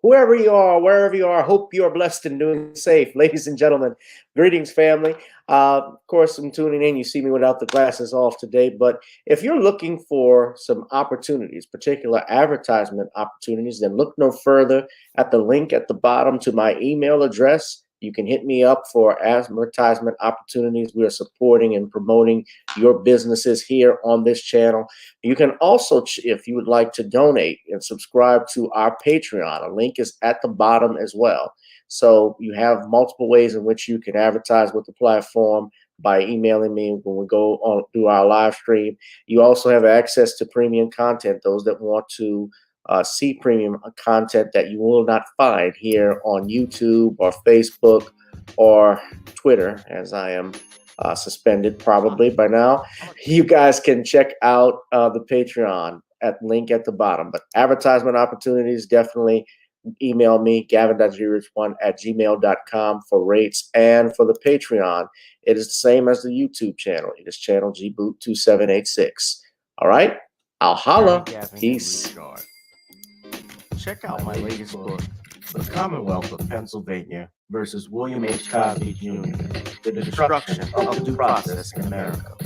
Whoever you are, wherever you are, hope you are blessed and doing safe. Ladies and gentlemen, greetings, family. Of course, I'm tuning in. You see me without the glasses off today. But if you're looking for some opportunities, particular advertisement opportunities, then look no further at the link at the bottom to my email address. You can hit me up for advertisement opportunities. We are supporting and promoting your businesses here on this channel. You can also, if you would like to donate and subscribe to our Patreon, a link is at the bottom as well. So you have multiple ways in which you can advertise with the platform by emailing me when we go on through our live stream. You also have access to premium content, those that want to see premium content that you will not find here on YouTube or Facebook or Twitter, as I am suspended probably by now. You guys can check out the Patreon at link at the bottom. But advertisement opportunities, definitely email me, gavin.grich1@gmail.com for rates. And for the Patreon, it is the same as the YouTube channel. It is channel gboot2786. All right, I'll holla. Peace. Check out my latest book, The Commonwealth of Pennsylvania versus William H. Cosby Jr., The Destruction of the Due Process in America.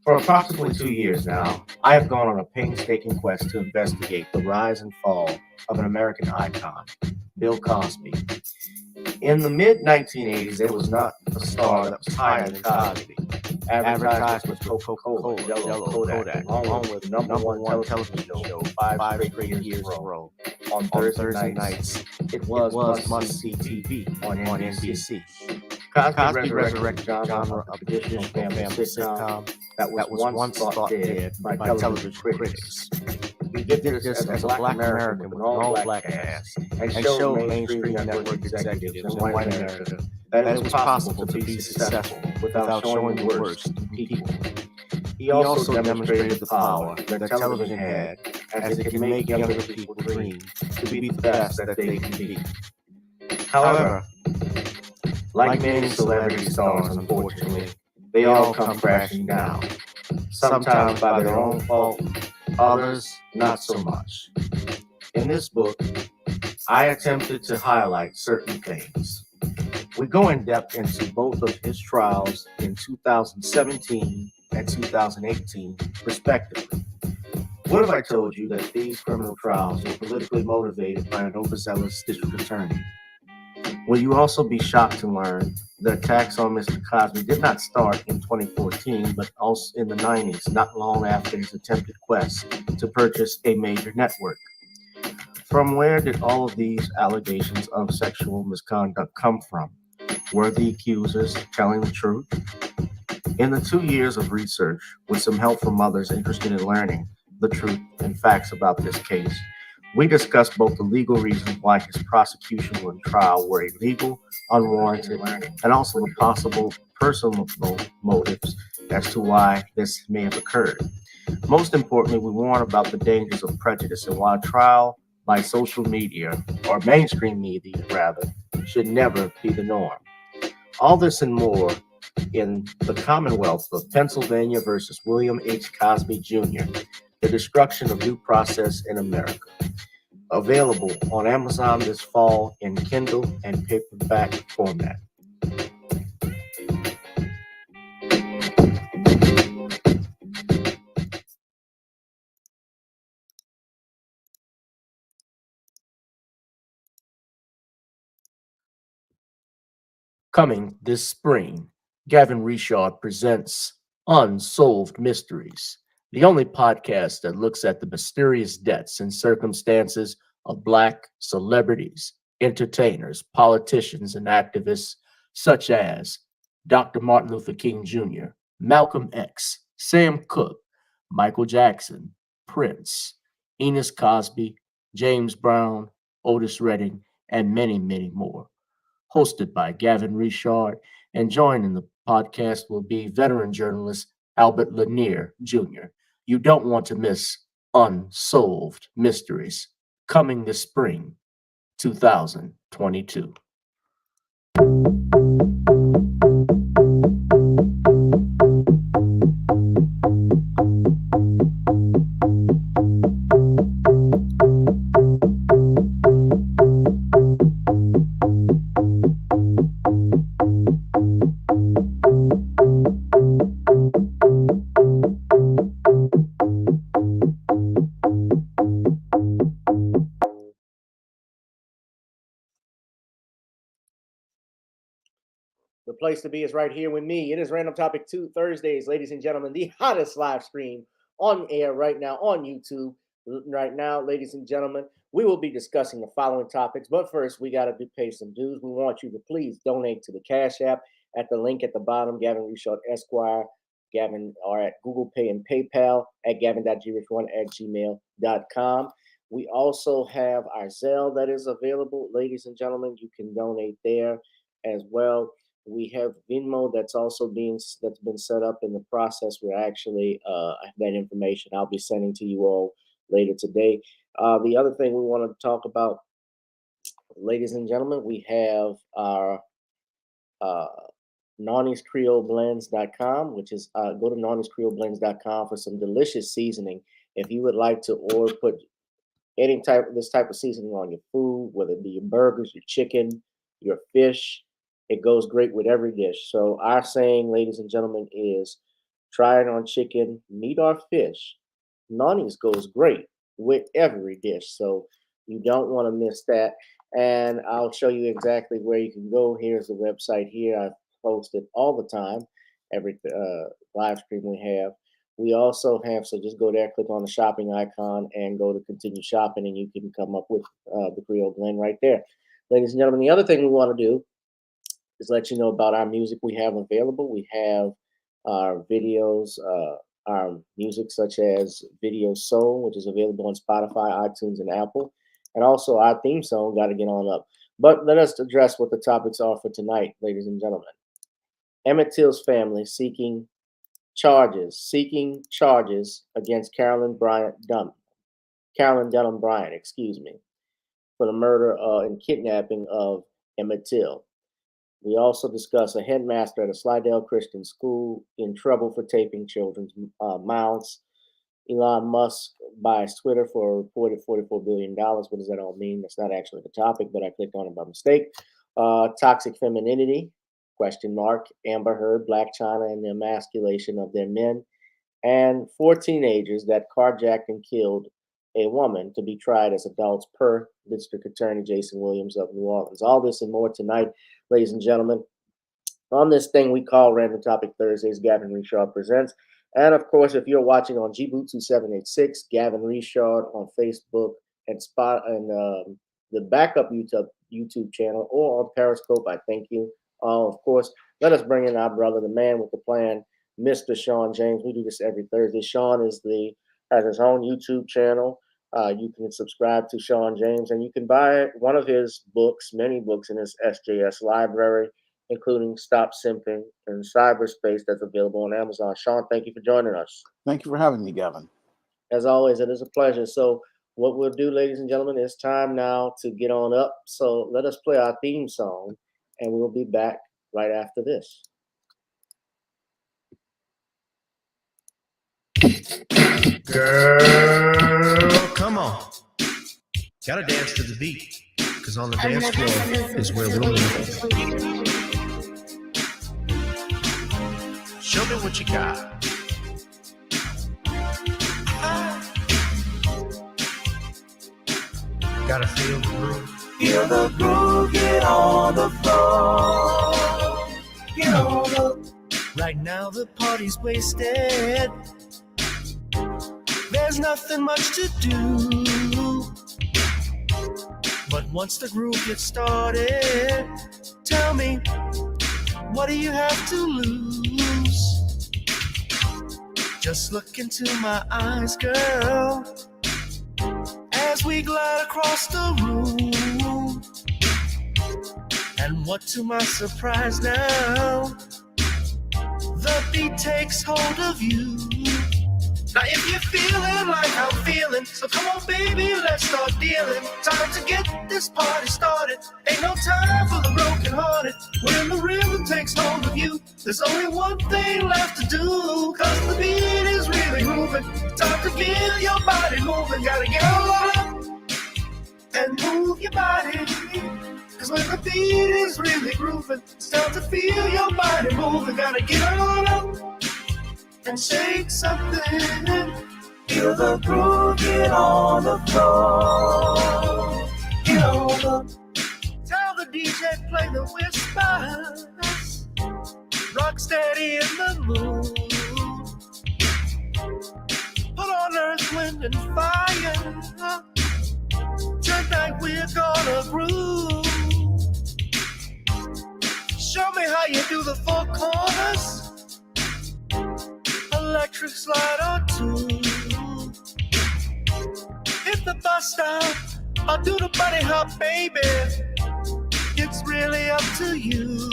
For approximately 2 years now, I have gone on a painstaking quest to investigate the rise and fall of an American icon, Bill Cosby. In the mid-1980s, there was not a star that was higher than Cosby. Advertised with Coca-Cola, Yellow, Kodak, along with number one television show 5 straight years in a row. On Thursday nights, it was must-see TV on NBC. Cosby resurrected the genre of the traditional family sitcom that was once thought dead by television critics. He did this as a black American with an all-black cast and showed mainstream network executives in white America that it was possible to be successful without showing the worst in people. He also demonstrated the power that television had, as it can make younger people dream to be the best that they can be. However, like many celebrity stars, unfortunately, they all come crashing down, sometimes by their own fault, others not so much. In this book, I attempted to highlight certain things. We go in depth into both of his trials in 2017 and 2018, respectively. What if I told you that these criminal trials were politically motivated by an overzealous district attorney? Will you also be shocked to learn the attacks on Mr. Cosby did not start in 2014, but also in the 90s, not long after his attempted quest to purchase a major network? From where did all of these allegations of sexual misconduct come from? Were the accusers telling the truth? In the 2 years of research, with some help from others interested in learning the truth and facts about this case, we discussed both the legal reasons why his prosecution and trial were illegal, unwarranted, and also the possible personal motives as to why this may have occurred. Most importantly, we warn about the dangers of prejudice and why trial by social media, or mainstream media rather, should never be the norm. All this and more in The Commonwealth of Pennsylvania versus William H. Cosby Jr., The Destruction of Due Process in America. Available on Amazon this fall in Kindle and paperback format. Coming this spring, Gavin Richard presents Unsolved Mysteries, the only podcast that looks at the mysterious deaths and circumstances of Black celebrities, entertainers, politicians, and activists such as Dr. Martin Luther King Jr., Malcolm X, Sam Cooke, Michael Jackson, Prince, Enos Cosby, James Brown, Otis Redding, and many, many more. Hosted by Gavin Richard, and joining the podcast will be veteran journalist Albert Lanier Jr. You don't want to miss Unsolved Mysteries, coming this spring, 2022. The place to be is right here with me. It is Random Topic 2 Thursdays, ladies and gentlemen, the hottest live stream on air right now on YouTube. Right now, ladies and gentlemen, we will be discussing the following topics. But first, we got to pay some dues. We want you to please donate to the Cash App at the link at the bottom, Gavin Richard Esquire, Gavin, or at Google Pay and PayPal at gavin.grich1@gmail.com. We also have our Zelle that is available. Ladies and gentlemen, you can donate there as well. We have Venmo that's been set up in the process. We're actually that information I'll be sending to you all later today. The other thing we want to talk about, ladies and gentlemen, we have our uh, NawniesCreoleBlends.com, which is go to NawniesCreoleBlends.com for some delicious seasoning. If you would like to or put this type of seasoning on your food, whether it be your burgers, your chicken, your fish. It goes great with every dish. So our saying, ladies and gentlemen, is try it on chicken, meat, or fish. Nani's goes great with every dish. So you don't want to miss that. And I'll show you exactly where you can go. Here's the website here. I post it all the time, every live stream we have. We also have, so just go there, click on the shopping icon, and go to continue shopping, and you can come up with the Creole Blend right there. Ladies and gentlemen, the other thing we want to do is let you know about our music we have available. We have our videos, our music, such as Video Soul, which is available on Spotify, iTunes, and Apple. And also our theme song, Got to Get On Up. But let us address what the topics are for tonight, ladies and gentlemen. Emmitt Till's family seeking charges against Carolyn Dunham-Bryant, for the murder and kidnapping of Emmitt Till. We also discuss a headmaster at a Slidell Christian school in trouble for taping children's mouths. Elon Musk buys Twitter for a reported $44 billion. What does that all mean? That's not actually the topic, but I clicked on it by mistake. Toxic femininity, ? Amber Heard, Black Chyna, and the emasculation of their men. And 4 teenagers that carjacked and killed a woman to be tried as adults per District Attorney Jason Williams of New Orleans. All this and more tonight, ladies and gentlemen, on this thing we call Random Topic Thursdays, Gavin Richard Presents. And of course, if you're watching on GBoot2786, Gavin Richard on Facebook and the backup YouTube channel, or on Periscope, I thank you. Of course, let us bring in our brother, the man with the plan, Mr. Shawn James. We do this every Thursday. Shawn has his own YouTube channel. You can subscribe to Shawn James, and you can buy one of his books, many books in his SJS library. including Stop Simping and Cyberspace, that's available on Amazon. Shawn, thank you for joining us. Thank you for having me, Gavin. As always, it is a pleasure. So what we'll do, ladies and gentlemen, it's time now to get on up. So let us play our theme song, and we'll be back right after this. Girl, come on. Gotta dance to the beat, cause on the dance floor is where we'll meet. Show me what you got. Gotta feel the groove. Feel the groove, get on the floor. Get on the. Right now the party's wasted. There's nothing much to do. But once the groove gets started, tell me, what do you have to lose? Just look into my eyes, girl, as we glide across the room. And what to my surprise now, the beat takes hold of you. Now if you're feeling like I'm feeling, so come on baby, let's start dealing. Time to get this party started. Ain't no time for the broken hearted. When the rhythm takes hold of you, there's only one thing left to do. Cause the beat is really moving. Time to feel your body moving. Gotta get on up and move your body. Cause when the beat is really grooving, it's time to feel your body moving. Gotta get on up and shake something. Feel the groove, get on the floor. Get on the. Tell the DJ play the whispers. Rock steady in the mood. Put on Earth, Wind, and Fire. Tonight we're gonna groove. Show me how you do the four corners. Electric slide or two. Hit the bus stop or do the bunny hop, baby. It's really up to you.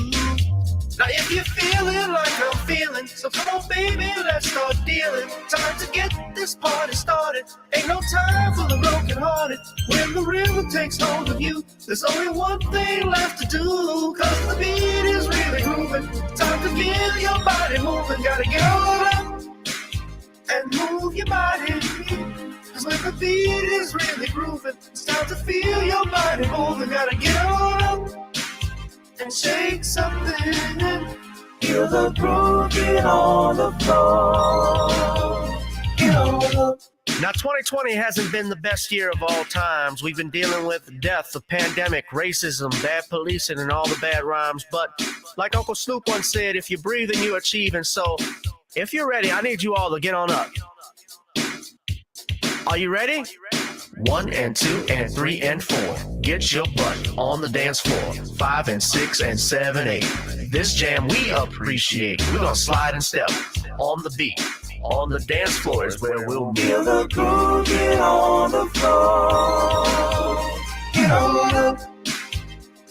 Now if you're feeling like I'm feeling, so come on baby, let's start dealing. Time to get this party started. Ain't no time for the broken hearted. When the rhythm takes hold of you, there's only one thing left to do. Cause the beat is really grooving. Time to feel your body moving. Gotta get on up and move your body. Cause when the beat is really grooving, it's time to feel your body moving. Gotta get on up and shake something. Feel the groove, get on the floor. Get on the. Now 2020 hasn't been the best year of all times. We've been dealing with death, the pandemic, racism, bad policing, and all the bad rhymes. But like Uncle Snoop once said, if you breathe and you achieve. And so if you're ready, I need you all to get on up. Are you ready? 1 and 2 and 3 and 4. Get your butt on the dance floor. 5 and 6 and 7, 8. This jam we appreciate. We're gonna slide and step on the beat. On the dance floor is where we'll meet. Feel the groove, get on the floor. Get on up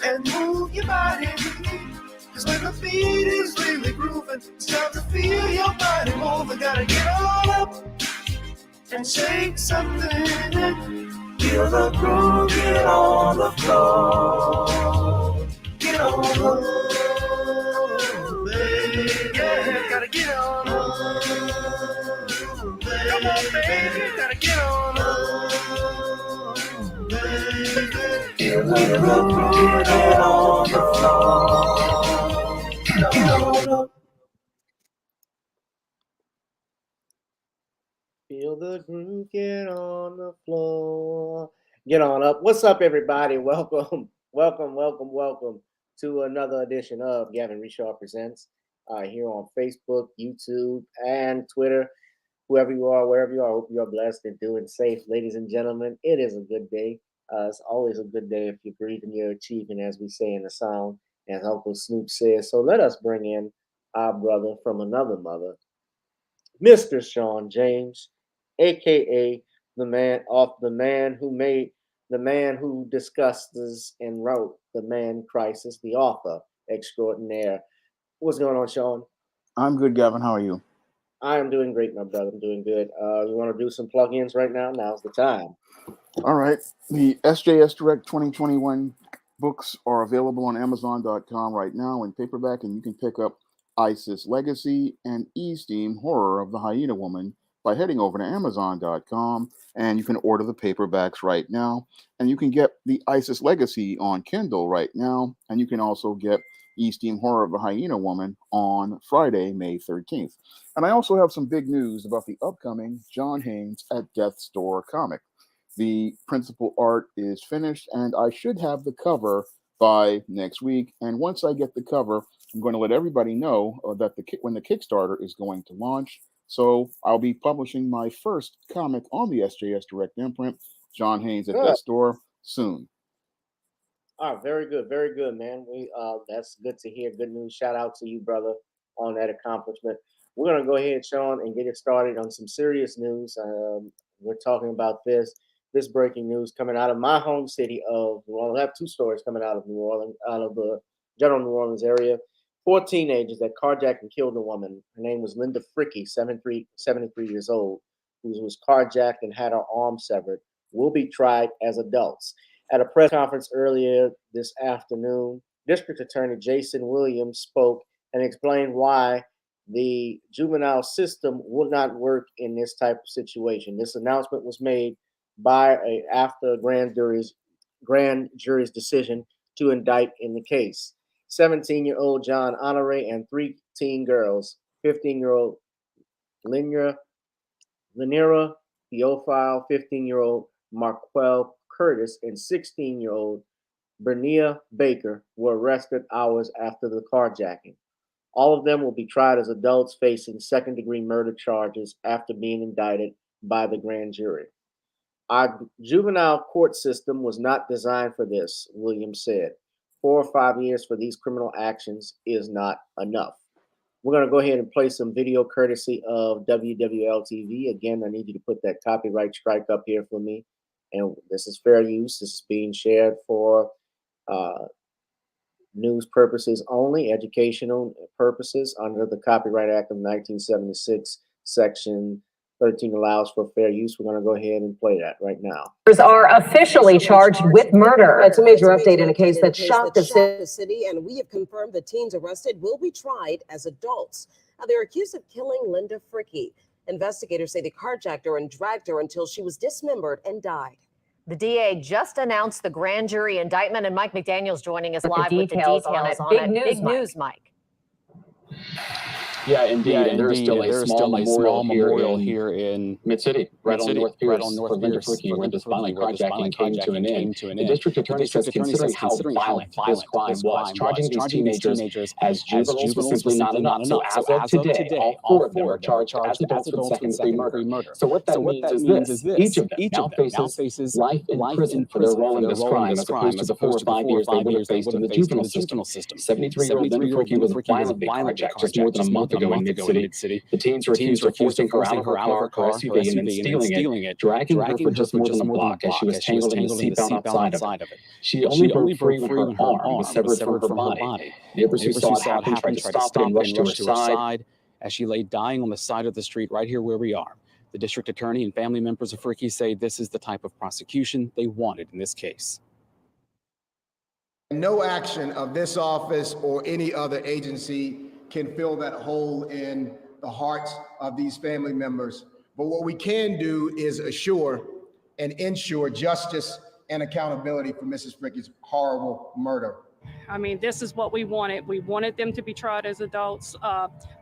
And move your body. Cause when the beat is really grooving, it's time to feel your body moving. Gotta get on up and shake something. Feel the groove, get on the floor. Get on up. Yeah, gotta get on up. Come on, baby, gotta get on up. Feel the groove, get on the floor. Get on up. Feel the groove, get on the floor. Get on up. What's up, everybody? Welcome, welcome to another edition of Gavin Richard Presents here on Facebook, YouTube, and Twitter. Whoever you are, wherever you are, I hope you are blessed and doing safe. Ladies and gentlemen, it is a good day. It's always a good day if you're breathing, you're achieving, as we say in the song, as Uncle Snoop says. So let us bring in our brother from another mother, Mr. Shawn James, aka the man who discusses and wrote the Man Crisis, the author, extraordinaire. What's going on, Sean? I'm good, Gavin. How are you? I am doing great, my brother. I'm doing good. You want to do some plugins right now? Now's the time. All right. The SJS Direct 2021 books are available on Amazon.com right now in paperback, and you can pick up ISIS Legacy and E-Steam Horror of the Hyena Woman by heading over to Amazon.com, and you can order the paperbacks right now. And you can get the ISIS Legacy on Kindle right now, and you can also get E-Steam Horror of the Hyena Woman on Friday, May 13th. And I also have some big news about the upcoming John Haynes at Death's Door comic. The principal art is finished, and I should have the cover by next week. And once I get the cover, I'm going to let everybody know that when the Kickstarter is going to launch. So I'll be publishing my first comic on the SJS Direct imprint, John Haynes at Death's Door, soon. All right, very good, man. That's good to hear. Good news. Shout out to you, brother, on that accomplishment. We're gonna go ahead, Sean, and get it started on some serious news. We're talking about this breaking news coming out of my home city of New Orleans. I have two stories coming out of New Orleans, out of the general New Orleans area. 4 teenagers that carjacked and killed a woman. Her name was Linda Fricky, 73 years old, who was carjacked and had her arm severed, will be tried as adults. At a press conference earlier this afternoon, District Attorney Jason Williams spoke and explained why the juvenile system will not work in this type of situation. This announcement was made after a grand jury's decision to indict in the case. 17-year-old John Honore and 3 teen girls, 15-year-old Lynera Theophile, 15-year-old Marquel Curtis, and 16-year-old Bernia Baker were arrested hours after the carjacking. All of them will be tried as adults facing second-degree murder charges after being indicted by the grand jury. Our juvenile court system was not designed for this, Williams said. 4 or 5 years for these criminal actions is not enough. We're going to go ahead and play some video courtesy of WWL-TV. Again, I need you to put that copyright strike up here for me. And this is fair use. This is being shared for news purposes only, educational purposes under the Copyright Act of 1976, Section 13 allows for fair use. We're going to go ahead and play that right now. Are officially charged with murder. It's a major update in a case that shocked the city, and we have confirmed the teens arrested will be tried as adults. Now, they're accused of killing Linda Fricky. Investigators say they carjacked her and dragged her until she was dismembered and died. The DA just announced the grand jury indictment, and Mike McDaniel's joining us live with the details on it. Big news, Mike. Yeah, indeed. And there's still a small memorial here in Mid-City, right on North Pierce, for Linda Fricky, where this violent carjacking came to an end. The district attorney says, considering how violent this crime was, charging these teenagers as juveniles was simply not enough. So as of today, all 4 of them are charged as adults with second-degree murder. So what that means is this. Each of them now faces life in prison for their role in this crime, as opposed to the 4 or 5 years they would have faced in the juvenile system. 73-year-old Linda Fricky was violently carjacked just more than a month ago in Mid-City. The teens were accused of forcing her out of her car, SUV, and then stealing it, dragging her for just more than a block as she was tangled in the seatbelt outside of it. She only broke free when her arm was severed from her body. Neighbors who saw it happen tried to stop it and rushed to her side as she lay dying on the side of the street right here where we are. The district attorney and family members of Fricky say this is the type of prosecution they wanted in this case. No action of this office or any other agency can fill that hole in the hearts of these family members. But what we can do is assure and ensure justice and accountability for Mrs. Fricky's horrible murder. I mean, this is what we wanted. We wanted them to be tried as adults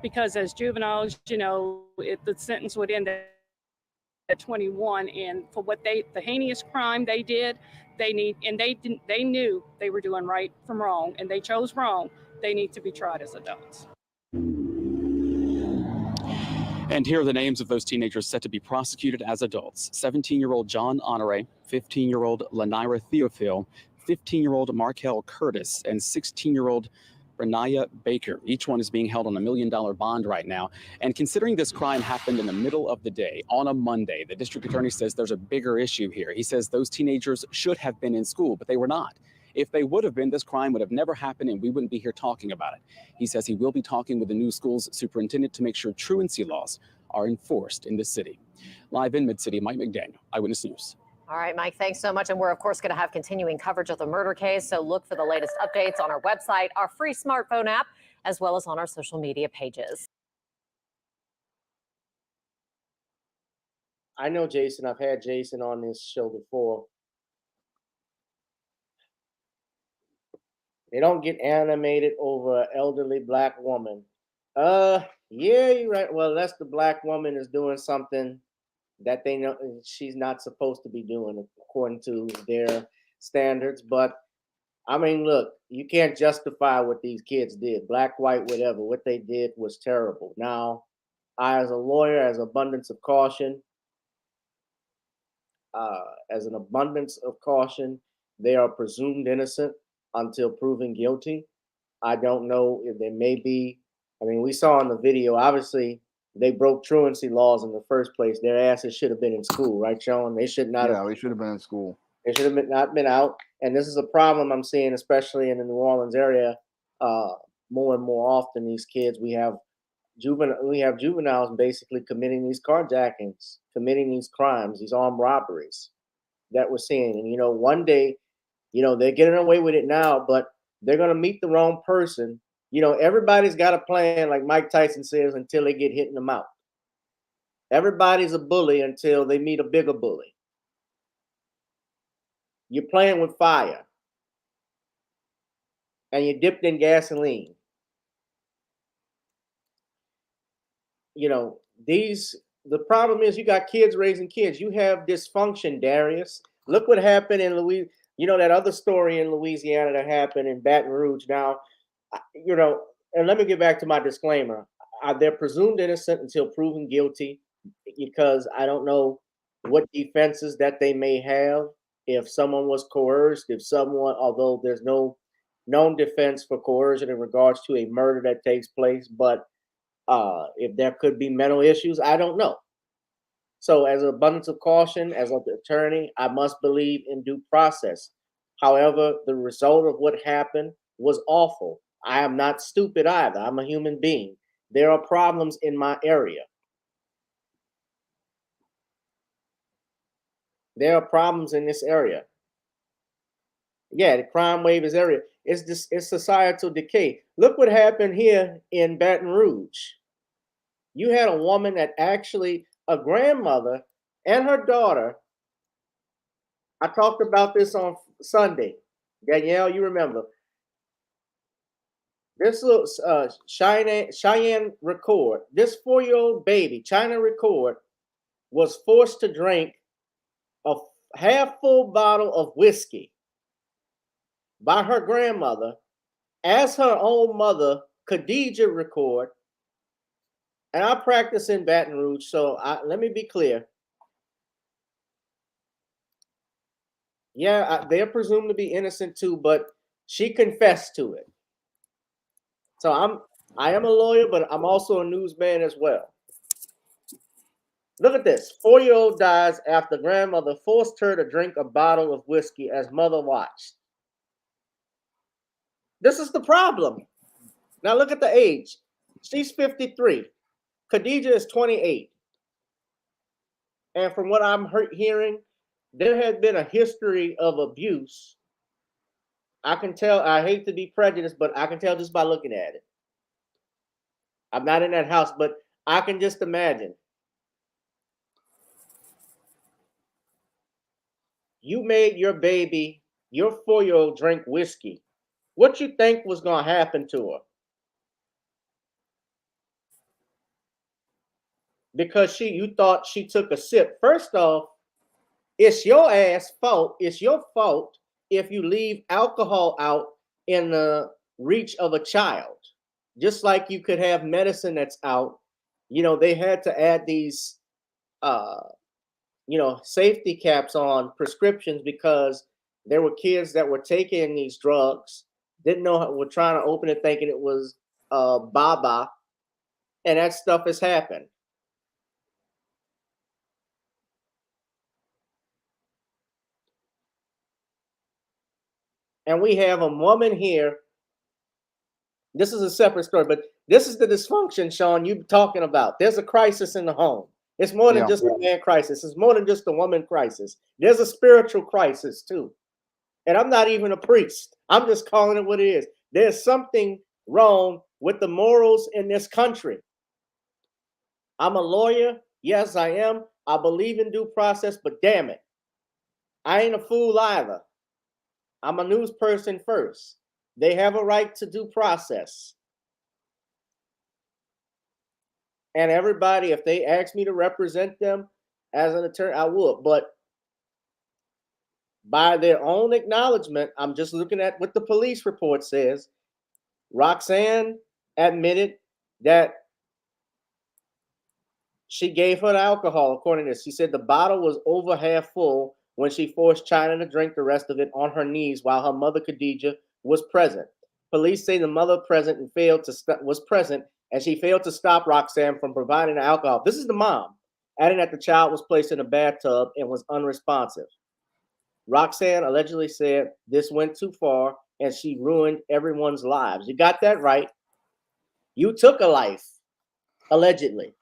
because as juveniles, you know, the sentence would end at 21. And for what the heinous crime they did, they knew they were doing right from wrong, and they chose wrong. They need to be tried as adults. And here are the names of those teenagers set to be prosecuted as adults. 17-year-old John Honore, 15-year-old Lynera Theophile, 15-year-old Marquel Curtis, and 16-year-old Bernia Baker. Each one is being held on $1 million bond right now. And considering this crime happened in the middle of the day, on a Monday, the district attorney says there's a bigger issue here. He says those teenagers should have been in school, but they were not. If they would have been, this crime would have never happened and we wouldn't be here talking about it. He says he will be talking with the new school's superintendent to make sure truancy laws are enforced in this city. Live in Mid-City, Mike McDaniel, Eyewitness News. All right, Mike, thanks so much. And we're, of course, going to have continuing coverage of the murder case. So look for the latest updates on our website, our free smartphone app, as well as on our social media pages. I know Jason. I've had Jason on this show before. They don't get animated over an elderly black woman. Yeah, you're right. Well, that's the black woman is doing something that they know she's not supposed to be doing according to their standards. But I mean, look, you can't justify what these kids did, black, white, whatever. What they did was terrible. Now, I, as a lawyer, as an abundance of caution, they are presumed innocent until proven guilty. I don't know if there may be. I mean, we saw in the video, obviously, they broke truancy laws in the first place. Their asses should have been in school, right, Sean? They should not. Yeah, they should have been in school. They should have not been out. And this is a problem I'm seeing, especially in the New Orleans area, more and more often. These kids, we have juveniles basically committing these carjackings, committing these crimes, these armed robberies that we're seeing. And one day, they're getting away with it now, but they're gonna meet the wrong person. Everybody's got a plan, like Mike Tyson says, until they get hit in the mouth. Everybody's a bully until they meet a bigger bully. You're playing with fire, and you're dipped in gasoline. The problem is you got kids raising kids. You have dysfunction, Darius. Look what happened in Louisiana. That other story in Louisiana that happened in Baton Rouge. Now, and let me get back to my disclaimer. They're presumed innocent until proven guilty, because I don't know what defenses that they may have. If someone was coerced, although there's no known defense for coercion in regards to a murder that takes place, but if there could be mental issues, I don't know. So as an abundance of caution, as an attorney, I must believe in due process. However, the result of what happened was awful. I am not stupid either. I'm a human being. There are problems in my area. There are problems in this area. Yeah, the crime wave is area. It's societal decay. Look what happened here in Baton Rouge. You had a woman that actually, a grandmother and her daughter. I talked about this on Sunday. Danielle, you remember. This little Cheyenne Record, this 4-year-old baby, Chyna Record, was forced to drink a half-full bottle of whiskey by her grandmother, as her own mother, Khadijah Record. And I practice in Baton Rouge, so let me be clear. Yeah, they're presumed to be innocent too, but she confessed to it. So I am a lawyer, but I'm also a newsman as well. Look at this. 4-year-old dies after grandmother forced her to drink a bottle of whiskey as mother watched. This is the problem. Now look at the age. She's 53. Khadijah is 28. And from what I'm hearing, there has been a history of abuse. I can tell, I hate to be prejudiced, but I can tell just by looking at it. I'm not in that house, but I can just imagine. You made your baby, your 4-year-old, drink whiskey. What you think was going to happen to her? Because you thought she took a sip. First off, it's your ass fault. It's your fault if you leave alcohol out in the reach of a child. Just like you could have medicine that's out. They had to add these safety caps on prescriptions because there were kids that were taking these drugs, didn't know, were trying to open it thinking it was Baba, and that stuff has happened. And we have a woman here. This is a separate story, but this is the dysfunction, Shawn, you're talking about. There's a crisis in the home. It's more than just a man crisis. It's more than just a woman crisis. There's a spiritual crisis too. And I'm not even a priest. I'm just calling it what it is. There's something wrong with the morals in this country. I'm a lawyer. Yes, I am. I believe in due process, but damn it, I ain't a fool either. I'm a news person first. They have a right to due process. And everybody, if they ask me to represent them as an attorney, I would. But by their own acknowledgement, I'm just looking at what the police report says. Roxanne admitted that she gave her the alcohol, according to this. She said the bottle was over half full when she forced Chyna to drink the rest of it on her knees while her mother, Khadijah, was present. Police say the mother was present and she failed to stop Roxanne from providing the alcohol. This is the mom, adding that the child was placed in a bathtub and was unresponsive. Roxanne allegedly said this went too far and she ruined everyone's lives. You got that right. You took a life, allegedly.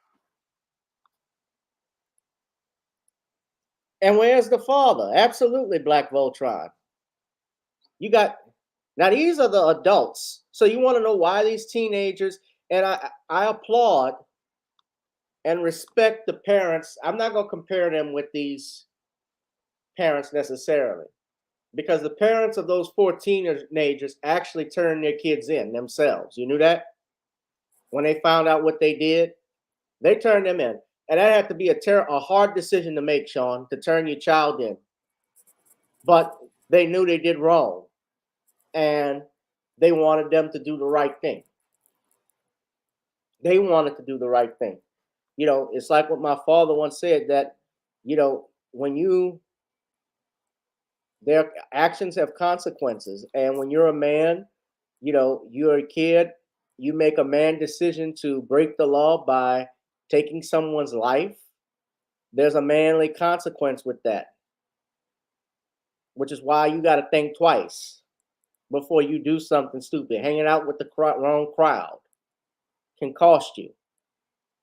And where's the father? Absolutely, Black Voltron. You got, now these are the adults. So you want to know why these teenagers, and I applaud and respect the parents. I'm not going to compare them with these parents necessarily, because the parents of those 4 teenagers actually turned their kids in themselves. You knew that? When they found out what they did, they turned them in. And that had to be a hard decision to make, Shawn, to turn your child in. But they knew they did wrong. And they wanted them to do the right thing. They wanted to do the right thing. You know, it's like what my father once said, that, you know, their actions have consequences. And when you're a man, you know, you're a kid, you make a man decision to break the law by taking someone's life, there's a manly consequence with that, which is why you got to think twice before you do something stupid. Hanging out with the wrong crowd can cost you.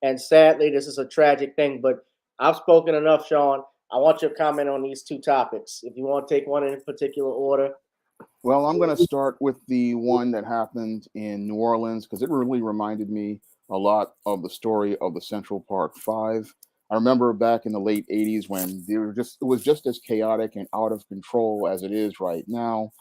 And sadly, this is a tragic thing, but I've spoken enough, Shawn. I want your comment on these 2 topics. If you want to take one in particular order. Well, I'm going to start with the one that happened in New Orleans because it really reminded me a lot of the story of the Central Park 5. I remember back in the late 80s when it was just as chaotic and out of control as it is right now.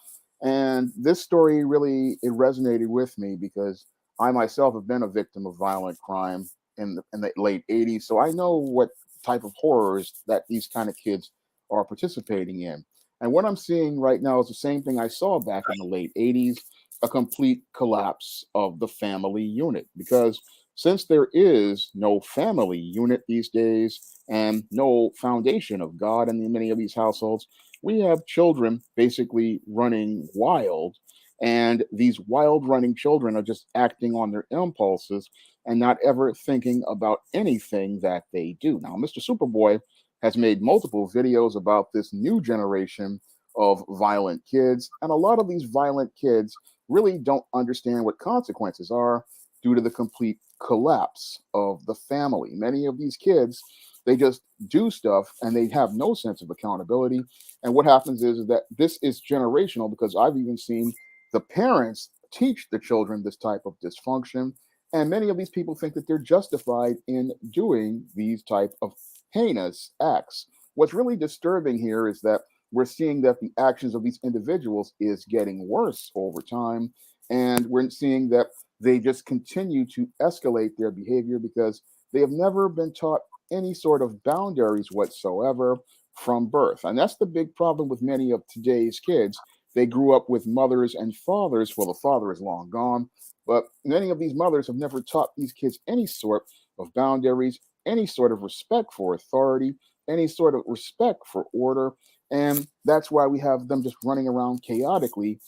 And this story really, it resonated with me because I myself have been a victim of violent crime in the late 80s. So I know what type of horrors that these kind of kids are participating in. And what I'm seeing right now is the same thing I saw back in the late 80s, a complete collapse of the family unit. Because since there is no family unit these days and no foundation of God in many of these households, we have children basically running wild. And these wild running children are just acting on their impulses and not ever thinking about anything that they do. Now, Mr. Superboy has made multiple videos about this new generation of violent kids. And a lot of these violent kids really don't understand what consequences are due to the complete collapse of the family. Many of these kids, they just do stuff and they have no sense of accountability. And what happens is that this is generational, because I've even seen the parents teach the children this type of dysfunction. And many of these people think that they're justified in doing these type of heinous acts. What's really disturbing here is that we're seeing that the actions of these individuals is getting worse over time. And we're seeing that they just continue to escalate their behavior because they have never been taught any sort of boundaries whatsoever from birth. And that's the big problem with many of today's kids. They grew up with mothers and fathers. Well, the father is long gone, but many of these mothers have never taught these kids any sort of boundaries, any sort of respect for authority, any sort of respect for order. And that's why we have them just running around chaotically,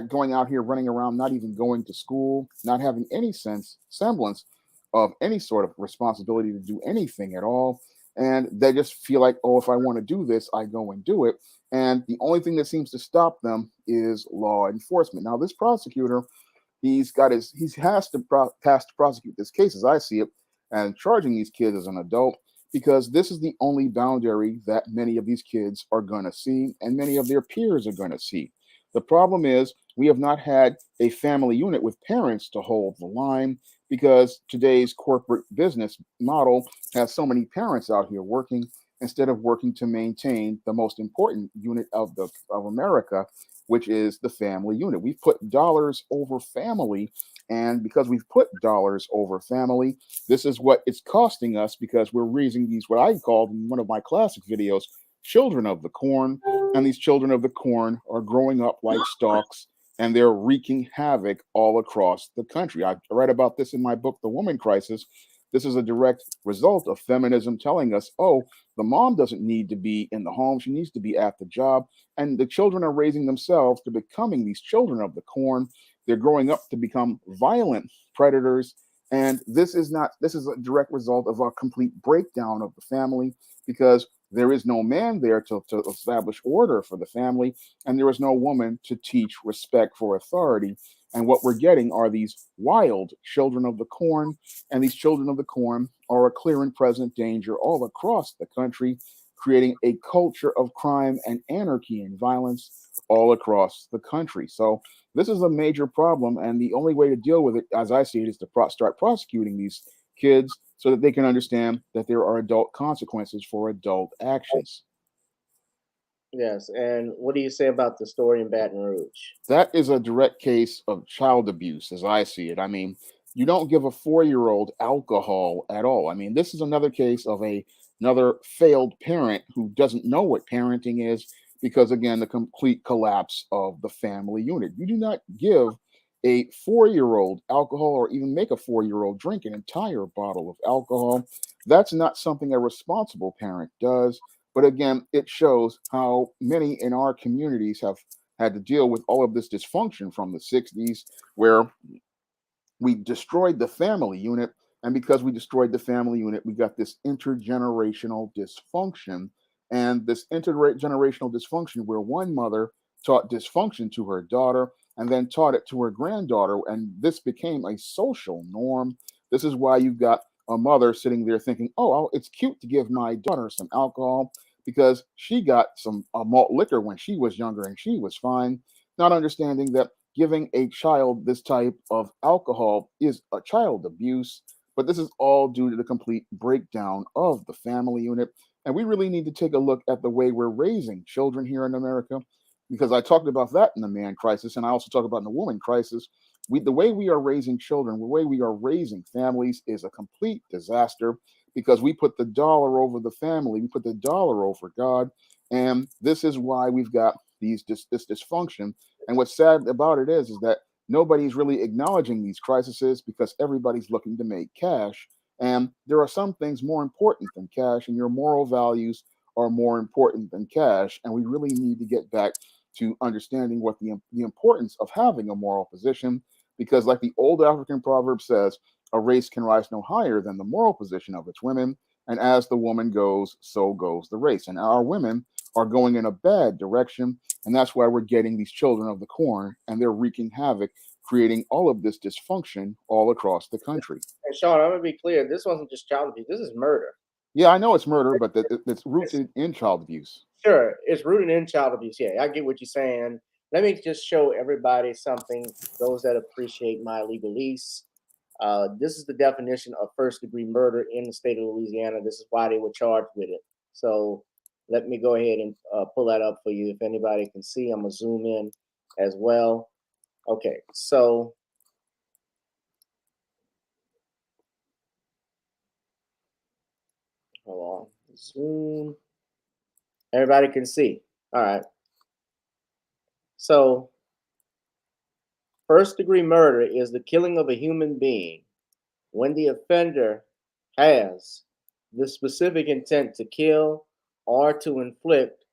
going out here running around, not even going to school, not having any semblance of any sort of responsibility to do anything at all. And they just feel like, oh, if I want to do this, I go and do it. And the only thing that seems to stop them is law enforcement. Now, this prosecutor, he has to prosecute this case, as I see it, and charging these kids as an adult, because this is the only boundary that many of these kids are going to see and many of their peers are going to see. The problem is we have not had a family unit with parents to hold the line, because today's corporate business model has so many parents out here working instead of working to maintain the most important unit of America, which is the family unit. We've put dollars over family, and because we've put dollars over family, this is what it's costing us, because we're raising these, what I called in one of my classic videos, children of the corn. And these children of the corn are growing up like stalks, and they're wreaking havoc all across the country. I write about this in my book, The Woman Crisis. This is a direct result of feminism telling us, oh, the mom doesn't need to be in the home. She needs to be at the job. And the children are raising themselves to becoming these children of the corn. They're growing up to become violent predators. And this is a direct result of a complete breakdown of the family, because there is no man there to establish order for the family, and there is no woman to teach respect for authority. And what we're getting are these wild children of the corn, and these children of the corn are a clear and present danger all across the country, creating a culture of crime and anarchy and violence all across the country. So this is a major problem, and the only way to deal with it, as I see it, is to start prosecuting these kids so that they can understand that there are adult consequences for adult actions. Yes. And what do you say about the story in Baton Rouge? That is a direct case of child abuse, as I see it. I mean, you don't give a 4-year-old alcohol at all. I mean, this is another case of another failed parent who doesn't know what parenting is, because, again, the complete collapse of the family unit. You do not give a 4-year-old alcohol, or even make a 4-year-old drink an entire bottle of alcohol. That's not something a responsible parent does. But again, it shows how many in our communities have had to deal with all of this dysfunction from the 60s, where we destroyed the family unit. And because we destroyed the family unit, we got this intergenerational dysfunction. And this intergenerational dysfunction, where one mother taught dysfunction to her daughter and then taught it to her granddaughter, and this became a social norm. This is why you've got a mother sitting there thinking, oh, it's cute to give my daughter some alcohol because she got some malt liquor when she was younger and she was fine, not understanding that giving a child this type of alcohol is a child abuse. But this is all due to the complete breakdown of the family unit. And we really need to take a look at the way we're raising children here in America, because I talked about that in the Man Crisis, and I also talk about in the Woman Crisis. The way we are raising children, the way we are raising families is a complete disaster, because we put the dollar over the family, we put the dollar over God. And this is why we've got this dysfunction. And what's sad about it is that nobody's really acknowledging these crises, because everybody's looking to make cash. And there are some things more important than cash, and your moral values are more important than cash. And we really need to get back to understanding what the importance of having a moral position, because, like the old African proverb says, a race can rise no higher than the moral position of its women. And as the woman goes, so goes the race. And our women are going in a bad direction. And that's why we're getting these children of the corn, and they're wreaking havoc, creating all of this dysfunction all across the country. And Sean, I'm going to be clear. This wasn't just child abuse. This is murder. Yeah, I know it's murder, but it's rooted in child abuse. Sure, it's rooted in child abuse. Yeah, I get what you're saying. Let me just show everybody something, those that appreciate my legalese. This is the definition of first-degree murder in the state of Louisiana. This is why they were charged with it. So let me go ahead and pull that up for you. If anybody can see, I'm going to zoom in as well. Okay, so hold on. Zoom. Everybody can see. All right. So first-degree murder is the killing of a human being when the offender has the specific intent to kill or to inflict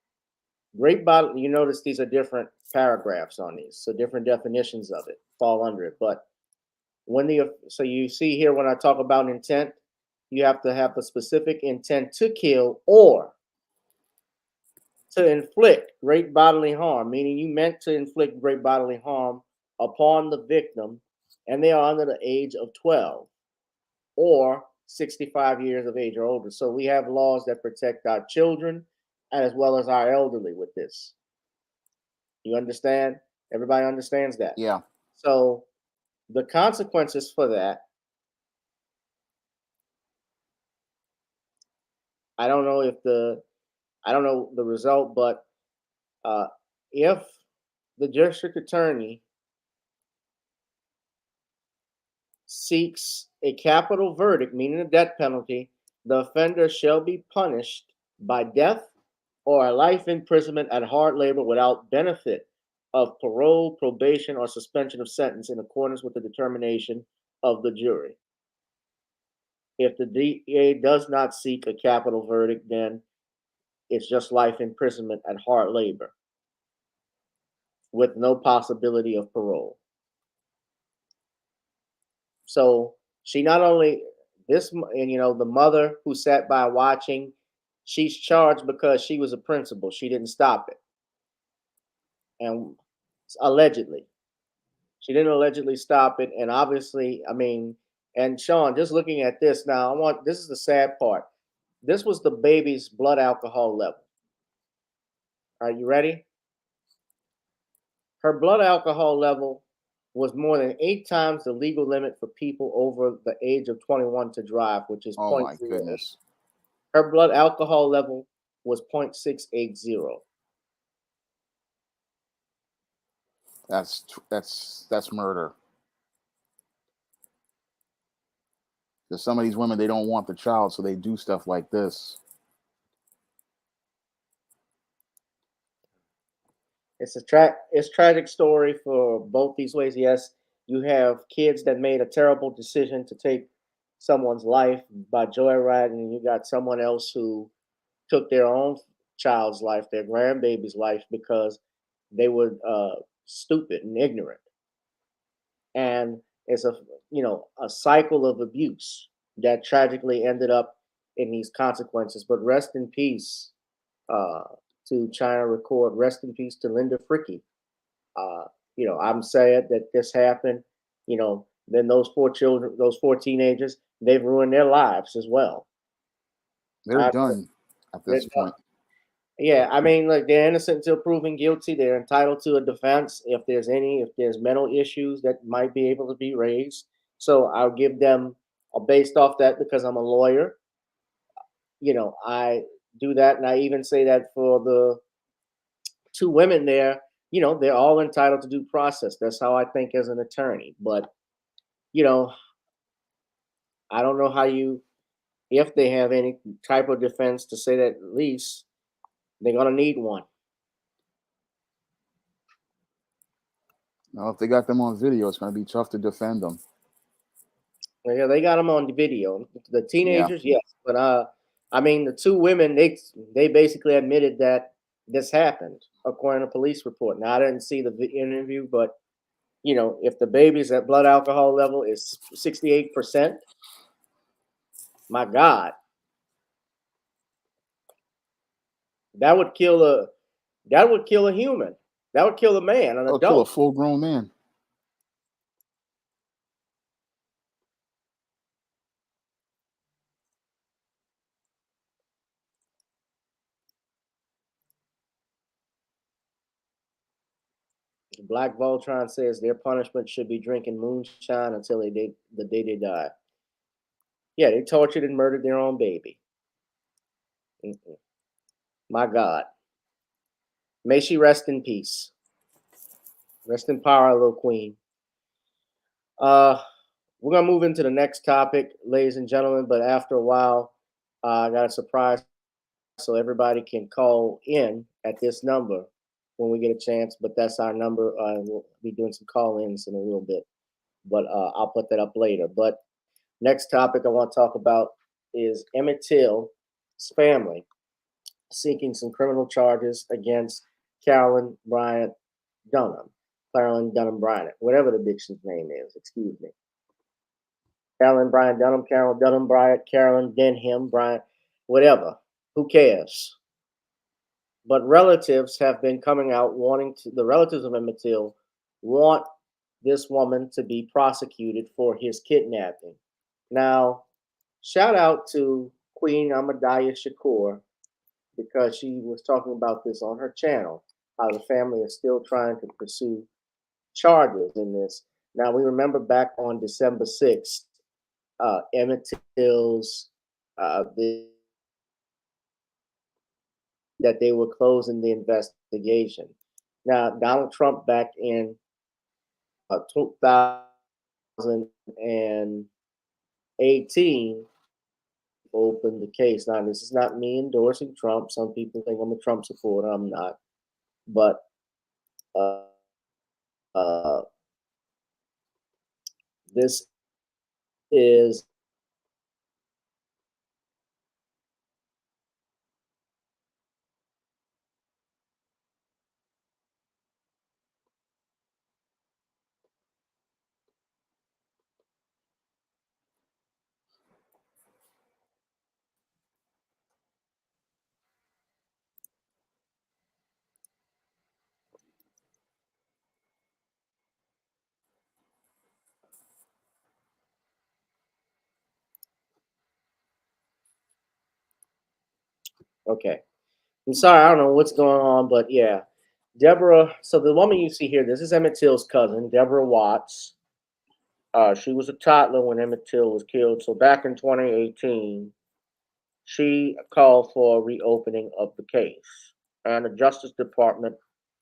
great bodily. You notice these are different paragraphs on these, so different definitions of it fall under it. But when so you see here when I talk about intent, you have to have a specific intent to kill or to inflict great bodily harm, meaning you meant to inflict great bodily harm upon the victim, and they are under the age of 12 or 65 years of age or older. So we have laws that protect our children as well as our elderly with this. You understand? Everybody understands that. Yeah. So the consequences for that, I don't know the result, but if the district attorney seeks a capital verdict, meaning a death penalty, the offender shall be punished by death or a life imprisonment at hard labor without benefit of parole, probation, or suspension of sentence in accordance with the determination of the jury. If the DA does not seek a capital verdict, then it's just life imprisonment at hard labor with no possibility of parole. So she not only and the mother who sat by watching, she's charged because she was a principal. She didn't stop it. And allegedly, she didn't allegedly stop it. And obviously, and Shawn, just looking at this now, this is the sad part. This was the baby's blood alcohol level. Are you ready? Her blood alcohol level was more than 8 times the legal limit for people over the age of 21 to drive, which is Oh my goodness. Her blood alcohol level was 0.680. That's murder. Because some of these women, they don't want the child, so they do stuff like this. It's tragic story for both these ways. Yes, you have kids that made a terrible decision to take someone's life by joyriding, and you got someone else who took their own child's life, their grandbaby's life, because they were stupid and ignorant. And it's a cycle of abuse that tragically ended up in these consequences. But rest in peace to Chyna Record. Rest in peace to Linda Fricky. I'm sad that this happened. Then those 4 children, those 4 teenagers, they've ruined their lives as well. They're done at this point. Yeah, look, they're innocent until proven guilty. They're entitled to a defense if there's mental issues that might be able to be raised. So I'll give them, based off that, because I'm a lawyer, I do that. And I even say that for the 2 women there, they're all entitled to due process. That's how I think as an attorney. But, I don't know if they have any type of defense, to say that at least they're going to need one. Now, if they got them on video, it's going to be tough to defend them. Well, yeah, they got them on the video. The teenagers, yes. But, the 2 women, they basically admitted that this happened, according to police report. Now, I didn't see the interview, but, if the baby's at blood alcohol level is 68%, my God, that would kill a human. That would kill a man, an adult. Kill a full-grown man. Black Voltron says their punishment should be drinking moonshine until the day they die. Yeah, they tortured and murdered their own baby. My God. May she rest in peace. Rest in power, little queen. We're going to move into the next topic, ladies and gentlemen, but after a while, I got a surprise, so everybody can call in at this number when we get a chance, but that's our number. We'll be doing some call-ins in a little bit, but I'll put that up later. But next topic I want to talk about is Emmitt Till's family seeking some criminal charges against Carolyn Dunham-Bryant, whatever the bitch's name is, excuse me. Carolyn Dunham-Bryant, Carolyn Dunham-Bryant, whatever. Who cares? But relatives have been coming out the relatives of Emmitt Till want this woman to be prosecuted for his kidnapping. Now, shout out to Queen Ahmadiyya Shakur, because she was talking about this on her channel, how the family is still trying to pursue charges in this. Now, we remember back on December 6th, Emmitt Till's, that they were closing the investigation. Now, Donald Trump back in 2018 opened the case. Now, this is not me endorsing Trump. Some people think I'm a Trump supporter. I'm not. But this is okay. I'm sorry, I don't know what's going on, but yeah. Deborah, so the woman you see here, this is Emmitt Till's cousin, Deborah Watts. She was a toddler when Emmitt Till was killed. So back in 2018, she called for a reopening of the case. And the Justice Department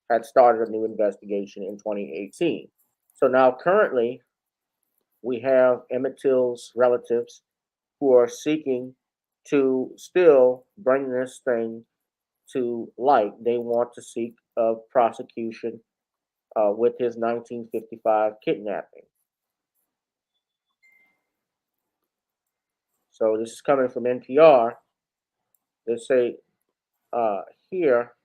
had started a new investigation in 2018. So now currently, we have Emmitt Till's relatives who are seeking to still bring this thing to light. They want to seek a prosecution with his 1955 kidnapping. So this is coming from NPR. They say here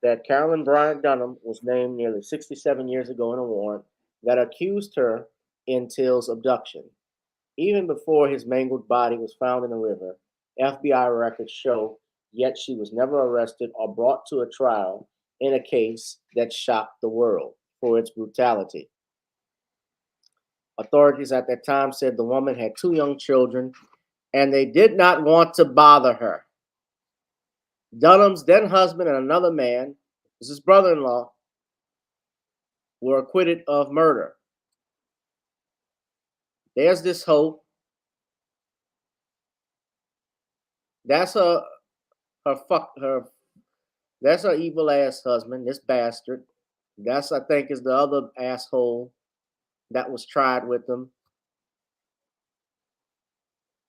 that Carolyn Bryant Dunham was named nearly 67 years ago in a warrant that accused her in Till's abduction. Even before his mangled body was found in the river, FBI records show, yet she was never arrested or brought to a trial in a case that shocked the world for its brutality. Authorities at that time said the woman had 2 young children and they did not want to bother her. Dunham's then husband and another man, this is his brother-in-law, were acquitted of murder. There's this hope. That's her that's her evil ass husband, this bastard. That's, I think, is the other asshole that was tried with them.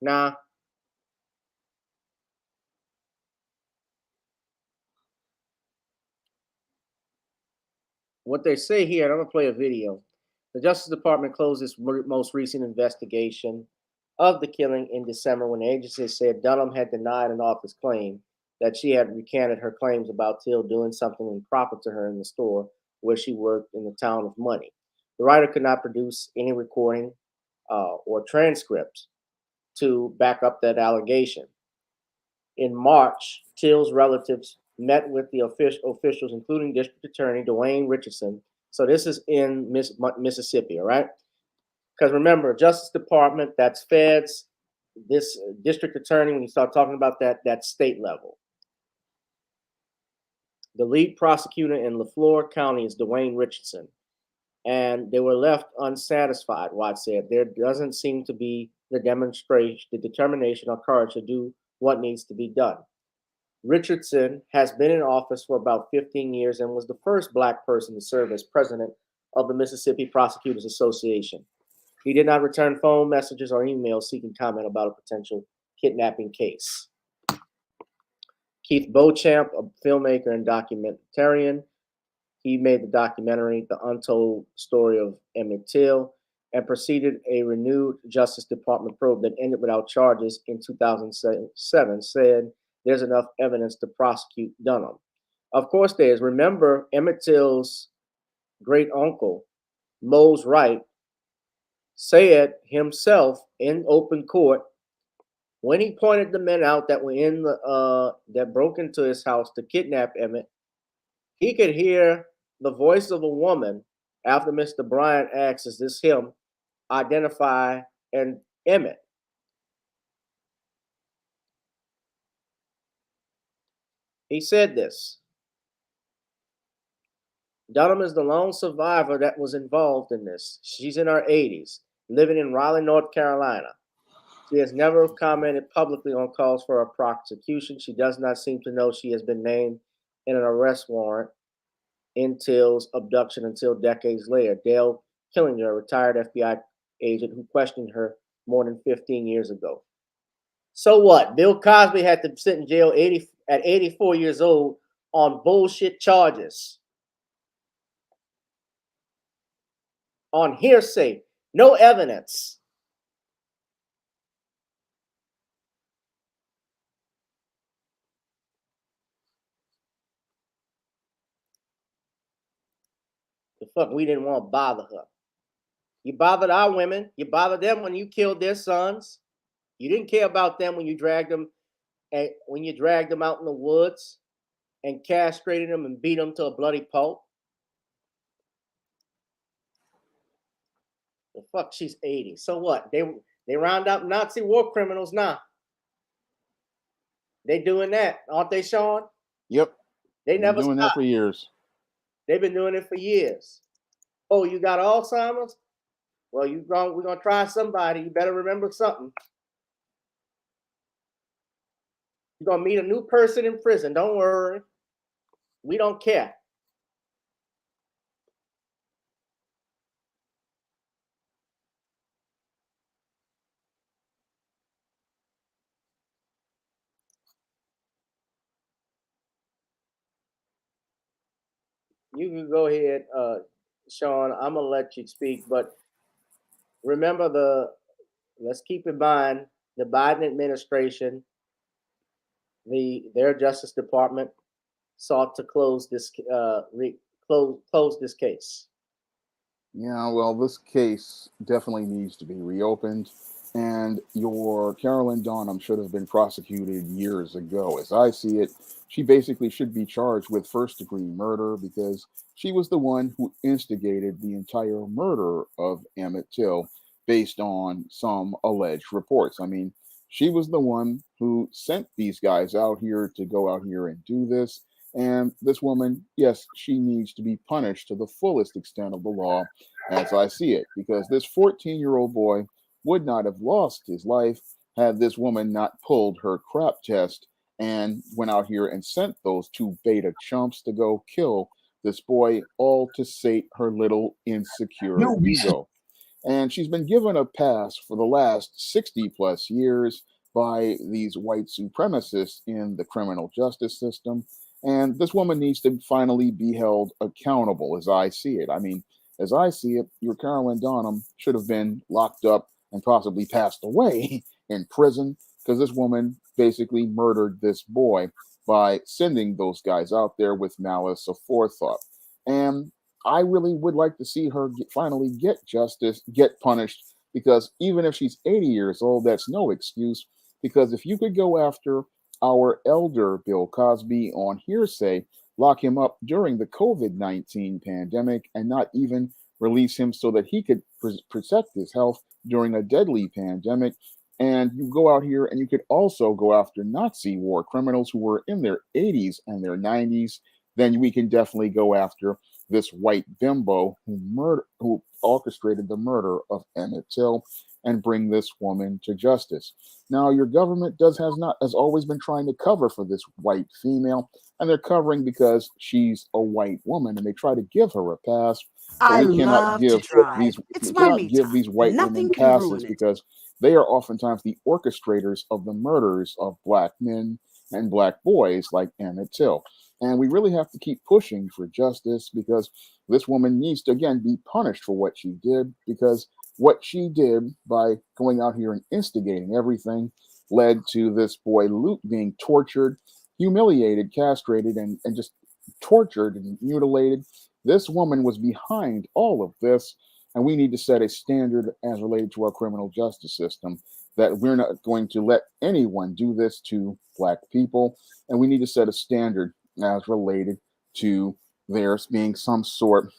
Now, what they say here, and I'm gonna play a video. The Justice Department closed its most recent investigation of the killing in December when the agency said Dunham had denied an office claim that she had recanted her claims about Till doing something improper to her in the store where she worked in the town of Money. The writer could not produce any recording or transcripts to back up that allegation. In March, Till's relatives met with the officials, including District Attorney Dwayne Richardson. So this is in Mississippi, all right? Because remember, Justice Department, that's feds. This District Attorney, when you start talking about that, that's state level. The lead prosecutor in LaFleur County is Dwayne Richardson. And they were left unsatisfied, Watts said. There doesn't seem to be the determination or courage to do what needs to be done. Richardson has been in office for about 15 years and was the first Black person to serve as president of the Mississippi Prosecutors Association. He did not return phone messages or emails seeking comment about a potential kidnapping case. Keith Beauchamp, a filmmaker and documentarian, he made the documentary, The Untold Story of Emmitt Till, and preceded a renewed Justice Department probe that ended without charges in 2007, said there's enough evidence to prosecute Dunham. Of course there is. Remember, Emmitt Till's great uncle Mose Wright, said himself in open court when he pointed the men out that were in the that broke into his house to kidnap Emmitt. He could hear the voice of a woman after Mr. Bryant asks, "Is this him?" Identify and Emmitt. He said this. Dunham is the lone survivor that was involved in this. She's in her 80s, living in Raleigh, North Carolina. She has never commented publicly on calls for a prosecution. She does not seem to know she has been named in an arrest warrant in Till's abduction until decades later. Dale Killinger, a retired FBI agent who questioned her more than 15 years ago. So what? Bill Cosby had to sit in jail at 84 years old on bullshit charges. On hearsay, no evidence. The fuck, we didn't want to bother her. You bothered our women. You bothered them when you killed their sons. You didn't care about them when you dragged them out in the woods and castrated them and beat them to a bloody pulp. The fuck, she's 80. So what? They round up Nazi war criminals now. They doing that, aren't they, Sean? Yep. They never doing stop. that for years. They've been doing it for years. Oh, you got Alzheimer's? Well, we're gonna try somebody. You better remember something. You're gonna meet a new person in prison. Don't worry. We don't care. You can go ahead, Sean. I'm gonna let you speak, but remember let's keep in mind the Biden administration, their Justice Department sought to close this close this case. Yeah, well, this case definitely needs to be reopened, and your Carolyn Dunham should have been prosecuted years ago. As I see it, she basically should be charged with first-degree murder because she was the one who instigated the entire murder of Emmitt Till based on some alleged reports. I mean, she was the one who sent these guys out here to go out here and do this. And this woman, yes, she needs to be punished to the fullest extent of the law, as I see it, because this 14-year-old boy would not have lost his life had this woman not pulled her crap test and went out here and sent those two beta chumps to go kill this boy, all to sate her little insecure ego. And she's been given a pass for the last 60 plus years by these white supremacists in the criminal justice system. And this woman needs to finally be held accountable, as I see it. I mean, as I see it, your Carolyn Dunham should have been locked up and possibly passed away in prison because this woman basically murdered this boy by sending those guys out there with malice aforethought. And I really would like to see her finally get justice, get punished, because even if she's 80 years old, that's no excuse. Because if you could go after our elder Bill Cosby on hearsay, lock him up during the COVID-19 pandemic, and not even release him so that he could protect his health during a deadly pandemic, and you go out here and you could also go after Nazi war criminals who were in their 80s and their 90s, then we can definitely go after this white bimbo who orchestrated the murder of Emmitt Till and bring this woman to justice. Now, your government has always been trying to cover for this white female, and they're covering because she's a white woman, and they try to give her a pass. But we cannot give these white women passes because they are oftentimes the orchestrators of the murders of black men and black boys like Emmitt Till. And we really have to keep pushing for justice because this woman needs to, again, be punished for what she did, because what she did by going out here and instigating everything led to this boy Luke being tortured, humiliated, castrated, and just tortured and mutilated. This woman was behind all of this. And we need to set a standard as related to our criminal justice system that we're not going to let anyone do this to Black people. And we need to set a standard as related to there being some sort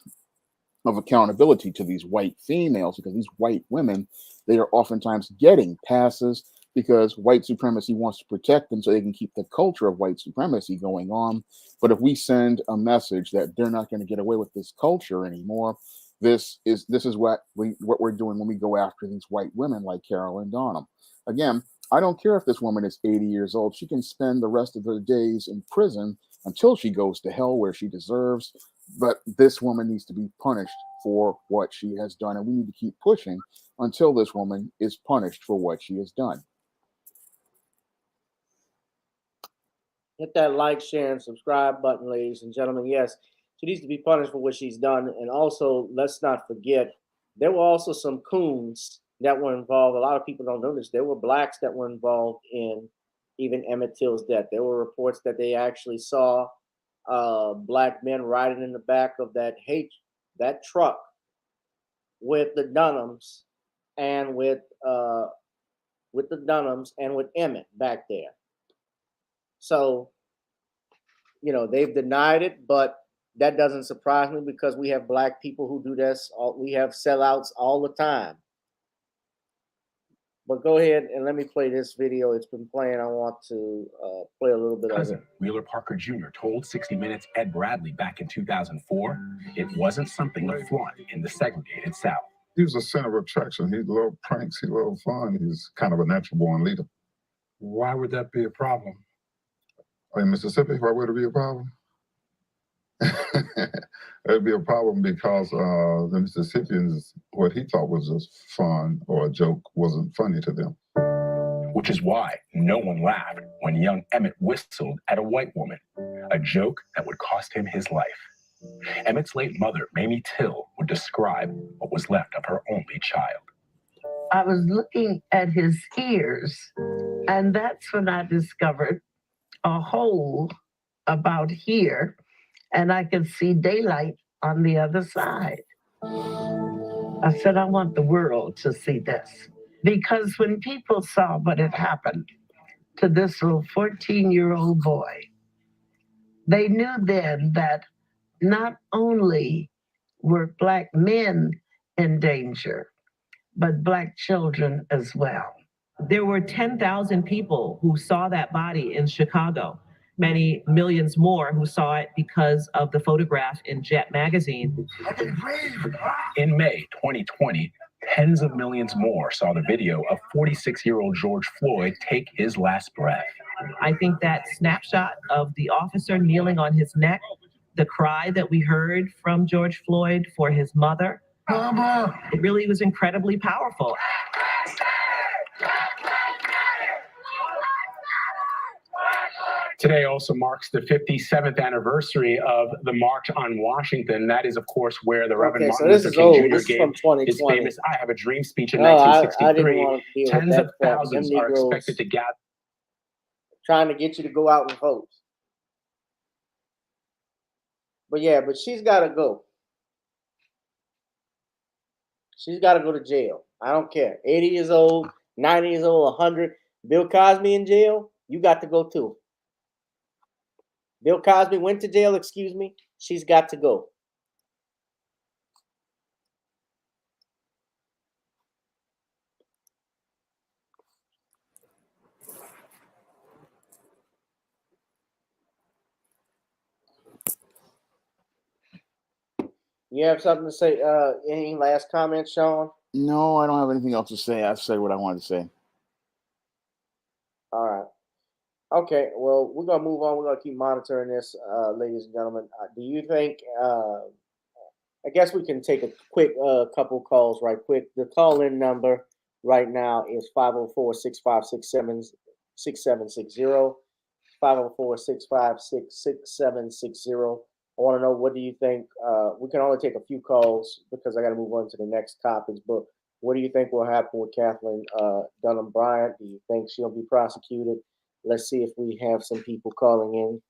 of accountability to these white females, because these white women, they are oftentimes getting passes because white supremacy wants to protect them so they can keep the culture of white supremacy going on. But if we send a message that they're not going to get away with this culture anymore, this is what we're doing when we go after these white women like Carolyn Dunham. Again, I don't care if this woman is 80 years old. She can spend the rest of her days in prison until she goes to hell, where she deserves. But this woman needs to be punished for what she has done. And we need to keep pushing until this woman is punished for what she has done. Hit that like, share, and subscribe button, ladies and gentlemen. Yes, she needs to be punished for what she's done. And also, let's not forget, there were also some coons that were involved. A lot of people don't know this. There were Blacks that were involved in even Emmitt Till's death. There were reports that they actually saw Black men riding in the back of that truck with the Dunhams and with the Dunhams and with Emmitt back there. So, you know, they've denied it, but that doesn't surprise me because we have Black people who do this. We have sellouts all the time. But go ahead and let me play this video. It's been playing. I want to play a little bit of it. Wheeler Parker Jr. told 60 Minutes Ed Bradley back in 2004 it wasn't something to flaunt in the segregated South. He was a center of attraction. He loved pranks. He loved fun. He's kind of a natural born leader. Why would that be a problem? In Mississippi, why would it be a problem? It'd be a problem because the Mississippians, what he thought was just fun or a joke wasn't funny to them. Which is why no one laughed when young Emmitt whistled at a white woman, a joke that would cost him his life. Emmitt's late mother, Emmitt Till, would describe what was left of her only child. I was looking at his ears, and that's when I discovered a hole about here, and I could see daylight on the other side. I said, I want the world to see this. Because when people saw what had happened to this little 14-year-old boy, they knew then that not only were Black men in danger, but Black children as well. There were 10,000 people who saw that body in Chicago. Many millions more who saw it because of the photograph in Jet magazine. In May 2020, tens of millions more saw the video of 46-year-old George Floyd take his last breath. I think that snapshot of the officer kneeling on his neck, the cry that we heard from George Floyd for his mother, Mama, it really was incredibly powerful. Today also marks the 57th anniversary of the March on Washington. That is, of course, where the Reverend Martin Luther King Jr. gave his famous I Have a Dream speech in 1963. Tens of thousands are expected to gather. Trying to get you to go out and vote. But yeah, but she's got to go. She's got to go to jail. I don't care. 80 years old, 90 years old, 100. Bill Cosby in jail, you got to go too. Bill Cosby went to jail, excuse me. She's got to go. You have something to say? Any last comments, Sean? No, I don't have anything else to say. I've said what I wanted to say. All right. Okay, well, we're going to move on. We're going to keep monitoring this, ladies and gentlemen. Do you think, I guess we can take a quick couple calls right quick. The call-in number right now is 504-656-6760, 504-656-6760. I want to know, what do you think? We can only take a few calls because I got to move on to the next topics, but what do you think will happen with Carolyn Dunham-Bryant? Do you think she'll be prosecuted? Let's see if we have some people calling in.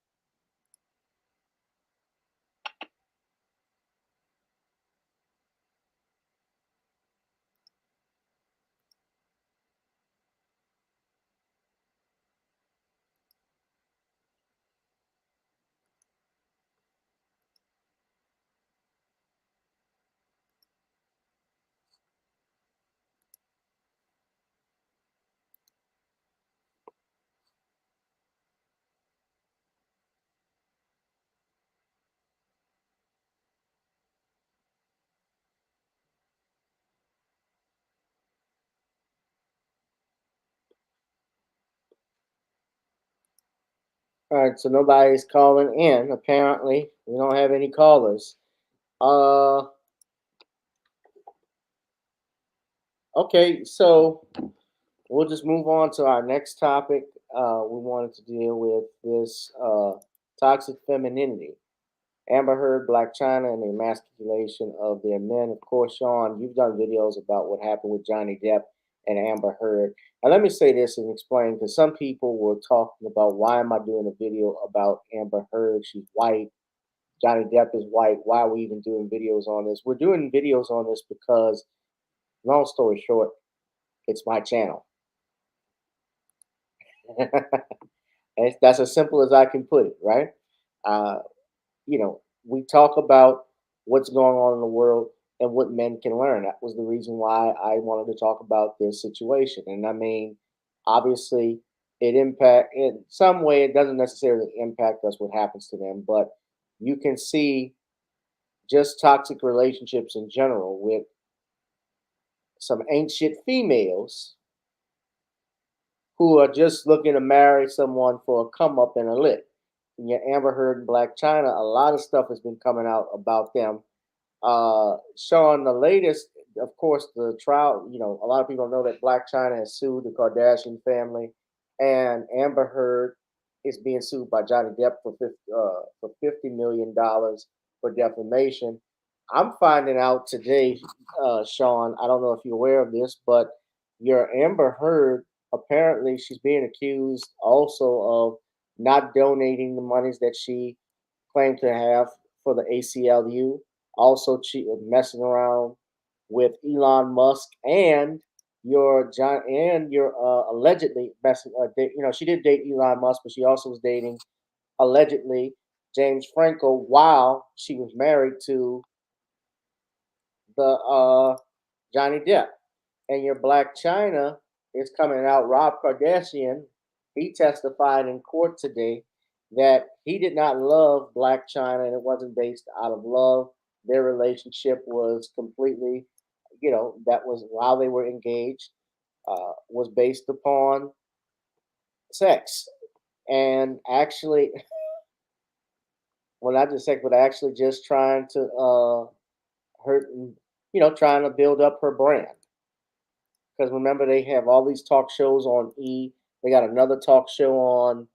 All right, so nobody's calling in. Apparently, we don't have any callers. Okay, so we'll just move on to our next topic. We wanted to deal with this toxic femininity. Amber Heard, Black China, and the emasculation of their men. Of course, Sean, you've done videos about what happened with Johnny Depp and Amber Heard. Now, let me say this and explain, because some people were talking about, why am I doing a video about Amber Heard? She's white. Johnny Depp is white. Why are we even doing videos on this? We're doing videos on this because, long story short, it's my channel. That's as simple as I can put it, right? We talk about what's going on in the world and what men can learn. That was the reason why I wanted to talk about this situation. And I mean, obviously, it impact in some way. It doesn't necessarily impact us what happens to them, but you can see just toxic relationships in general with some ancient females who are just looking to marry someone for a come up and a lick. And yet Amber Heard and Black China, a lot of stuff has been coming out about them. Sean, the latest, of course, the trial, a lot of people know that Black China has sued the Kardashian family, and Amber Heard is being sued by Johnny Depp for $50 million for defamation. I'm finding out today, Sean, I don't know if you're aware of this, but your Amber Heard, apparently she's being accused also of not donating the monies that she claimed to have for the ACLU, also messing around with Elon Musk, and your allegedly messing. She did date Elon Musk, but she also was dating allegedly James Franco while she was married to the Johnny Depp. And your Black China is coming out. Rob Kardashian, he testified in court today that he did not love Black China, and it wasn't based out of love. Their relationship was completely, that was while they were engaged, was based upon sex. And actually, well, not just sex, but actually just trying to trying to build up her brand. Because remember, they have all these talk shows on E. They got another talk show on,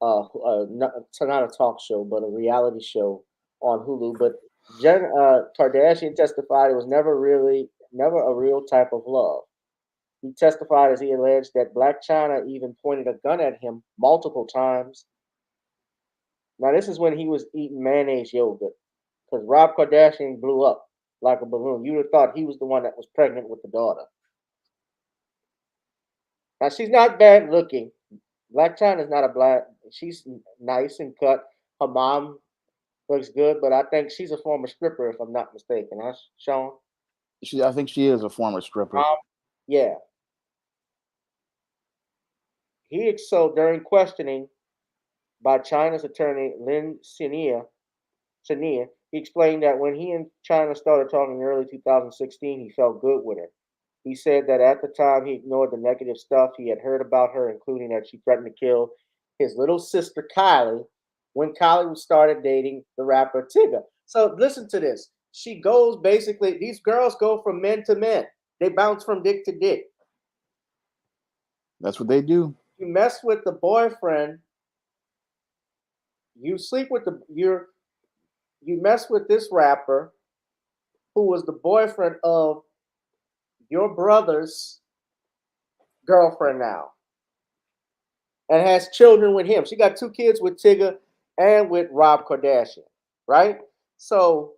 not a talk show, but a reality show on Hulu. But Kardashian testified it was never a real type of love. He testified as he alleged that Black China even pointed a gun at him multiple times. Now, this is when he was eating mayonnaise yogurt, because Rob Kardashian blew up like a balloon. You would have thought he was the one that was pregnant with the daughter. Now, she's not bad looking. Black China's not a black. She's nice and cut. Her mom looks good, but I think she's a former stripper, if I'm not mistaken. Huh, Sean? I think she is a former stripper. Yeah. So during questioning by China's attorney Lin Chania, he explained that when he and Chyna started talking in early 2016, he felt good with her. He said that at the time he ignored the negative stuff he had heard about her, including that she threatened to kill his little sister Kylie when Kylie started dating the rapper Tigger. So listen to this. She goes basically, these girls go from men to men. They bounce from dick to dick. That's what they do. You mess with the boyfriend, you sleep with you mess with this rapper who was the boyfriend of your brother's girlfriend now, and has children with him. She got 2 kids with Tigger and with Rob Kardashian, right? So,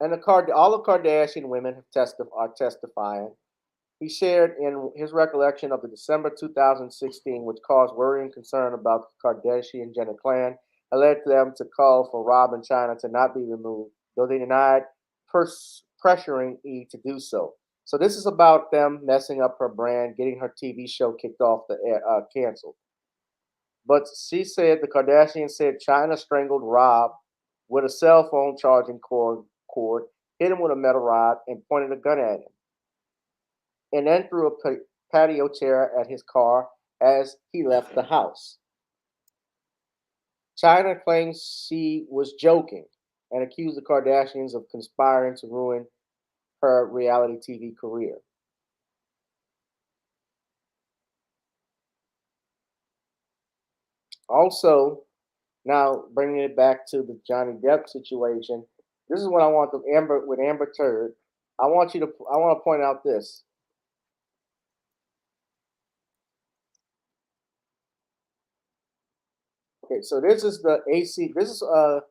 and all the Kardashian women are testifying. He shared in his recollection of the December 2016, which caused worry and concern about the Kardashian-Jenner clan, and led them to call for Rob and Chyna to not be removed, though they denied pressuring E to do so. So this is about them messing up her brand, getting her TV show kicked off the air, canceled. But she said, the Kardashian said Chyna strangled Rob with a cell phone charging cord, hit him with a metal rod, and pointed a gun at him, and then threw a patio chair at his car as he left the house. Chyna claims she was joking and accused the Kardashians of conspiring to ruin her reality TV career. Also, now bringing it back to the Johnny Depp situation, this is what I want with Amber Turd. I want to point out this. Okay, so this is the AC. This is the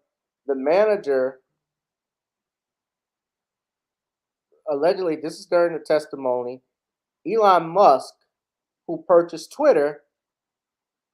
manager. Allegedly, this is during the testimony. Elon Musk, who purchased Twitter,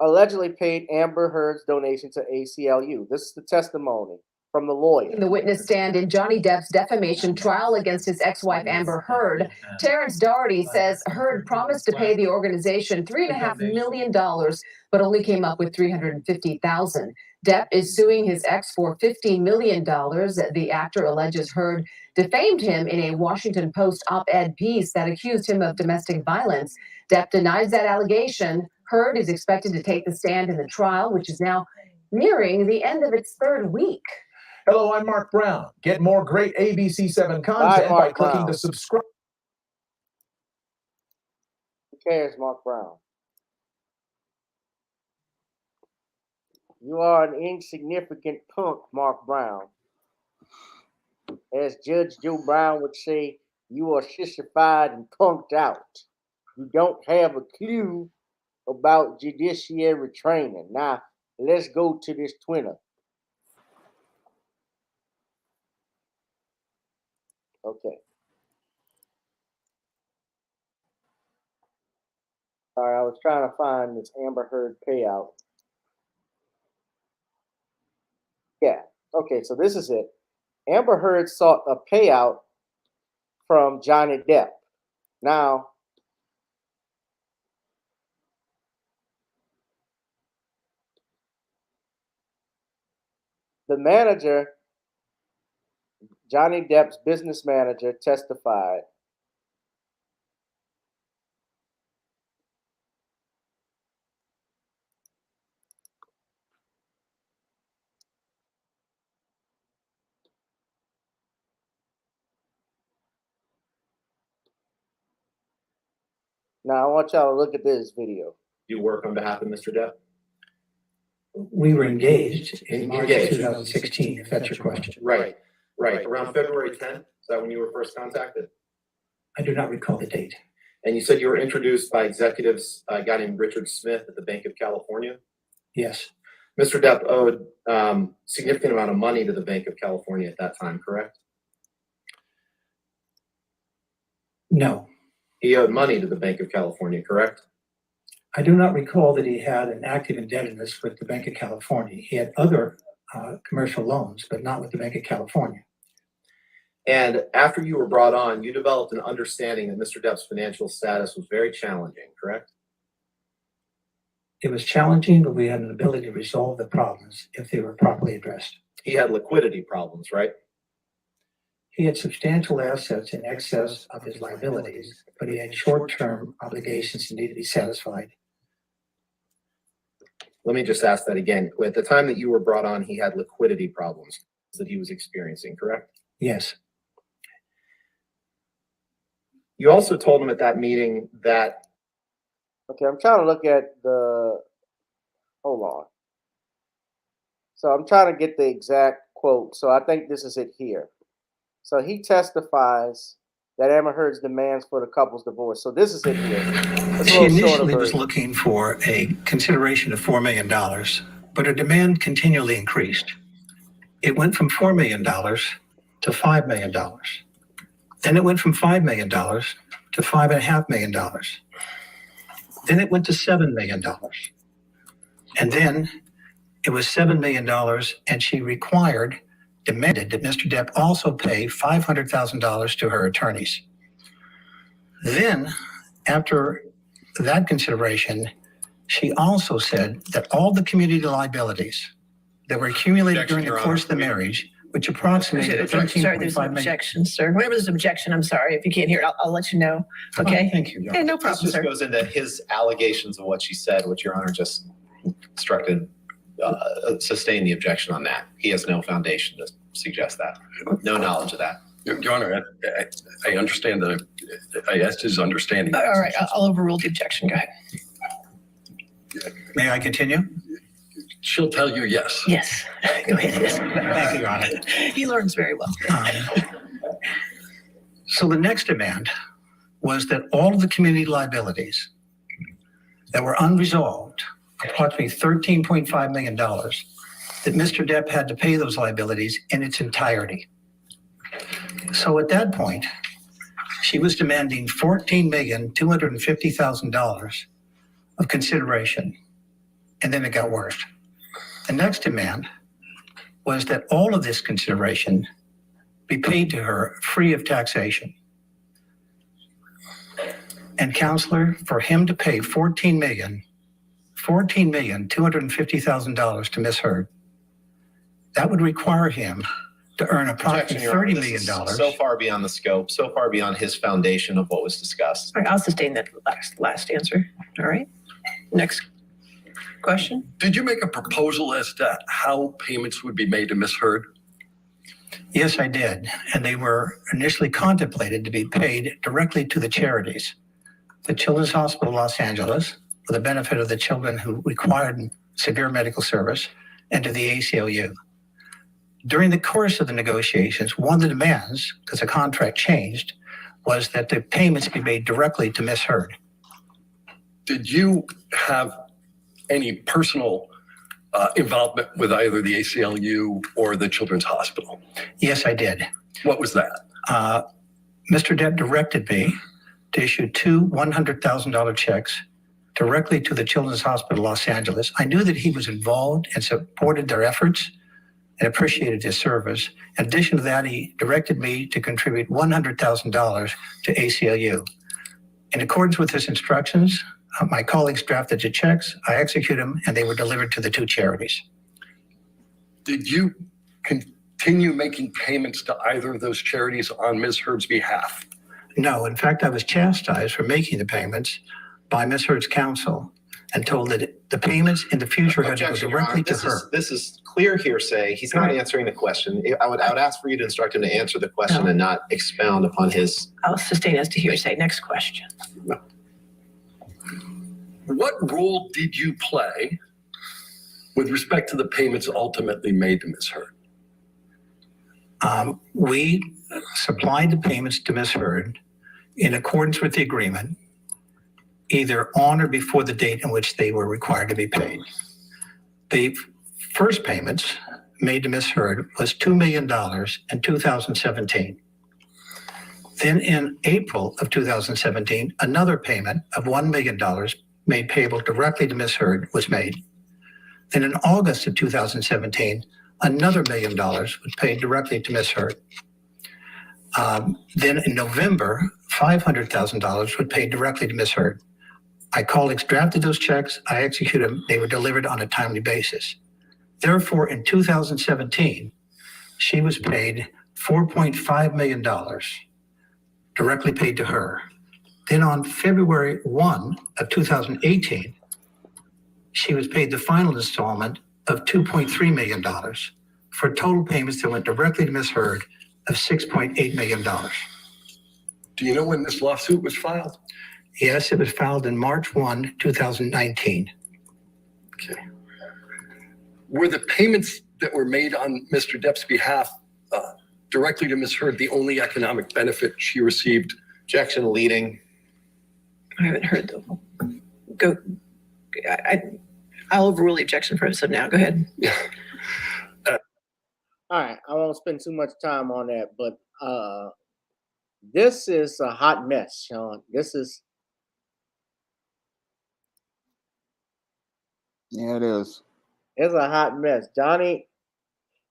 allegedly paid Amber Heard's donation to ACLU. This is the testimony from the lawyer. In the witness stand in Johnny Depp's defamation trial against his ex-wife Amber Heard, Terrence Doherty says Heard promised to pay the organization $3.5 million, but only came up with $350,000. Depp is suing his ex for $15 million. The actor alleges Heard defamed him in a Washington Post op-ed piece that accused him of domestic violence. Depp denies that allegation. Heard is expected to take the stand in the trial, which is now nearing the end of its third week. Hello, I'm Mark Brown. Get more great ABC7 content by clicking the subscribe. Who cares, Mark Brown? You are an insignificant punk, Mark Brown. As Judge Joe Brown would say, you are sissified and punked out. You don't have a clue about judiciary training. Now, let's go to this Twitter. Okay. All right, I was trying to find this Amber Heard payout. Yeah. Okay, so this is it. Amber Heard sought a payout from Johnny Depp. Now, the manager, Johnny Depp's business manager, testified. Now, I want y'all to look at this video. You work on behalf of Mr. Depp? We were engaged in March of 2016, if that's your question. Right. Around February 10th, is that when you were first contacted? I do not recall the date. And you said you were introduced by executives, a guy named Richard Smith at the Bank of California? Yes. Mr. Depp owed significant amount of money to the Bank of California at that time, correct? No. He owed money to the Bank of California, correct? I do not recall that he had an active indebtedness with the Bank of California. He had other commercial loans, but not with the Bank of California. And after you were brought on, you developed an understanding that Mr. Depp's financial status was very challenging, correct? It was challenging, but we had an ability to resolve the problems if they were properly addressed. He had liquidity problems, right? He had substantial assets in excess of his liabilities, but he had short-term obligations that needed to be satisfied. Let me just ask that again. At the time that you were brought on, he had liquidity problems that he was experiencing, correct? Yes. You also told him at that meeting that... Okay, I'm trying to look at the... Hold on. So I'm trying to get the exact quote. So I think this is it here. So he testifies that Amber Heard's demands for the couple's divorce. So this is it here. She initially was looking for a consideration of $4 million, but her demand continually increased. It went from $4 million to $5 million. Then it went from $5 million to $5.5 million. Then it went to $7 million. And then it was $7 million, and she demanded that Mr. Depp also pay $500,000 to her attorneys. Then, after that consideration, she also said that all the community liabilities that were accumulated during the course of the marriage, which approximated Sorry, there's an $13.5 million. objection, sir. Whenever there's an objection, I'm sorry. If you can't hear it, I'll let you know. Okay? Thank you. Yeah, no problem, This just sir. goes into his allegations of what she said, which Your Honor just instructed sustain the objection on that. He has no foundation to suggest that. No knowledge of that. Your Honor, I understand I asked his understanding. All right, I'll overrule the objection. Go ahead. May I continue? She'll tell you yes. Yes. Go ahead. Yes. Thank you, Your Honor. He learns very well. So the next demand was that all of the community liabilities that were unresolved, approximately $13.5 million, that Mr. Depp had to pay those liabilities in its entirety. So at that point, she was demanding $14,250,000 of consideration. And then it got worse. The next demand was that all of this consideration be paid to her free of taxation. And counselor, for him to pay $14,250,000 to Miss Heard, that would require him to earn approximately $30 million. So far beyond the scope, so far beyond his foundation of what was discussed. All right, I'll sustain that last answer. All right. Next question. Did you make a proposal as to how payments would be made to Miss Heard? Yes, I did. And they were initially contemplated to be paid directly to the charities. The Children's Hospital Los Angeles, for the benefit of the children who required severe medical service, and to the ACLU. During the course of the negotiations, one of the demands, because the contract changed, was that the payments be made directly to Miss Heard. Did you have any personal involvement with either the ACLU or the Children's Hospital? Yes, I did. What was that? Mr. Depp directed me to issue two $100,000 checks directly to the Children's Hospital Los Angeles. I knew that he was involved and supported their efforts and appreciated his service. In addition to that, he directed me to contribute $100,000 to ACLU. In accordance with his instructions, my colleagues drafted the checks, I executed them, and they were delivered to the two charities. Did you continue making payments to either of those charities on Ms. Heard's behalf? No, in fact, I was chastised for making the payments by Ms. Heard's counsel and told that the payments in the future had to go directly to her. This is clear hearsay. He's not answering the question. I would ask for you to instruct him to answer the question and not expound upon his. I'll sustain as to hearsay. Next question. What role did you play with respect to the payments ultimately made to Ms. Heard? We supplied the payments to Ms. Heard in accordance with the agreement, either on or before the date in which they were required to be paid. The first payments made to Ms. Heard was $2 million in 2017. Then in April of 2017, another payment of $1 million made payable directly to Ms. Heard was made. Then in August of 2017, another $1 million was paid directly to Ms. Heard. Then in November, $500,000 was paid directly to Ms. Heard. My colleagues drafted those checks, I executed them, they were delivered on a timely basis. Therefore, in 2017, she was paid $4.5 million directly paid to her. Then on February 1 of 2018, she was paid the final installment of $2.3 million for total payments that went directly to Ms. Heard of $6.8 million. Do you know when this lawsuit was filed? Yes, it was filed in March 1, 2019. Okay. Were the payments that were made on Mr. Depp's behalf directly to Ms. Heard the only economic benefit she received? Objection leading. I haven't heard though. Go. I'll overrule the objection for us now. Go ahead. All right, I won't spend too much time on that, but this is a hot mess, Sean. Yeah, it is. It's a hot mess. Johnny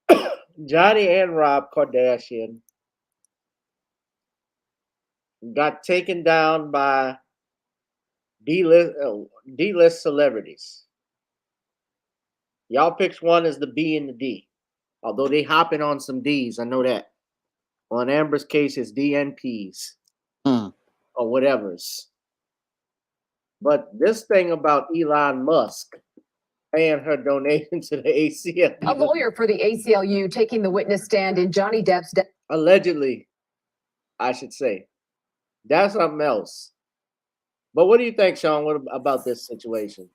and Rob Kardashian got taken down by D-list celebrities. Y'all picked one as the B and the D. Although they hopping on some D's, I know that. On Amber's case, it's DNPs or whatever's. But this thing about Elon Musk paying her donation to the ACLU. A lawyer for the ACLU taking the witness stand in Johnny Depp's allegedly, I should say. That's something else. But what do you think, Sean? What about this situation?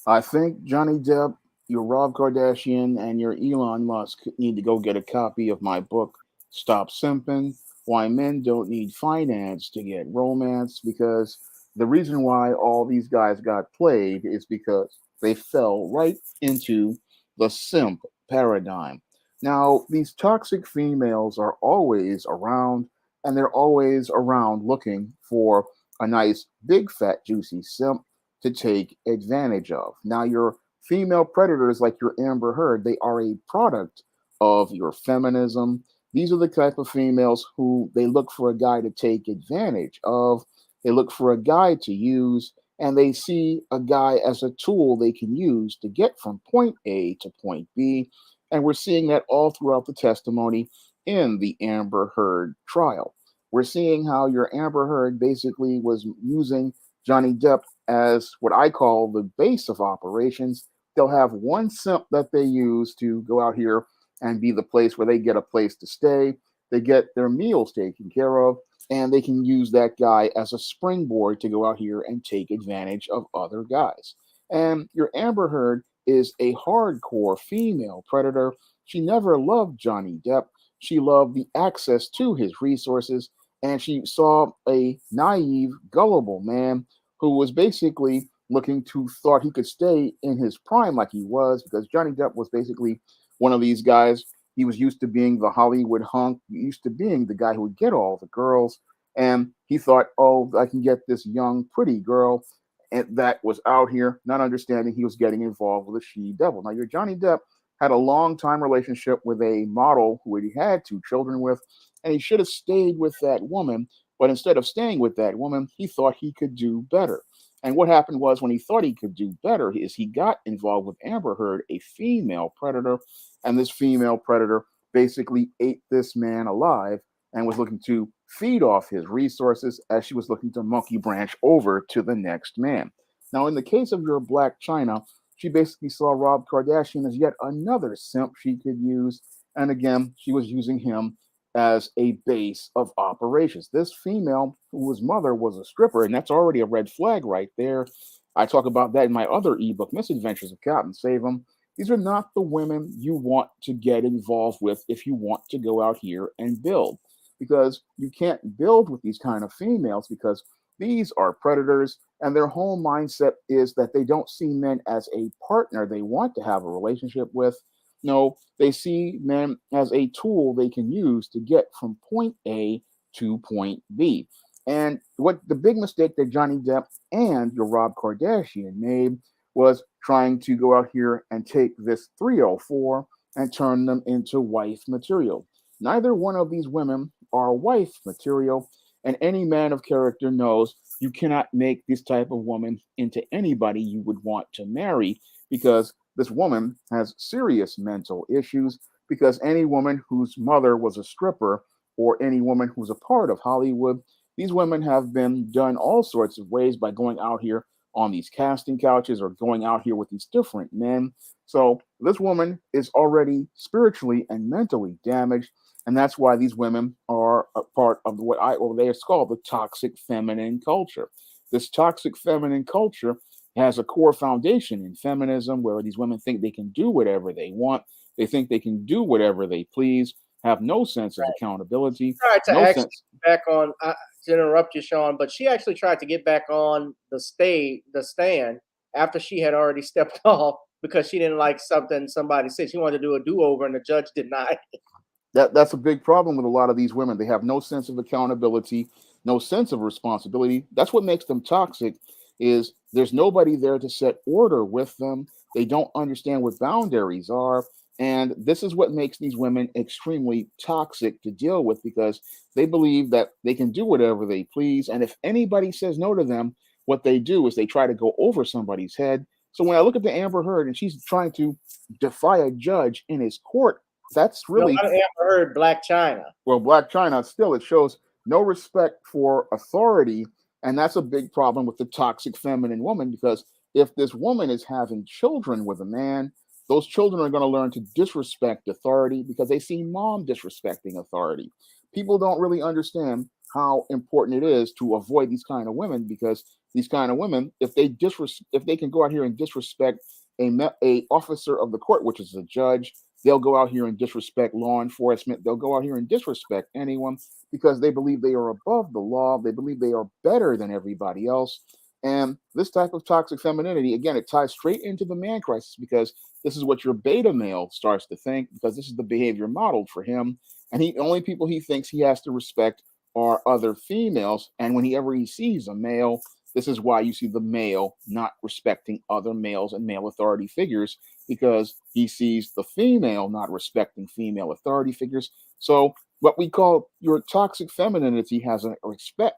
I think Johnny Depp, your Rob Kardashian, and your Elon Musk need to go get a copy of my book, Stop Simping, Why Men Don't Need Finance to Get Romance, because the reason why all these guys got played is because they fell right into the simp paradigm. Now, these toxic females are always around, and they're always around looking for a nice, big, fat, juicy simp to take advantage of. Now, your female predators like your Amber Heard, they are a product of your feminism. These are the type of females who they look for a guy to take advantage of. They look for a guy to use, and they see a guy as a tool they can use to get from point A to point B. And we're seeing that all throughout the testimony in the Amber Heard trial. We're seeing how your Amber Heard basically was using Johnny Depp as what I call the base of operations. They'll have one simp that they use to go out here and be the place where they get a place to stay. They get their meals taken care of, and they can use that guy as a springboard to go out here and take advantage of other guys. And your Amber Heard is a hardcore female predator. She never loved Johnny Depp. She loved the access to his resources, and she saw a naive, gullible man who was basically thought he could stay in his prime like he was, because Johnny Depp was basically one of these guys. He was used to being the Hollywood hunk, used to being the guy who would get all the girls. And he thought, oh, I can get this young, pretty girl and that was out here, not understanding he was getting involved with a she-devil. Now, your Johnny Depp had a long-time relationship with a model who he had 2 children with, and he should have stayed with that woman. But instead of staying with that woman, he thought he could do better. And what happened was, when he thought he could do better, is he got involved with Amber Heard, a female predator, and this female predator basically ate this man alive and was looking to feed off his resources as she was looking to monkey branch over to the next man. Now, in the case of your Black Chyna, she basically saw Rob Kardashian as yet another simp she could use. And again, she was using him as a base of operations. This female, whose mother was a stripper, and that's already a red flag right there. I talk about that in my other ebook, Misadventures of Captain Save 'em. These are not the women you want to get involved with if you want to go out here and build, because you can't build with these kind of females, because these are predators, and their whole mindset is that they don't see men as a partner they want to have a relationship with. No, they see men as a tool they can use to get from point A to point B. And what the big mistake that Johnny Depp and your Rob Kardashian made was trying to go out here and take this 304 and turn them into wife material. Neither one of these women are wife material, and any man of character knows you cannot make this type of woman into anybody you would want to marry, because this woman has serious mental issues, because any woman whose mother was a stripper, or any woman who's a part of Hollywood, these women have been done all sorts of ways by going out here on these casting couches or going out here with these different men. So this woman is already spiritually and mentally damaged, and that's why these women are a part of what they call the toxic feminine culture. This toxic feminine culture has a core foundation in feminism, where these women think they can do whatever they want. They think they can do whatever they please, have no sense of accountability. Tried to no actually sense. back on, to interrupt you, Sean, but she actually tried to get back on the stand after she had already stepped off, because she didn't like something somebody said. She wanted to do a do-over, and the judge denied it. That's a big problem with a lot of these women. They have no sense of accountability, no sense of responsibility. That's what makes them toxic, is there's nobody there to set order with them. They don't understand what boundaries are. And this is what makes these women extremely toxic to deal with, because they believe that they can do whatever they please. And if anybody says no to them, what they do is they try to go over somebody's head. So when I look at the Amber Heard and she's trying to defy a judge in his court, that's really Amber Heard, Black Chyna. Well, Black Chyna, still, it shows no respect for authority. And that's a big problem with the toxic feminine woman, because if this woman is having children with a man, those children are going to learn to disrespect authority because they see mom disrespecting authority. People don't really understand how important it is to avoid these kind of women, because these kind of women, if they can go out here and disrespect a officer of the court, which is a judge, they'll go out here and disrespect law enforcement. They'll go out here and disrespect anyone because they believe they are above the law. They believe they are better than everybody else. And this type of toxic femininity, again, it ties straight into the man crisis, because this is what your beta male starts to think, because this is the behavior modeled for him. And only people he thinks he has to respect are other females. And whenever he sees a male, this is why you see the male not respecting other males and male authority figures, because he sees the female not respecting female authority figures. So what we call your toxic femininity has an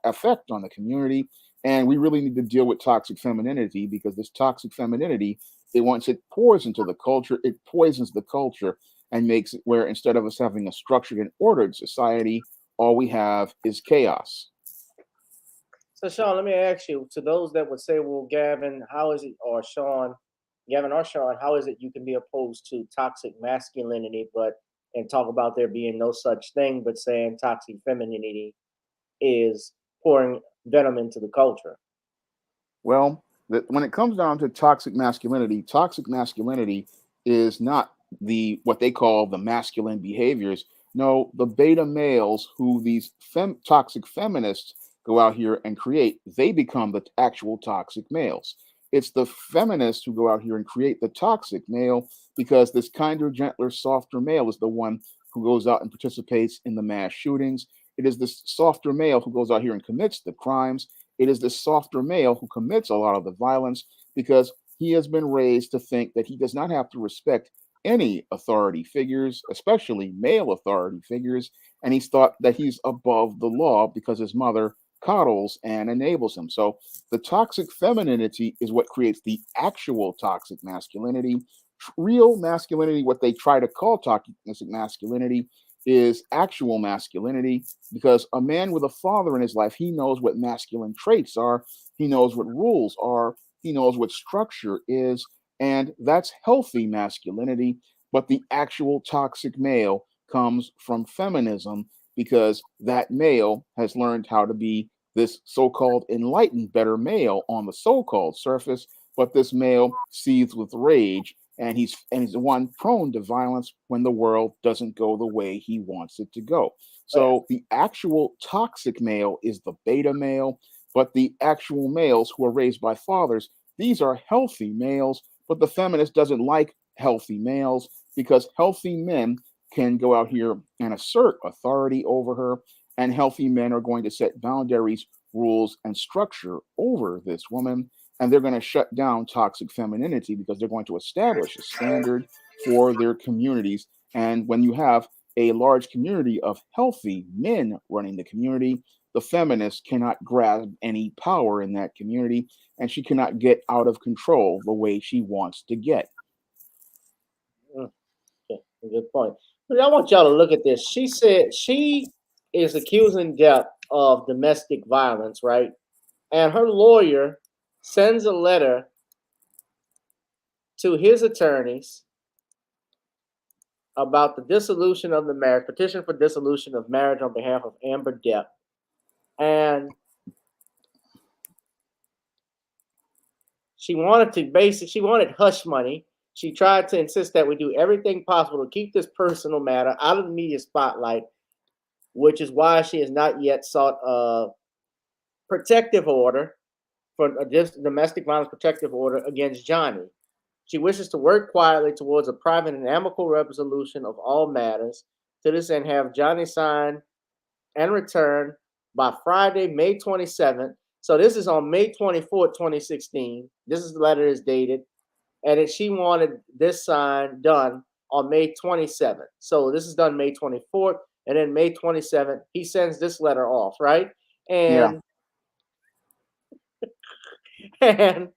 effect on the community. And we really need to deal with toxic femininity, because this toxic femininity, once it pours into the culture, it poisons the culture and makes it where instead of us having a structured and ordered society, all we have is chaos. So, Sean, let me ask you, to those that would say, well, Gavin, how is it, or Sean, Gavin or Sean, how is it you can be opposed to toxic masculinity, and talk about there being no such thing, but saying toxic femininity is pouring venom into the culture? Well, when it comes down to toxic masculinity is not what they call the masculine behaviors. No, the beta males who these toxic feminists go out here and create, they become the actual toxic males. It's the feminists who go out here and create the toxic male, because this kinder, gentler, softer male is the one who goes out and participates in the mass shootings. It is this softer male who goes out here and commits the crimes. It is this softer male who commits a lot of the violence, because he has been raised to think that he does not have to respect any authority figures, especially male authority figures. And he's thought that he's above the law because his mother coddles and enables him. So the toxic femininity is what creates the actual toxic masculinity. Real masculinity, what they try to call toxic masculinity, is actual masculinity, because a man with a father in his life, he knows what masculine traits are, he knows what rules are, he knows what structure is, and that's healthy masculinity. But the actual toxic male comes from feminism, because that male has learned how to be this so-called enlightened better male on the so-called surface, but this male seethes with rage, and he's the one prone to violence when the world doesn't go the way he wants it to go. So the actual toxic male is the beta male, but the actual males who are raised by fathers, these are healthy males. But the feminist doesn't like healthy males, because healthy men can go out here and assert authority over her, and healthy men are going to set boundaries, rules, and structure over this woman. And they're going to shut down toxic femininity, because they're going to establish a standard for their communities. And when you have a large community of healthy men running the community, the feminist cannot grab any power in that community, and she cannot get out of control the way she wants to get. Okay, good point. But I want y'all to look at this. She said she is accusing Depp of domestic violence, right? And her lawyer sends a letter to his attorneys about the dissolution of the marriage, petition for dissolution of marriage on behalf of Amber Depp. And she wanted hush money. She tried to insist that we do everything possible to keep this personal matter out of the media spotlight, which is why she has not yet sought a protective order for a domestic violence protective order against Johnny. She wishes to work quietly towards a private and amicable resolution of all matters. To this end, have Johnny sign and return by Friday, May 27th. So this is on May 24th, 2016. This is the letter is dated. And she wanted this sign done on May 27th. So this is done May 24th. And then May 27th, he sends this letter off, right? And, and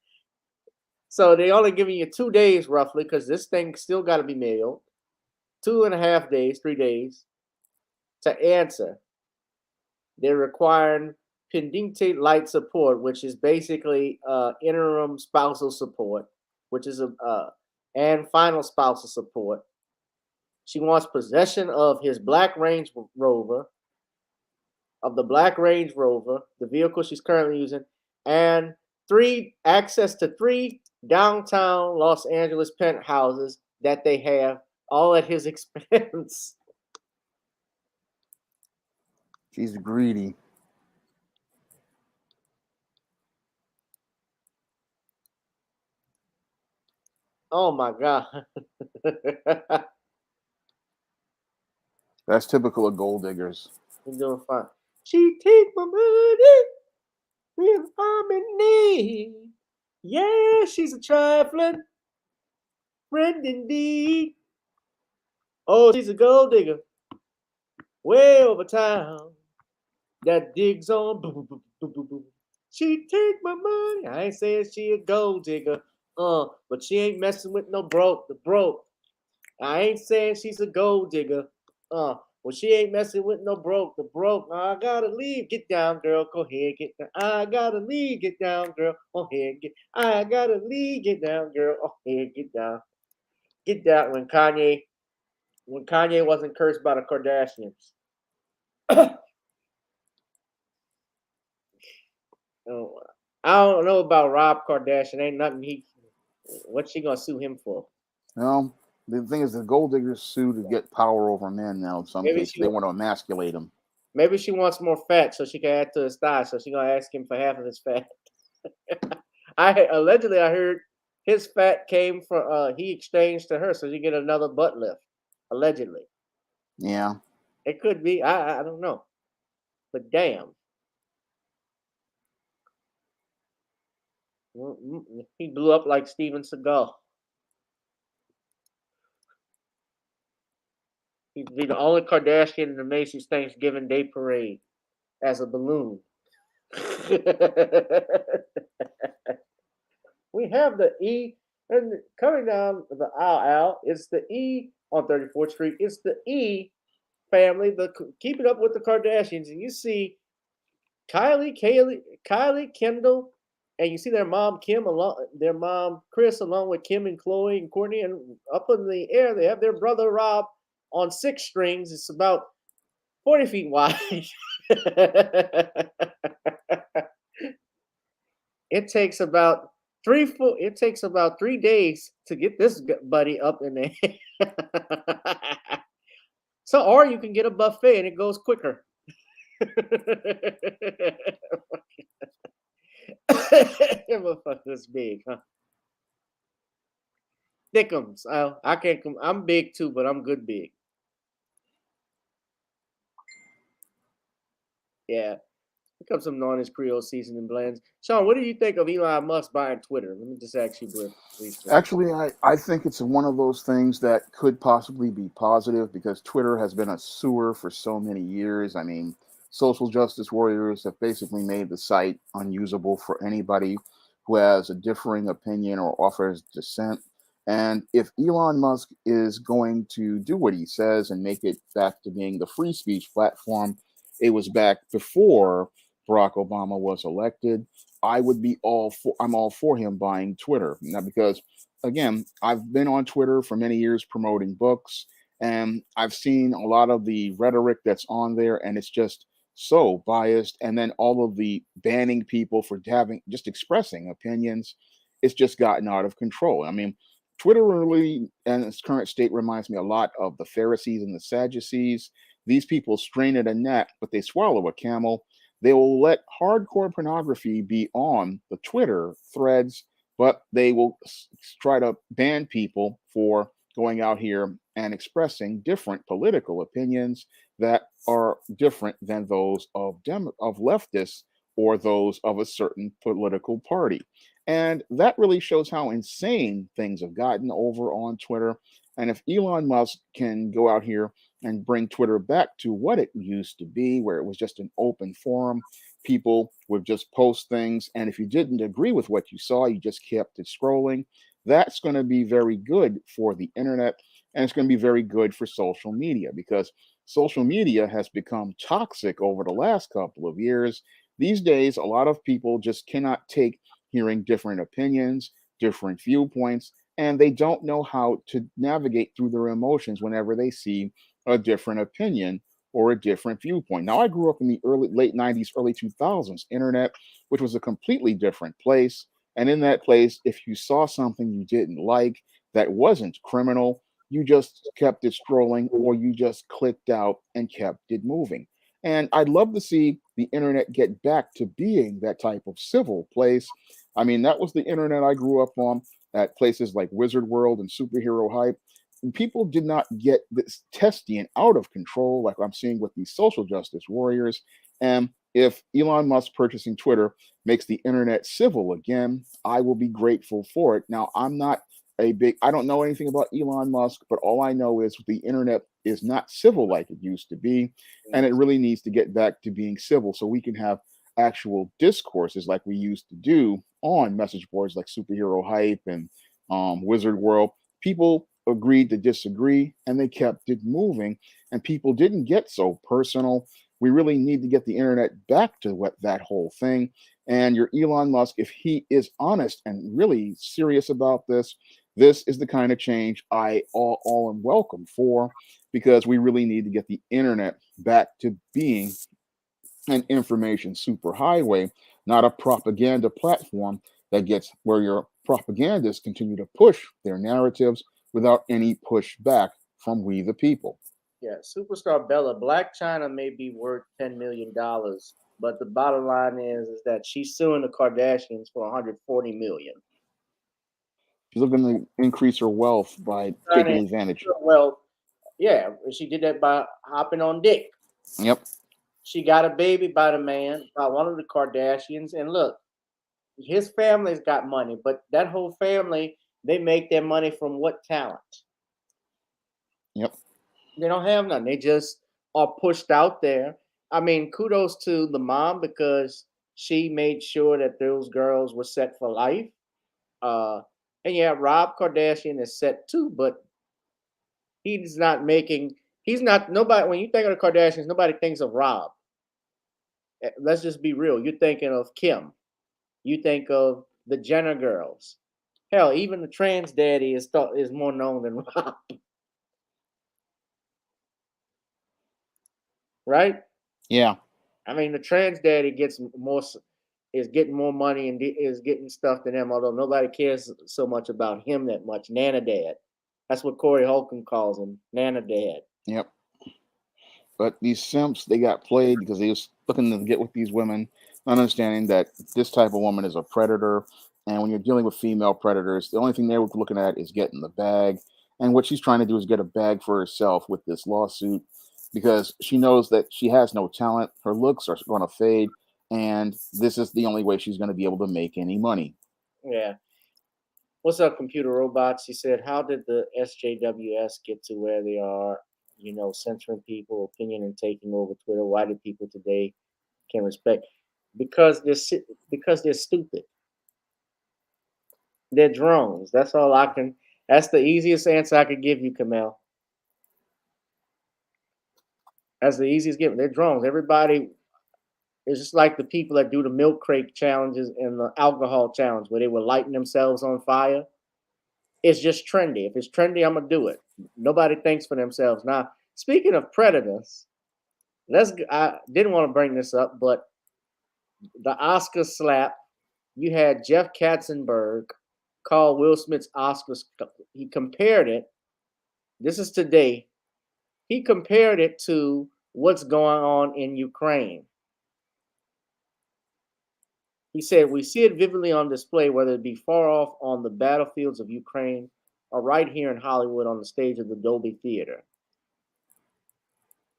so they only giving you 2 days roughly, because this thing still got to be mailed. 2.5 days, 3 days to answer. They're requiring Pendente Light Support, which is basically interim spousal support, which is and final spousal support. She wants possession of his Black Range Rover, the vehicle she's currently using, and access to 3 downtown Los Angeles penthouses that they have, all at his expense. She's greedy. Oh my God. That's typical of gold diggers. You're doing fine. She take my money when I'm in need. Yeah, she's a trifling friend indeed. Oh, she's a gold digger. Way over town. That digs on. Boom, boom, boom, boom, boom, boom. She take my money. I ain't saying she a gold digger. But she ain't messing with no broke. The broke. I ain't saying she's a gold digger. Well, she ain't messing with no broke. The broke. I gotta leave. Get down, girl. Go ahead. Get down. I gotta leave. Get down, girl. Go ahead. I gotta leave. Get down, girl. Go ahead. Get down. Get down. When Kanye wasn't cursed by the Kardashians. Oh, I don't know about Rob Kardashian. Ain't nothing what's she gonna sue him for? Well, the thing is, the gold diggers sue to get power over men now. In some cases, they want to emasculate them. Maybe she wants more fat so she can add to his thigh. So she's gonna ask him for half of his fat. Allegedly I heard his fat came from he exchanged to her so she get another butt lift. Allegedly. Yeah. It could be. I don't know. But damn. He blew up like Steven Seagal. He'd be the only Kardashian in the Macy's Thanksgiving Day Parade as a balloon. We have the E, and coming down the aisle, it's the E on 34th Street. It's the E family, keeping up with the Kardashians. And you see Kylie, Kendall, and you see their mom, Chris, along with Kim and Khloe and Courtney. And up in the air, they have their brother, Rob, on 6 strings. It's about 40 feet wide. It takes about 3 days to get this buddy up in there. So, or you can get a buffet and it goes quicker. Motherfucker's big, huh? Thickums. I can't come. I'm big too, but I'm good big. Yeah. Here comes some Northern Creole seasoning blends. Sean, what do you think of Elon Musk buying Twitter? Let me just ask you briefly. Actually, I think it's one of those things that could possibly be positive because Twitter has been a sewer for so many years. I mean, social justice warriors have basically made the site unusable for anybody who has a differing opinion or offers dissent. And if Elon Musk is going to do what he says and make it back to being the free speech platform it was back before Barack Obama was elected, I'm all for him buying Twitter. Now, because again, I've been on Twitter for many years promoting books, and I've seen a lot of the rhetoric that's on there, and it's just so biased. And then all of the banning people for just expressing opinions, it's just gotten out of control. I mean, Twitter really, in its current state, reminds me a lot of the Pharisees and the Sadducees. These people strain at a gnat, but they swallow a camel. They will let hardcore pornography be on the Twitter threads, but they will try to ban people for going out here and expressing different political opinions that are different than those of leftists or those of a certain political party. And that really shows how insane things have gotten over on Twitter. And if Elon Musk can go out here and bring Twitter back to what it used to be, where it was just an open forum, people would just post things. And if you didn't agree with what you saw, you just kept it scrolling. That's going to be very good for the internet. And it's going to be very good for social media because social media has become toxic over the last couple of years. These days, a lot of people just cannot take hearing different opinions, different viewpoints, and they don't know how to navigate through their emotions whenever they see a different opinion or a different viewpoint. Now, I grew up in the late 90s, early 2000s internet, which was a completely different place. And in that place, if you saw something you didn't like that wasn't criminal, you just kept it scrolling or you just clicked out and kept it moving. And I'd love to see the internet get back to being that type of civil place. I mean, that was the internet I grew up on at places like Wizard World and Superhero Hype. And people did not get this testy and out of control like I'm seeing with these social justice warriors. And if Elon Musk purchasing Twitter makes the internet civil again, I will be grateful for it. Now, I don't know anything about Elon Musk, but all I know is the internet is not civil like it used to be. And it really needs to get back to being civil so we can have actual discourses like we used to do on message boards like Superhero Hype and Wizard World. People agreed to disagree and they kept it moving, and people didn't get so personal. We really need to get the internet back to that whole thing. And your Elon Musk, if he is honest and really serious about this, this is the kind of change I all am welcome for, because we really need to get the internet back to being an information superhighway, not a propaganda platform that gets where your propagandists continue to push their narratives without any pushback from we the people. Yeah, superstar Bella, Black China may be worth $10 million, but the bottom line is that she's suing the Kardashians for $140 million. She's looking to increase her wealth by taking advantage. Well, yeah, she did that by hopping on dick. Yep. She got a baby by the man, by one of the Kardashians, and look, his family's got money, but that whole family, they make their money from what talent? Yep. They don't have none. They just are pushed out there. I mean, kudos to the mom because she made sure that those girls were set for life. And yeah, Rob Kardashian is set too, but he's not nobody. When you think of the Kardashians, nobody thinks of Rob. Let's just be real. You're thinking of Kim. You think of the Jenner girls. Hell, even the trans daddy is more known than Rob. Right? Yeah. I mean, the trans daddy is getting more money and is getting stuff than them, although nobody cares so much about him that much. Nana Dad. That's what Corey Holcomb calls him, Nana Dad. Yep. But these simps, they got played because they was looking to get with these women, not understanding that this type of woman is a predator. And when you're dealing with female predators, the only thing they're looking at is getting the bag. And what she's trying to do is get a bag for herself with this lawsuit, because she knows that she has no talent. Her looks are going to fade. And this is the only way she's going to be able to make any money. Yeah. What's up, computer robots? He said, how did the SJWS get to where they are, censoring people, opinion, and taking over Twitter? Why do people today can respect? Because they're stupid. They're drones. That's the easiest answer I could give you, Kamel. That's the easiest given. They're drones. Everybody is just like the people that do the milk crate challenges and the alcohol challenge where they were lighting themselves on fire. It's just trendy. If it's trendy, I'm going to do it. Nobody thinks for themselves. Now, speaking of predators, I didn't want to bring this up, but the Oscar slap, you had Jeff Katzenberg call Will Smith's Oscars. He compared it. This is today. He compared it to what's going on in Ukraine. He said, we see it vividly on display, whether it be far off on the battlefields of Ukraine or right here in Hollywood on the stage of the Dolby Theater.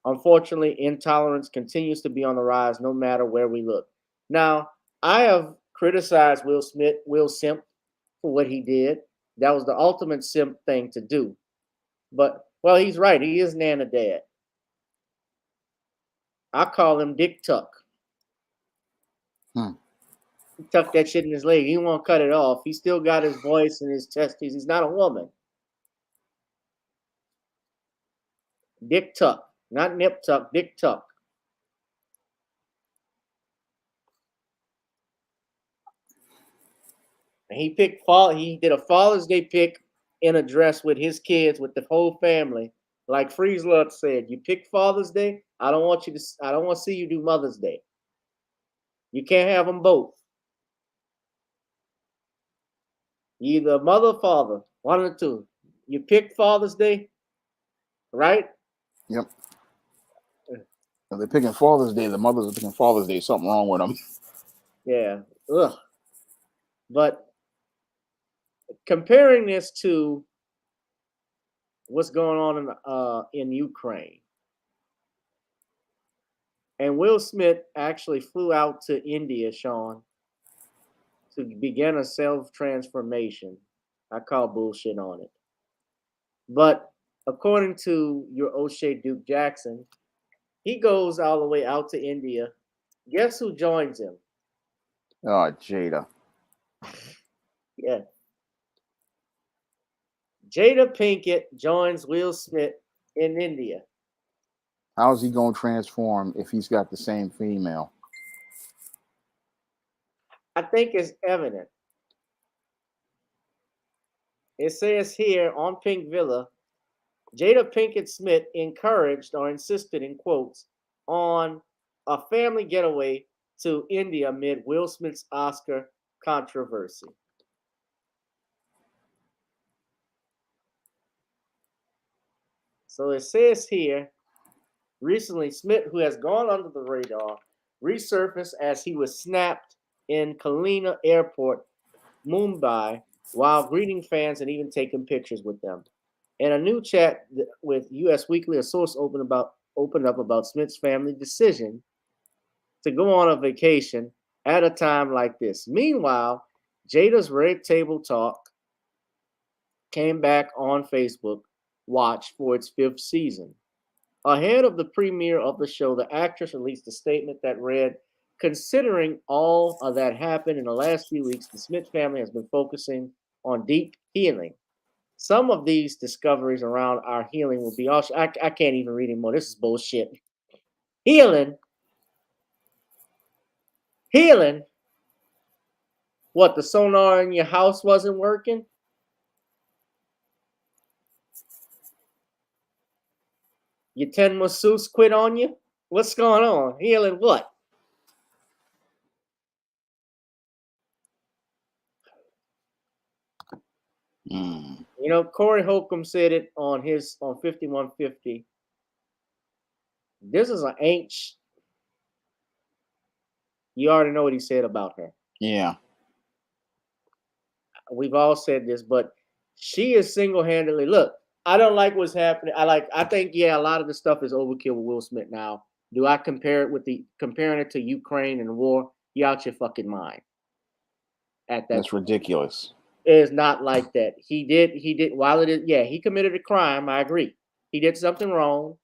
Unfortunately, intolerance continues to be on the rise no matter where we look. Now, I have criticized Will Simp for what he did. That was the ultimate simp thing to do. But, well, he's right. He is Nana Dad. I call him Dick Tuck. He tucked that shit in his leg. He won't cut it off. He still got his voice and his testes. He's not a woman. Dick Tuck. Not Nip Tuck. Dick Tuck. And he did a Father's Day pick in a dress with his kids, with the whole family. Like Friesland said, you pick Father's Day. I don't want to see you do Mother's Day. You can't have them both. Either mother or father, one of the two. You pick Father's Day, right? Yep. If they're picking Father's Day, the mothers are picking Father's Day. Something wrong with them. Yeah. Ugh. But comparing this to what's going on in Ukraine, and Will Smith actually flew out to India, Sean, to begin a self-transformation. I call bullshit on it. But according to your O'Shea Duke Jackson, he goes all the way out to India. Guess who joins him? Oh, Jada. Yeah. Jada Pinkett joins Will Smith in India. How's he going to transform if he's got the same female? I think it's evident. It says here on Pink Villa, Jada Pinkett Smith encouraged or insisted, in quotes, on a family getaway to India amid Will Smith's Oscar controversy. So it says here, recently Smith, who has gone under the radar, resurfaced as he was snapped in Kalina Airport, Mumbai, while greeting fans and even taking pictures with them. In a new chat with U.S. Weekly, a source opened up about Smith's family decision to go on a vacation at a time like this. Meanwhile, Jada's Red Table Talk came back on Facebook Watch for its 5th season. Ahead of the premiere of the show, the actress released a statement that read, "Considering all of that happened in the last few weeks, the Smith family has been focusing on deep healing. Some of these discoveries around our healing will be also," I can't even read anymore. This is bullshit. Healing? What, the sonar in your house wasn't working? Your 10 masseuse quit on you? What's going on? Healing what? You know, Corey Holcomb said it on 5150. This is an ain't. You already know what he said about her. Yeah. We've all said this, but she is single-handedly. Look, I don't like what's happening. I think, yeah, a lot of the stuff is overkill with Will Smith now. Do I compare it comparing it to Ukraine and the war? You out your fucking mind. That's ridiculous. It is not like that. He did while it is, yeah, he committed a crime. I agree. He did something wrong.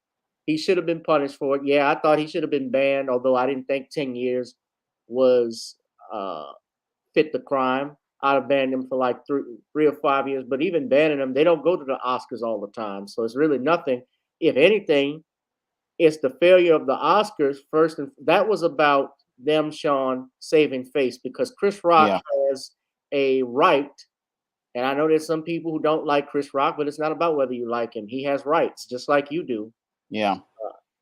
He should have been punished for it. Yeah, I thought he should have been banned, although I didn't think 10 years was fit the crime. I'd have banned him for like 3 or 5 years, but even banning him, they don't go to the Oscars all the time. So it's really nothing. If anything, it's the failure of the Oscars first. And that was about them, Sean, saving face, because Chris Rock has a right. And I know there's some people who don't like Chris Rock, but it's not about whether you like him. He has rights, just like you do. Yeah.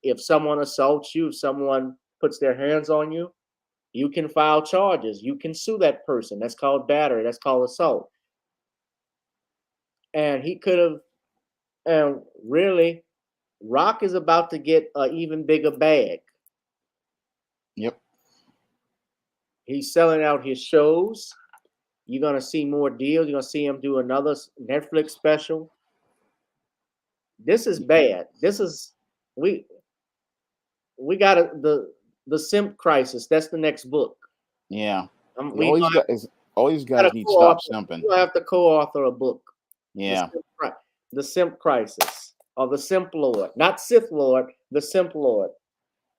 If someone assaults you, if someone puts their hands on you, you can file charges. You can sue that person. That's called battery. That's called assault. And he could have, and really, Rock is about to get an even bigger bag. Yep. He's selling out his shows. You're going to see more deals. You're going to see him do another Netflix special. This is bad. This is, we got the simp crisis. That's the next book. Yeah. All these guys need to stop simping. We'll have to co-author a book. Yeah. The simp crisis, or the simp lord. Not Sith Lord, the simp lord.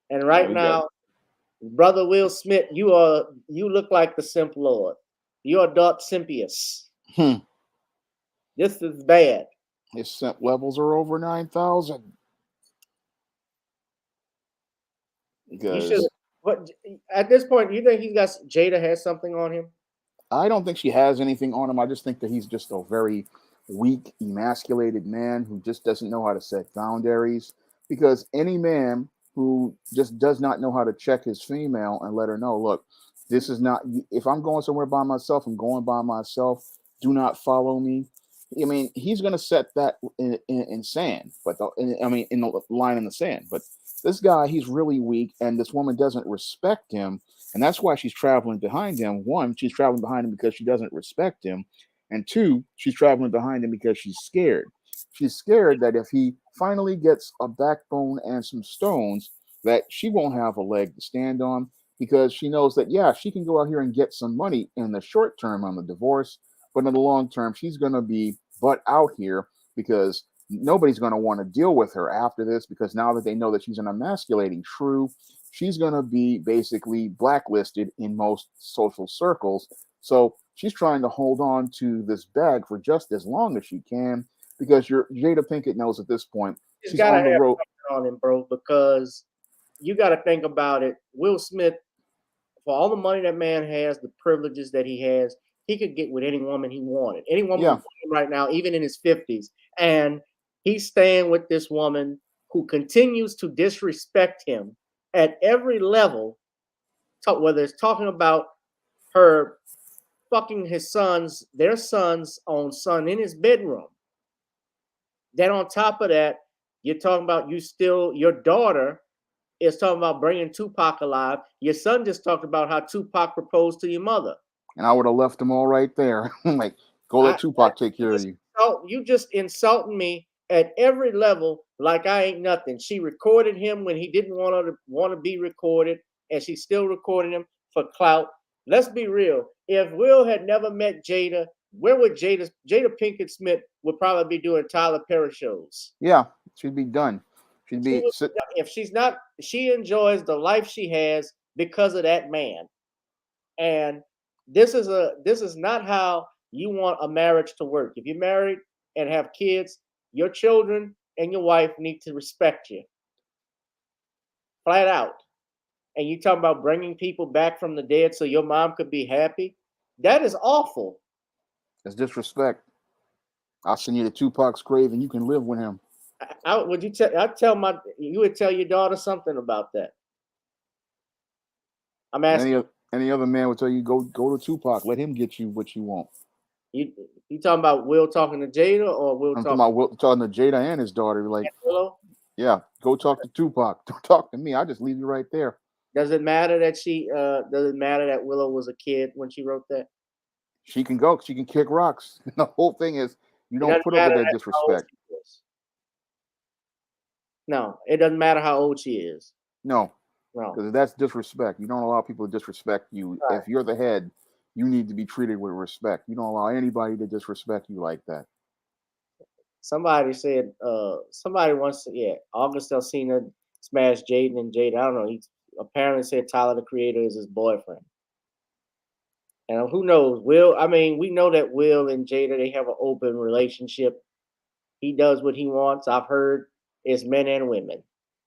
And right now, Brother Will Smith, you look like the simp lord. You're Darth Simpius. This is bad. His simp levels are over 9,000. You should. But at this point, you think Jada has something on him? I don't think she has anything on him. I just think that he's just a very weak, emasculated man who just doesn't know how to set boundaries. Because any man who just does not know how to check his female and let her know, look, this is not, if I'm going somewhere by myself, I'm going by myself. Do not follow me. I mean, he's going to set that in sand, but in the line in the sand. But this guy, he's really weak, and this woman doesn't respect him. And that's why she's traveling behind him. One, she's traveling behind him because she doesn't respect him. And two, she's traveling behind him because she's scared. She's scared that if he finally gets a backbone and some stones, that she won't have a leg to stand on, because she knows that, yeah, she can go out here and get some money in the short term on the divorce, but in the long term, she's going to be butt out here because nobody's going to want to deal with her after this, because now that they know that she's an emasculating shrew, she's going to be basically blacklisted in most social circles. So she's trying to hold on to this bag for just as long as she can, because Jada Pinkett knows at this point she's on the road on him, bro, because you got to think about it. Will Smith, for all the money that man has, the privileges that he has, he could get with any woman he wanted. Any woman right now, even in his 50s. And he's staying with this woman who continues to disrespect him at every level, whether it's talking about her fucking their son's own son in his bedroom. Then on top of that, you're talking about your daughter is talking about bringing Tupac alive. Your son just talked about how Tupac proposed to your mother. And I would have left them all right there. Like, go let Tupac take care of you. You just insulting me at every level like I ain't nothing. She recorded him when he didn't want to be recorded, and she still recording him for clout. Let's be real. If Will had never met Jada, where would Jada Pinkett Smith would probably be doing Tyler Perry shows? Yeah, she'd be done. If she's not, she enjoys the life she has because of that man. And this is not how you want a marriage to work. If you're married and have kids, your children and your wife need to respect you. Flat out. And you talking about bringing people back from the dead so your mom could be happy? That is awful. That's disrespect. I'll send you to Tupac's grave and you can live with him. You would tell your daughter something about that. I'm asking. Any other man would tell you go to Tupac. Let him get you what you want. You talking about Will talking to Jada, or Will I'm talking about Will talking to Jada and his daughter. Like, yeah, go talk to Tupac. Don't talk to me. I just leave you right there. Does it matter that Willow was a kid when she wrote that? She can go. She can kick rocks. The whole thing is you don't put up with that disrespect. No, it doesn't matter how old she is. No, because that's disrespect. You don't allow people to disrespect you. Right. If you're the head, you need to be treated with respect. You don't allow anybody to disrespect you like that. Somebody said, somebody once said, August Alsina smashed Jaden and Jada. I don't know. He apparently said Tyler, the Creator, is his boyfriend. And who knows? We know that Will and Jada, they have an open relationship. He does what he wants. I've heard it's men and women.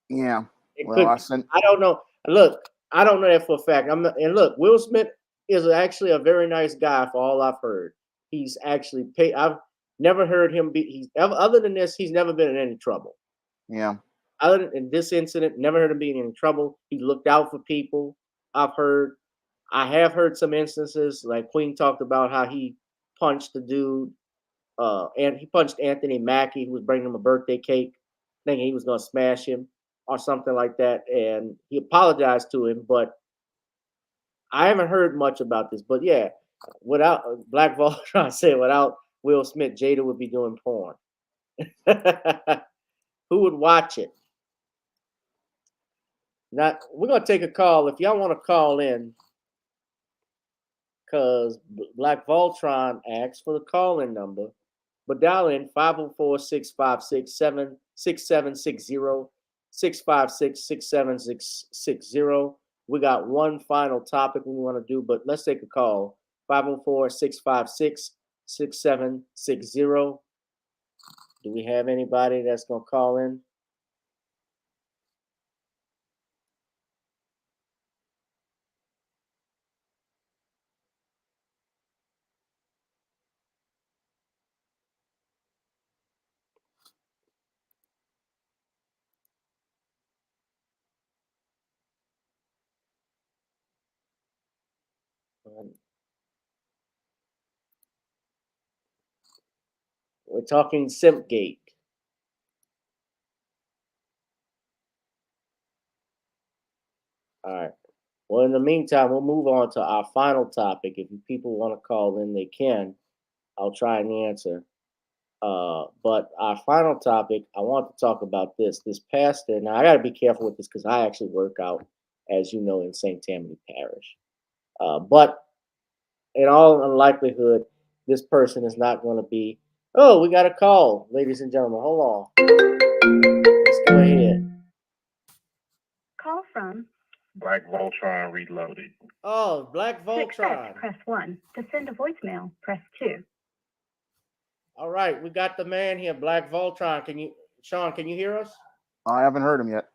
Yeah. I don't know. Look, I don't know that for a fact. Look, Will Smith is actually a very nice guy for all I've heard. He's actually I've never heard him other than this, he's never been in any trouble. Yeah. Other than this incident, never heard him being in trouble. He looked out for people. I have heard some instances, like Queen talked about how he punched the dude, and he punched Anthony Mackie, who was bringing him a birthday cake, thinking he was going to smash him or something like that. And he apologized to him, but I haven't heard much about this. But yeah, without Black Voltron said, without Will Smith, Jada would be doing porn. Who would watch it? We're going to take a call. If y'all want to call in, because Black Voltron asks for the call-in number, but dial in 504-656-6760, 656-6760. We got one final topic we want to do, but let's take a call. 504-656-6760. Do we have anybody that's going to call in? We're talking Simpgate. All right. Well, in the meantime, we'll move on to our final topic. If people want to call in, they can. I'll try and answer. But our final topic, I want to talk about this pastor. Now, I got to be careful with this because I actually work out, as you know, in St. Tammany Parish. But in all unlikelihood, this person is not going to be. Oh, we got a call, ladies and gentlemen. Hold on. Let's go ahead. Call from Black Voltron Reloaded. Oh, Black Voltron. Success, press 1. To send a voicemail, press 2. All right, we got the man here, Black Voltron. Sean, can you hear us? I haven't heard him yet.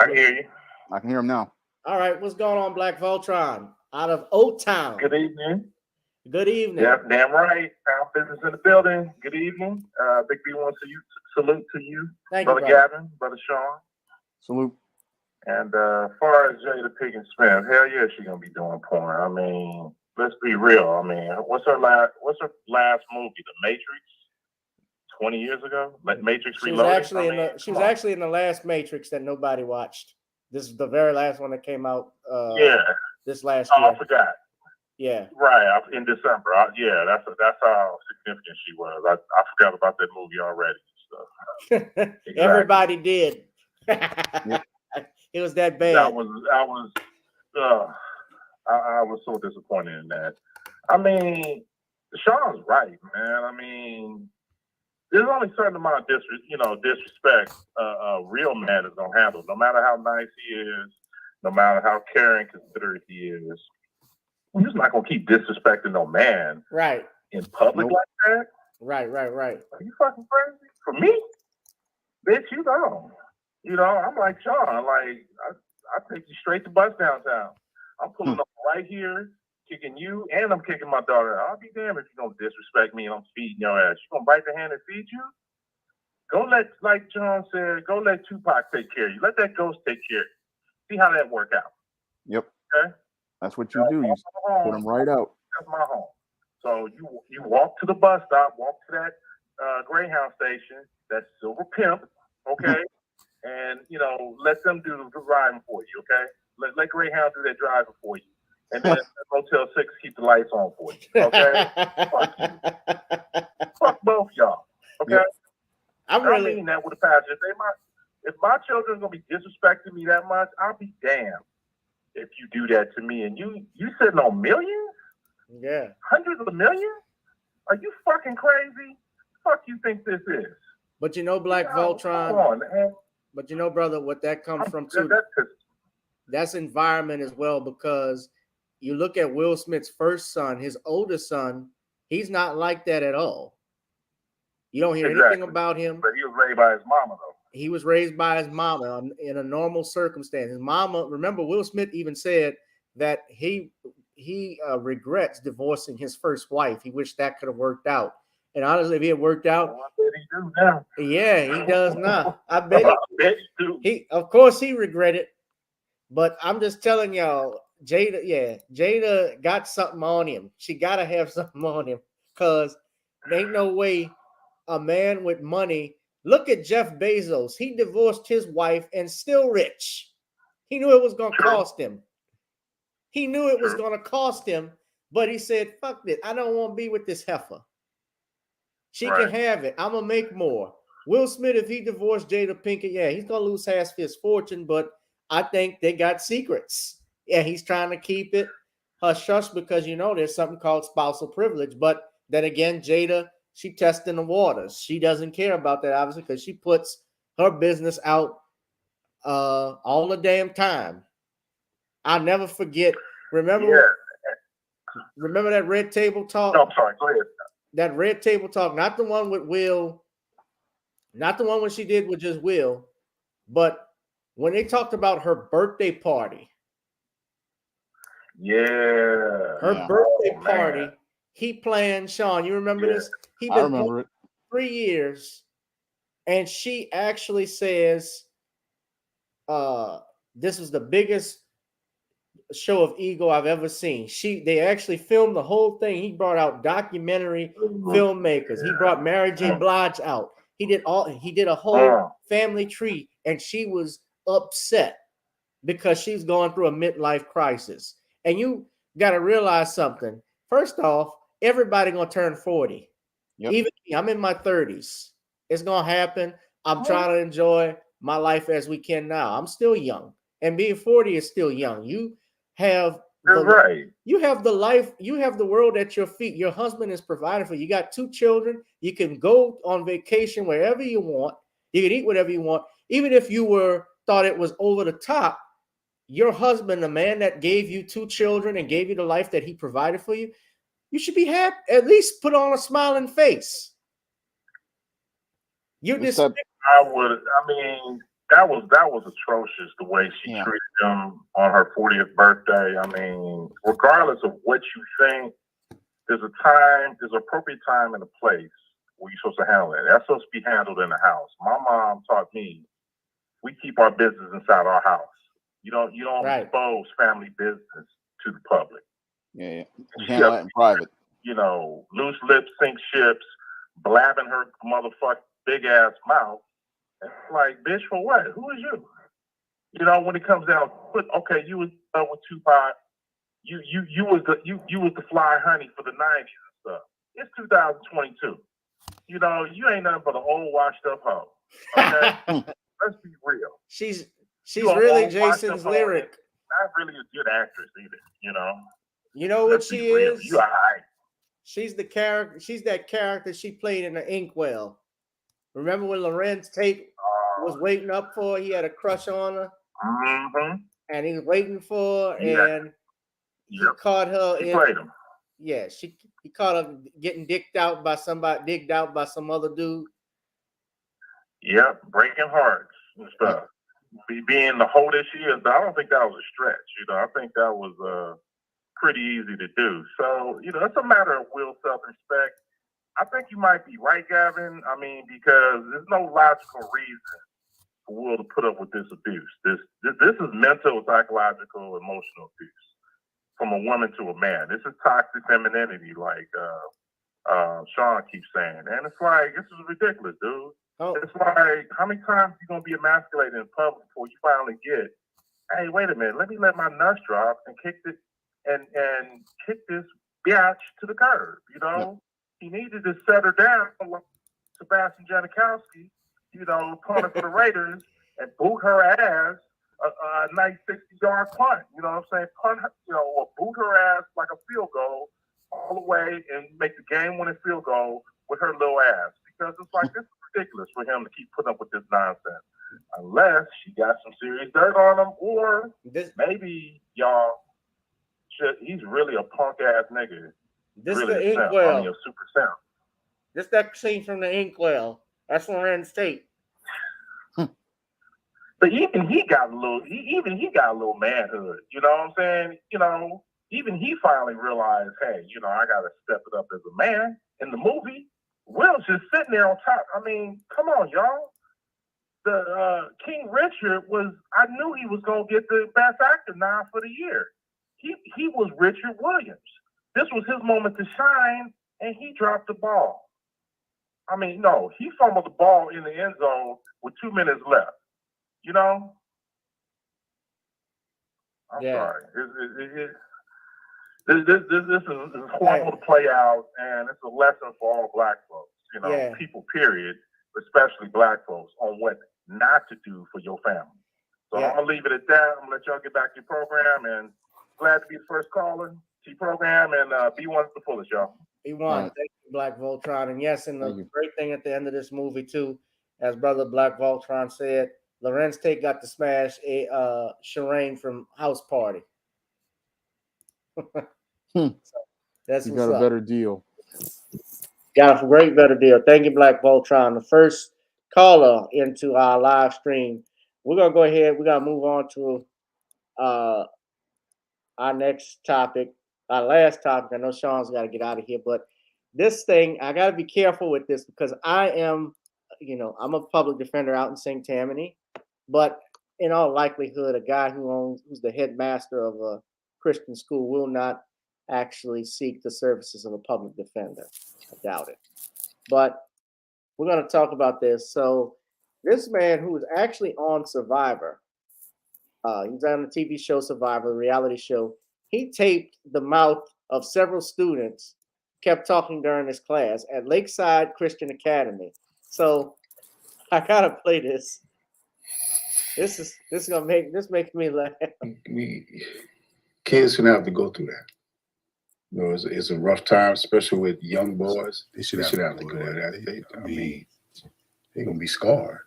I can hear you. I can hear him now. All right, what's going on, Black Voltron? Out of O-Town. Good evening. Good evening. Yep, damn right. Town business in the building. Good evening. Big B wants to salute to you, Thank Brother you, brother. Gavin, Brother Sean. Salute. And as far as Jada Pinkett Smith, hell yeah, she's gonna be doing porn. I mean, let's be real. I mean, what's her last movie? The Matrix. 20 years ago, Matrix Reloaded. She was actually in the last Matrix that nobody watched. This is the very last one that came out. This last year. I forgot. Yeah. Right in December. That's how significant she was. I forgot about that movie already. So. Exactly. Everybody did. It was that bad. I was so disappointed in that. I mean, Sean's right, man. I mean, there's only a certain amount of disrespect a real man is gonna handle. No matter how nice he is, no matter how caring, considerate he is, I'm just not gonna keep disrespecting no man, right, in public like that. Right. Are you fucking crazy? For me, bitch, you know. You know, I'm like Sean. Like I take you straight to bus downtown. I'm pulling up right here, kicking you, and I'm kicking my daughter. I'll be damned if you're gonna disrespect me and I'm feeding your ass. You gonna bite the hand and feed you? Go let, like John said, go let Tupac take care of you. Let that ghost take care of you. See how that work out. Yep. Okay. That's what you do. You put them right out. That's my home. So you walk to the bus stop, walk to that Greyhound station, that Silver Pimp, okay, and let them do the driving for you, okay. Let Greyhound do that driving for you. And then Motel 6 keep the lights on for you. Okay? Fuck you. Fuck both y'all. Okay? Yep. I mean that with a passion. If my children's gonna be disrespecting me that much, I'll be damned if you do that to me. And you sitting on millions? Yeah. Hundreds of millions? Are you fucking crazy? Fuck you think this is? But Black Voltron. Come on, man. But brother, what that comes from too. That's environment as well, because you look at Will Smith's first son, his oldest son, he's not like that at all. You don't hear anything about him. But he was raised by his mama, though. He was raised by his mama in a normal circumstance. His mama, remember, Will Smith even said that he regrets divorcing his first wife. He wished that could have worked out. And honestly, if it had worked out, I bet he do now. Yeah, he does now. I bet he do. Of course, he regretted. But I'm just telling y'all, Jada got something on him. She gotta have something on him, because there ain't no way a man with money. Look at Jeff Bezos. He divorced his wife and still rich. He knew it was gonna cost him. He knew it was gonna cost him, but he said, "Fuck this. I don't want to be with this heifer. She can have it. I'm gonna make more." Will Smith, if he divorced Jada Pinkett, he's gonna lose half his fortune, but I think they got secrets. Yeah, he's trying to keep it hush hush because there's something called spousal privilege. But then again, Jada, she testing the waters. She doesn't care about that, obviously, because she puts her business out all the damn time. I'll never forget. Remember that Red Table Talk? No, I'm sorry. Go ahead. That Red Table Talk, not the one with Will, not the one when she did with just Will, but when they talked about her birthday party. Her birthday party, he planned, Sean, you remember this? I remember it. 3 years, and she actually says this was the biggest show of ego I've ever seen. They actually filmed the whole thing. He brought out documentary filmmakers. He brought Mary J. Blige out. He did a whole family tree, and she was upset because she's going through a midlife crisis. And you got to realize something. First off, everybody gonna turn 40. Yep. Even me, I'm in my 30s. It's gonna happen. I'm trying to enjoy my life as we can now. I'm still young, and being 40 is still young. You have you have the life, you have the world at your feet. Your husband is providing for you. You got 2 children. You can go on vacation wherever you want. You can eat whatever you want. Even if you thought it was over the top, your husband, the man that gave you 2 children and gave you the life that he provided for you, you should be happy. At least put on a smiling face. I mean, that was atrocious the way she treated him on her 40th birthday. I mean, regardless of what you think, there's appropriate time and a place where you're supposed to handle it. That's supposed to be handled in the house. My mom taught me we keep our business inside our house. You don't expose family business to the public. Yeah. Handle that in private. You know, loose lips sink ships, blabbing her motherfucking big ass mouth. And it's like, bitch, for what? Who is you? You know, when it comes down, okay, you was with Tupac. You was the fly honey for the 90s and stuff. It's 2022. You know, you ain't nothing but an old washed up hoe. Okay, let's be real. She's really Jason's lyric. Not really a good actress either. You know. You know what she is? You all right. She's the character. She's that character she played in The Inkwell. Remember when Lorenz Tate was waiting up for her? He had a crush on her, and he was waiting for her, and he caught her. She played him. Yeah, he caught her getting digged out by some other dude. Yep, breaking hearts and stuff. Being the hoe that she is, I don't think that was a stretch. You know, I think that was pretty easy to do. So, you know, it's a matter of will, self-respect. I think you might be right, Gavin. I mean, because there's no logical reason for Will to put up with this abuse. This is mental, psychological, emotional abuse from a woman to a man. This is toxic femininity, like Shawn keeps saying. And it's like, this is ridiculous, dude. It's like, how many times are you going to be emasculated in public before you finally get, hey, wait a minute, let me let my nuts drop and kick this bitch to the curb, you know? Yep. He needed to set her down like Sebastian Janikowski, you know, punter for the Raiders, and boot her ass a nice 60-yard punt. You know what I'm saying? Punt, you know, or boot her ass like a field goal all the way and make the game-winning field goal with her little ass. Because it's like, this is ridiculous for him to keep putting up with this nonsense. Unless she got some serious dirt on him, or maybe, y'all, he's really a punk-ass nigga. This really the Inkwell. I mean, a super simp. This that scene from The Inkwell. That's Lorenz Tate. But even he got a little manhood. You know what I'm saying? You know, even he finally realized, hey, you know, I got to step it up as a man. In the movie, Will's just sitting there on top. I mean, come on, y'all. The King Richard I knew he was going to get the Best Actor nod for the year. He was Richard Williams. This was his moment to shine, and he dropped the ball. I mean, no, he fumbled the ball in the end zone with 2 minutes left. You know? I'm sorry. This is horrible to play out, and it's a lesson for all black folks. You know, people, period, especially black folks, on what not to do for your family. So I'm going to leave it at that. I'm going to let y'all get back to your program, and glad to be the first caller to your program, and B1's the fullest, y'all. B1, thank you, Black Voltron. And yes, and the great thing at the end of this movie, too, as Brother Black Voltron said, Lorenz Tate got to smash a Shireen from House Party. So that's you got a better deal. Got a great better deal. Thank you, Black Voltron. The first caller into our live stream. We're gonna go ahead. We're gonna move on to our next topic, our last topic. I know Sean's got to get out of here, but this thing, I got to be careful with this because I am, you know, I'm a public defender out in St. Tammany, but in all likelihood, a guy who's the headmaster of Christian school will not actually seek the services of a public defender. I doubt it. But we're going to talk about this. So this man who was actually on Survivor, he's on the TV show Survivor, reality show. He taped the mouth of several students, kept talking during his class at Lakeside Christian Academy. So I gotta play this. This makes me laugh. Kids shouldn't have to go through that. You know, it's a rough time, especially with young boys. They should have to go through that. I mean, they're gonna be scarred.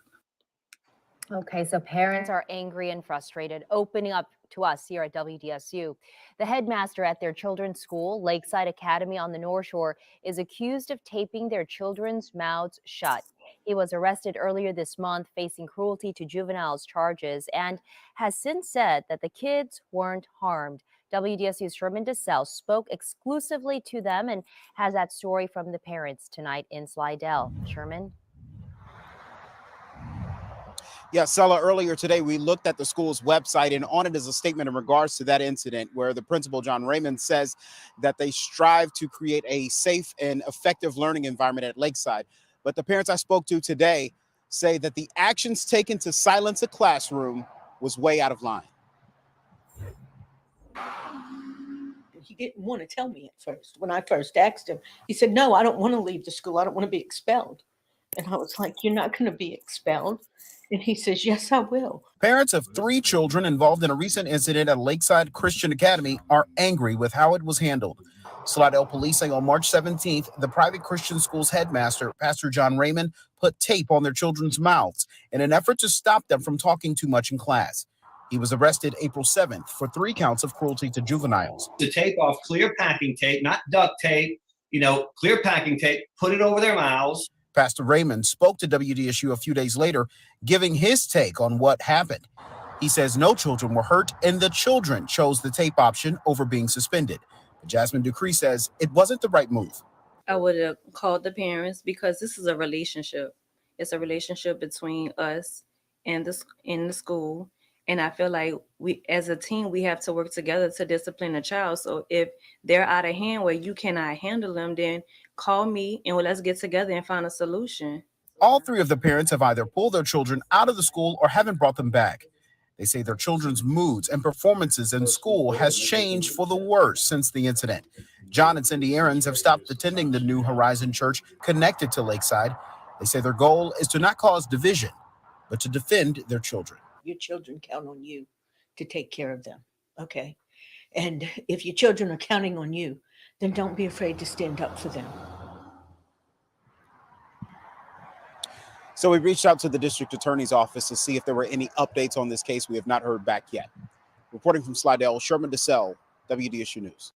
Okay, so parents are angry and frustrated, opening up to us here at WDSU. The headmaster at their children's school, Lakeside Academy on the North Shore, is accused of taping their children's mouths shut. He was arrested earlier this month, facing cruelty to juveniles charges, and has since said that the kids weren't harmed. WDSU's Sherman DeSalle spoke exclusively to them and has that story from the parents tonight in Slidell. Sherman? Yeah, Sella, earlier today, we looked at the school's website, and on it is a statement in regards to that incident where the principal, John Raymond, says that they strive to create a safe and effective learning environment at Lakeside. But the parents I spoke to today say that the actions taken to silence a classroom was way out of line. He didn't want to tell me at first. When I first asked him, he said, no, I don't want to leave the school. I don't want to be expelled. And I was like, you're not going to be expelled. And he says, yes, I will. Parents of 3 children involved in a recent incident at Lakeside Christian Academy are angry with how it was handled. Slidell police say on March 17th, the private Christian school's headmaster, Pastor John Raymond, put tape on their children's mouths in an effort to stop them from talking too much in class. He was arrested April 7th for 3 counts of cruelty to juveniles. To take off clear packing tape, not duct tape, clear packing tape, put it over their mouths. Pastor Raymond spoke to WDSU a few days later, giving his take on what happened. He says no children were hurt and the children chose the tape option over being suspended. Jasmine Ducree says it wasn't the right move. I would have called the parents because this is a relationship. It's a relationship between us and in the school. And I feel like we, as a team, we have to work together to discipline a child. So if they're out of hand where you cannot handle them, then call me and let's get together and find a solution. All 3 of the parents have either pulled their children out of the school or haven't brought them back. They say their children's moods and performances in school has changed for the worse since the incident. John and Cindy Aarons have stopped attending the New Horizon Church connected to Lakeside. They say their goal is to not cause division, but to defend their children. Your children count on you to take care of them, okay? And if your children are counting on you, then don't be afraid to stand up for them. So we reached out to the district attorney's office to see if there were any updates on this case. We have not heard back yet. Reporting from Slidell, Sherman DeSalle, WDSU News.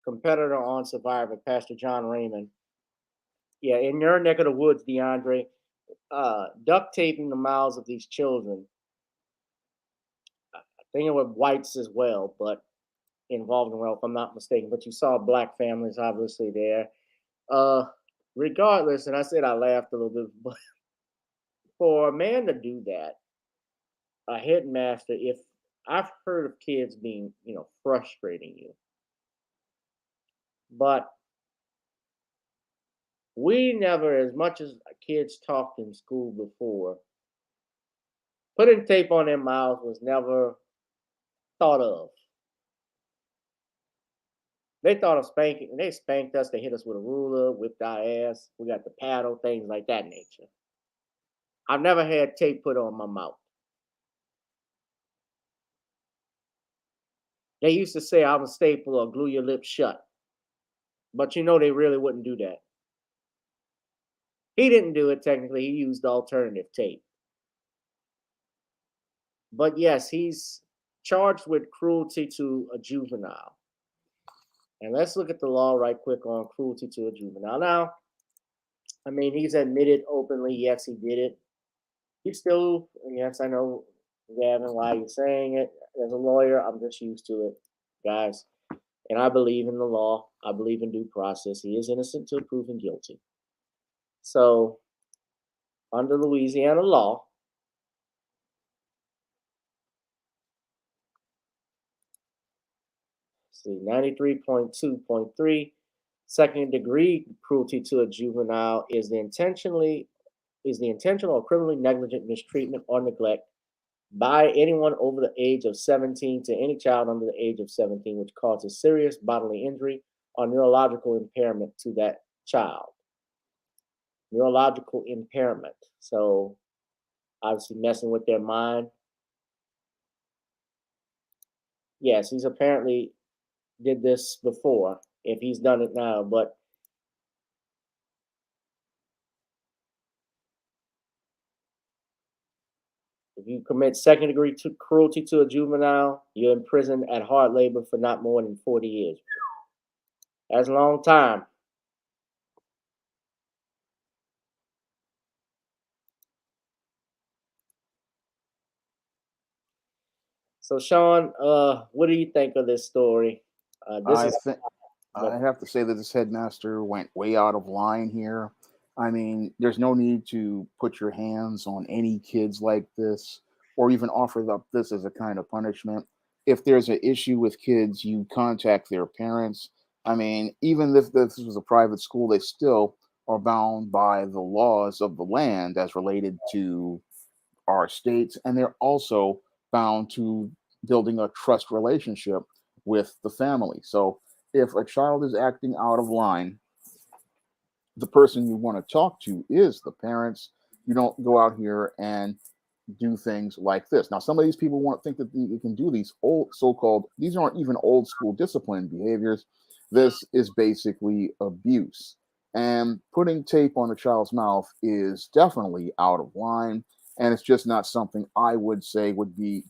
Competitor on Survivor, Pastor John Raymond. Yeah, in your neck of the woods, DeAndre, duct taping the mouths of these children. I think it was whites as well, but involved in, well, if I'm not mistaken, but you saw black families obviously there. Regardless, and I said I laughed a little bit, but for a man to do that, a headmaster, if I've heard of kids being, frustrating you, but we never, as much as kids talked in school before, putting tape on their mouths was never thought of. They thought of spanking, and they spanked us. They hit us with a ruler, whipped our ass. We got the paddle, things like that nature. I've never had tape put on my mouth. They used to say I'm a staple or glue your lips shut. But they really wouldn't do that. He didn't do it technically. He used alternative tape. But yes, he's charged with cruelty to a juvenile. And let's look at the law right quick on cruelty to a juvenile. Now, he's admitted openly, yes, he did it. He's still, yes, I know, Gavin, why you're saying it. As a lawyer, I'm just used to it, guys. And I believe in the law. I believe in due process. He is innocent until proven guilty. So, under Louisiana law, see 93.2.3, second degree cruelty to a juvenile is the intentional or criminally negligent mistreatment or neglect by anyone over the age of 17 to any child under the age of 17, which causes serious bodily injury or neurological impairment to that child. Neurological impairment. So, obviously, messing with their mind. Yes, he's apparently did this before, if he's done it now, but if you commit second degree cruelty to a juvenile, you're in prison at hard labor for not more than 40 years. That's a long time. So, Sean, what do you think of this story? I have to say that this headmaster went way out of line here. I mean, there's no need to put your hands on any kids like this or even offer up this as a kind of punishment. If there's an issue with kids, you contact their parents. I mean, even if this was a private school, they still are bound by the laws of the land as related to our states, and they're also bound to building a trust relationship with the family. So if a child is acting out of line, the person you want to talk to is the parents. You don't go out here and do things like this. Now, some of these people want to think that they can do these old so-called, these aren't even old school discipline behaviors. This is basically abuse. And putting tape on a child's mouth is definitely out of line. And it's just not something I would say would be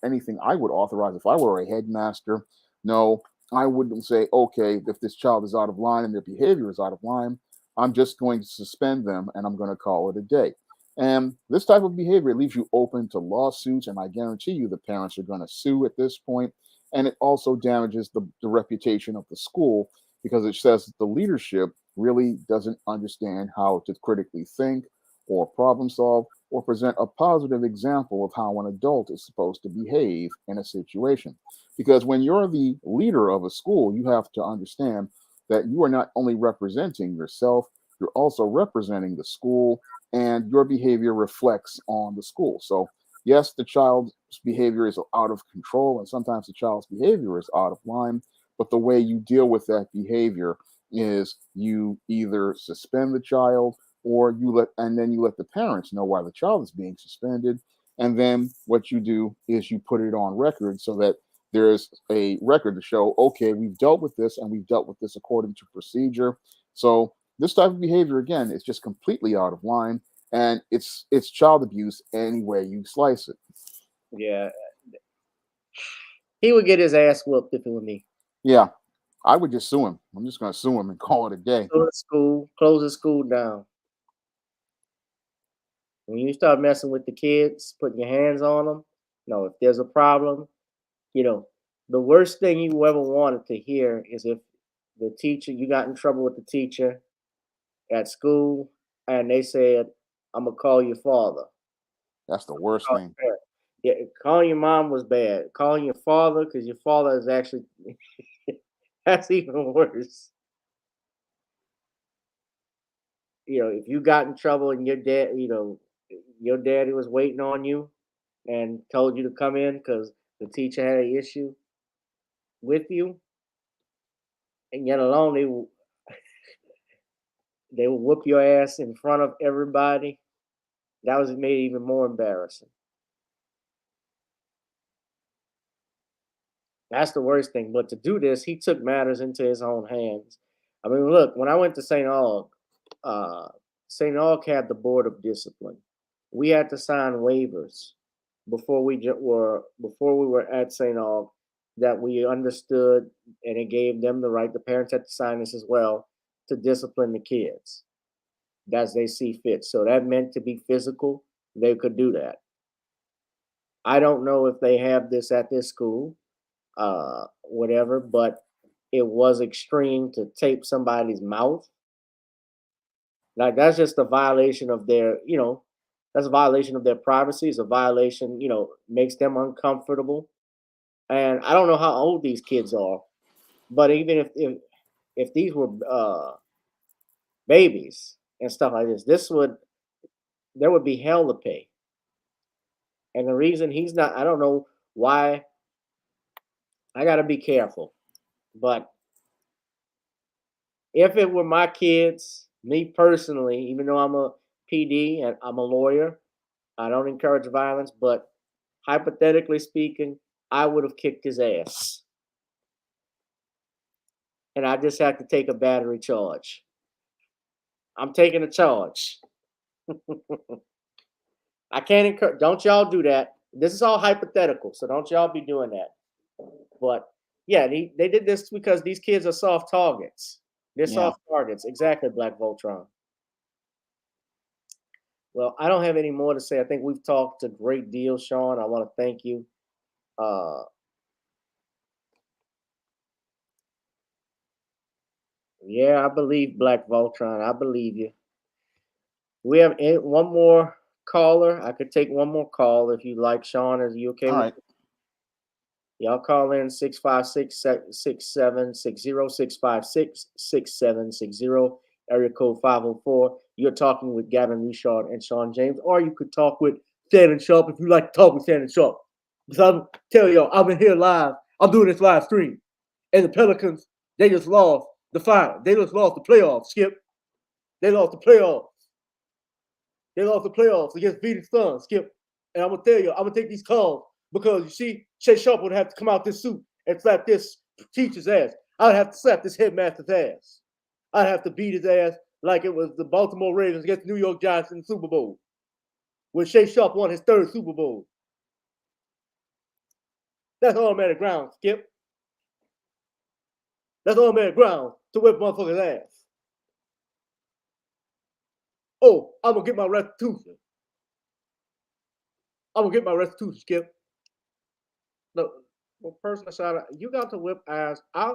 anything I would authorize if I were a headmaster. No, I wouldn't say, okay, if this child is out of line and their behavior is out of line, I'm just going to suspend them and I'm going to call it a day. And this type of behavior leaves you open to lawsuits, and I guarantee you the parents are going to sue at this point. And it also damages the reputation of the school because it says that the leadership really doesn't understand how to critically think or problem solve or present a positive example of how an adult is supposed to behave in a situation. Because when you're the leader of a school, you have to understand that you are not only representing yourself, you're also representing the school, and your behavior reflects on the school. So, yes, the child's behavior is out of control, and sometimes the child's behavior is out of line, but the way you deal with that behavior is you either suspend the child or then you let the parents know why the child is being suspended. And then what you do is you put it on record so that there's a record to show, okay, we've dealt with this and we've dealt with this according to procedure. So this type of behavior, again, is just completely out of line, and it's child abuse any way you slice it. Yeah. He would get his ass whooped if it were me. Yeah, I would just sue him. I'm just going to sue him and call it a day. Go to school, close the school down. When you start messing with the kids, putting your hands on them, if there's a problem, the worst thing you ever wanted to hear is if the teacher, you got in trouble with the teacher at school and they said, I'm going to call your father. That's the worst thing. Yeah, calling your mom was bad. Calling your father, because your father is actually, that's even worse. If you got in trouble and your dad, your daddy was waiting on you and told you to come in because the teacher had an issue with you, and yet alone they will whoop your ass in front of everybody. That was made it even more embarrassing. That's the worst thing. But to do this, he took matters into his own hands. I mean, look, when I went to St. Aug had the board of discipline. We had to sign waivers before we were at St. Aug that we understood, and it gave them the right. The parents had to sign this as well to discipline the kids as they see fit. So that meant to be physical. They could do that. I don't know if they have this at this school, whatever, but it was extreme to tape somebody's mouth. Like that's just a violation of their, that's a violation of their privacy. It's a violation, makes them uncomfortable. And I don't know how old these kids are, but even if these were babies and stuff like this, there would be hell to pay. And the reason he's not, I don't know why. I got to be careful, but if it were my kids, me personally, even though I'm a PD and I'm a lawyer, I don't encourage violence, but hypothetically speaking, I would have kicked his ass. And I just have to take a battery charge. I'm taking a charge. I can't encourage, don't y'all do that. This is all hypothetical, so don't y'all be doing that. But yeah, they did this because these kids are soft targets. They're soft targets. Exactly, Black Voltron. Well, I don't have any more to say. I think we've talked a great deal, Sean. I want to thank you. Yeah, I believe Black Voltron. I believe you. We have one more caller. I could take one more call if you like, Sean. Is you okay? All right. Y'all call in 656-6760, 656-6760, area code 504. You're talking with Gavin, Richard, and Shawn James. Or you could talk with Shannon Sharp if you like to talk with Shannon Sharp. Because I'm telling y'all, I've been here live. I'm doing this live stream. And the Pelicans, they just lost the final. They just lost the playoffs, Skip. They lost the playoffs. They lost the playoffs against Phoenix Suns, Skip. And I'm going to tell you, I'm going to take these calls because, you see, Shay Sharp would have to come out this suit and slap this teacher's ass. I'd have to slap this headmaster's ass. I'd have to beat his ass like it was the Baltimore Ravens against the New York Giants in the Super Bowl when Shay Sharp won his 3rd Super Bowl. That's automatic ground, Skip. That's automatic ground to whip motherfucker's ass. Oh, I'm going to get my restitution. I'm going to get my restitution, Skip. Look, well, person aside, you got to whip ass. I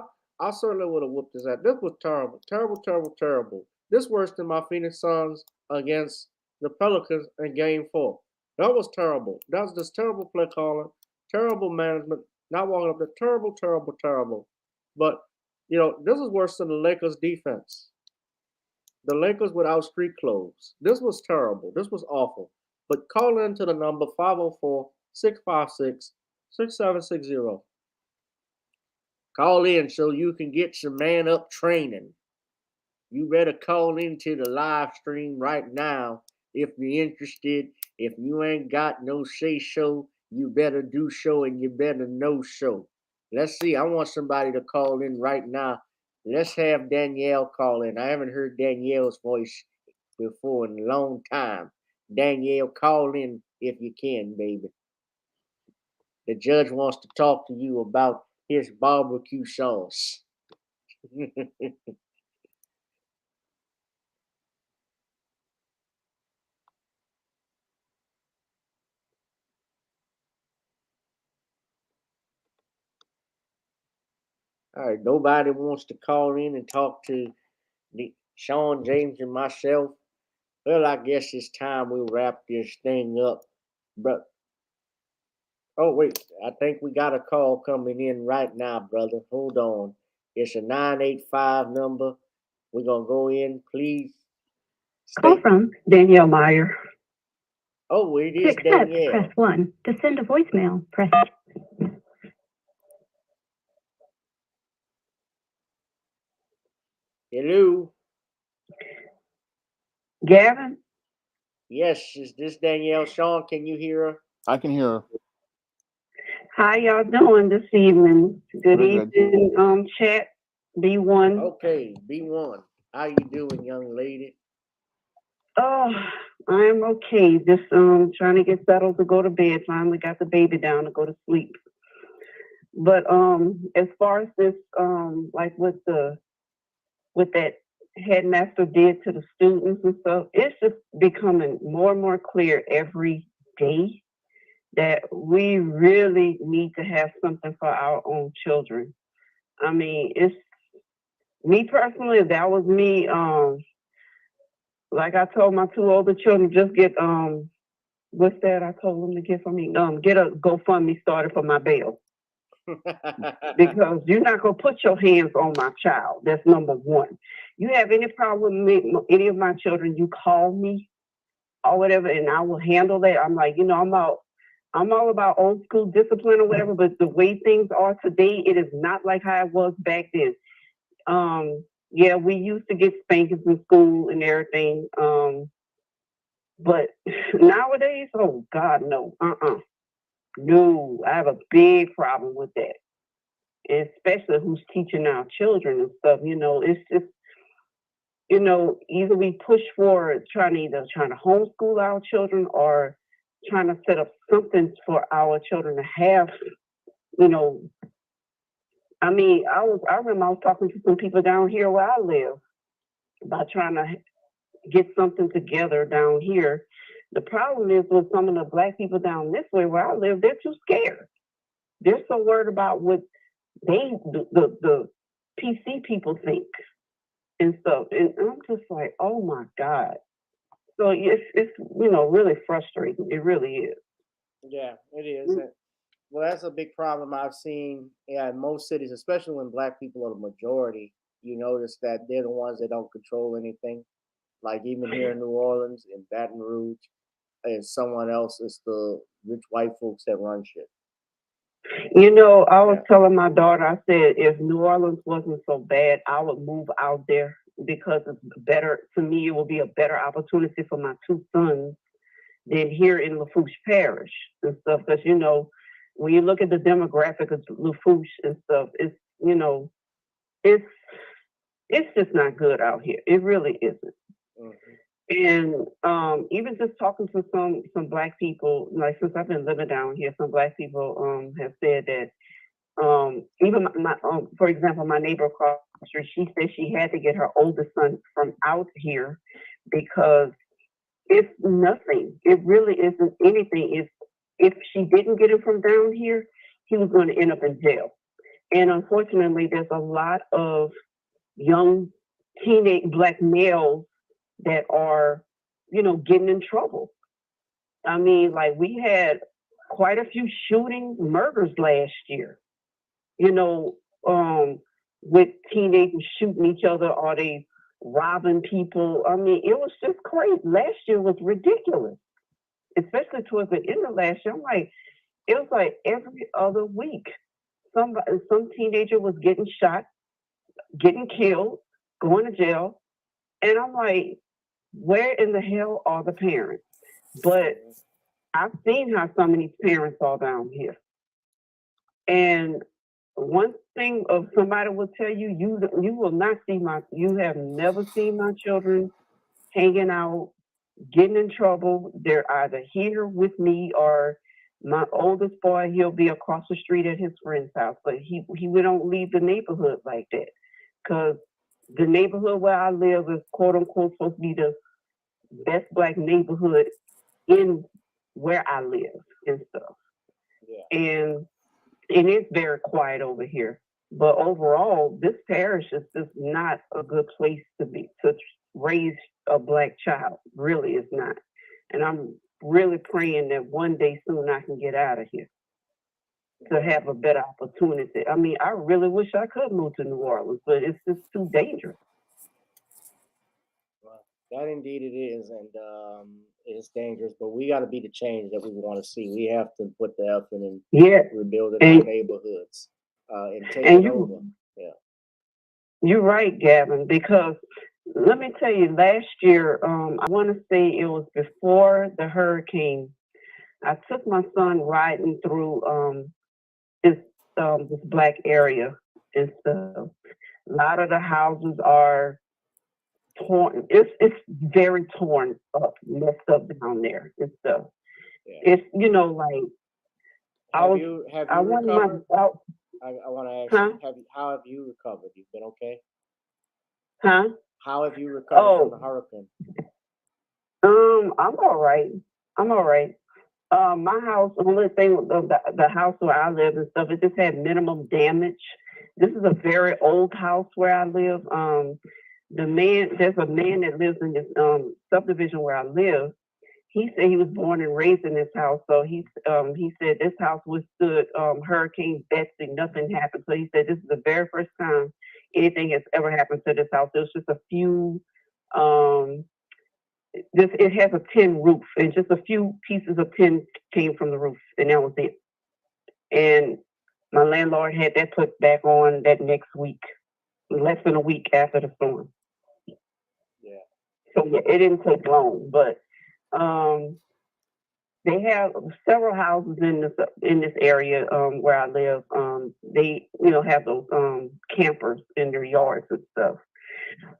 certainly would have whooped his ass. This was terrible. Terrible, terrible, terrible. This worse than my Phoenix Suns against the Pelicans in Game 4. That was terrible. That was just terrible play calling, terrible management, not walking up there. Terrible, terrible, terrible. But, this is worse than the Lakers defense. The Lakers without street clothes. This was terrible. This was awful. But call in to the number 504-656-6760. Call in so you can get some man up training. You better call into the live stream right now if you're interested. If you ain't got no say so, you better do so and you better know so. Let's see. I want somebody to call in right now. Let's have Danielle call in. I haven't heard Danielle's voice before in a long time. Danielle, call in if you can, baby. The judge wants to talk to you about his barbecue sauce. All right, nobody wants to call in and talk to Shawn James and myself. Well, I guess it's time we wrap this thing up. But oh wait, I think we got a call coming in right now, brother. Hold on. It's a 985 number. We're gonna go in, please. Call from Danielle Meyer. Oh, it To is accept, Danielle. press 1. To send a voicemail, press Hello. Gavin. Yes, is this Danielle? Sean, can you hear her? I can hear her. How y'all doing this evening? Good Very good. evening, chat. B1. Okay, B1. How you doing, young lady? Oh, I'm okay. Just trying to get settled to go to bed. Finally got the baby down to go to sleep. But as far as this like what that headmaster did to the students and stuff, it's just becoming more and more clear every day that we really need to have something for our own children. I mean, it's Me personally, if that was me, like I told my two older children, just get what's that I told them to get for me? Get a GoFundMe started for my bail. Because you're not gonna put your hands on my child. That's number one. You have any problem with me, any of my children, you call me or whatever, and I will handle that. I'm like, I'm all about old school discipline or whatever, but the way things are today, it is not like how it was back then. Yeah, we used to get spankings in school and everything. But nowadays, oh God, no. No, I have a big problem with that. Especially who's teaching our children and stuff. It's just, either we push for trying to homeschool our children or trying to set up something for our children to have, I remember I was talking to some people down here where I live about trying to get something together down here. The problem is with some of the Black people down this way where I live, they're too scared. They're so worried about what the PC people think and stuff. And I'm just like, oh my God. So it's really frustrating. It really is. Yeah, it is. Well, that's a big problem I've seen in most cities, especially when Black people are the majority. You notice that they're the ones that don't control anything. Like even here in New Orleans, in Baton Rouge, and someone else, it's the rich white folks that run shit. I was telling my daughter, I said, if New Orleans wasn't so bad, I would move out there because it's better. To me, it will be a better opportunity for my two sons than here in Lafourche Parish and stuff. Because, when you look at the demographic of Lafourche and stuff, it's just not good out here. It really isn't. And even just talking to some Black people, like since I've been living down here, some Black people have said that even for example, my neighbor across the street, she said she had to get her oldest son from out here because it's nothing. It really isn't anything. If she didn't get him from down here, he was going to end up in jail. And unfortunately, there's a lot of young teenage Black males that are, getting in trouble. I mean, like we had quite a few murders last year, with teenagers shooting each other or they robbing people. I mean, it was just crazy. Last year was ridiculous, especially towards the end of last year. It was like every other week, some teenager was getting shot, getting killed, going to jail. And I'm like, where in the hell are the parents? But I've seen how some of these parents are down here. And one thing of somebody will tell you, you will not see you have never seen my children hanging out, getting in trouble. They're either here with me or my oldest boy, he'll be across the street at his friend's house. But we don't leave the neighborhood like that. Because the neighborhood where I live is quote unquote supposed to be the best Black neighborhood in where I live and stuff. Yeah. And it's very quiet over here. But overall, this parish is just not a good place to raise a Black child. Really is not. And I'm really praying that one day soon I can get out of here to have a better opportunity. I mean, I really wish I could move to New Orleans, but it's just too dangerous. Well, that indeed it is, and it's dangerous. But we got to be the change that we want to see. We have to put the effort in rebuilding our neighborhoods and taking over. Yeah, you're right, Gavin. Because let me tell you, last year, I want to say it was before the hurricane. I took my son riding through this Black area and stuff. A lot of the houses are torn. It's very torn up, messed up down there and stuff. Yeah. It's like I want to ask you, how have you recovered? You've been okay? Huh? How have you recovered from the hurricane? I'm all right. My house, the only thing, the house where I live and stuff, it just had minimum damage. This is a very old house where I live. There's a man that lives in this subdivision where I live. He said he was born and raised in this house. So he said this house withstood Hurricane Betsy. Nothing happened. So he said this is the very first time anything has ever happened to this house. There's just a few. It has a tin roof, and just a few pieces of tin came from the roof, and that was it. And my landlord had that put back on that next week, less than a week after the storm. Yeah. So yeah, it didn't take long, but they have several houses in this area where I live. They have those campers in their yards and stuff.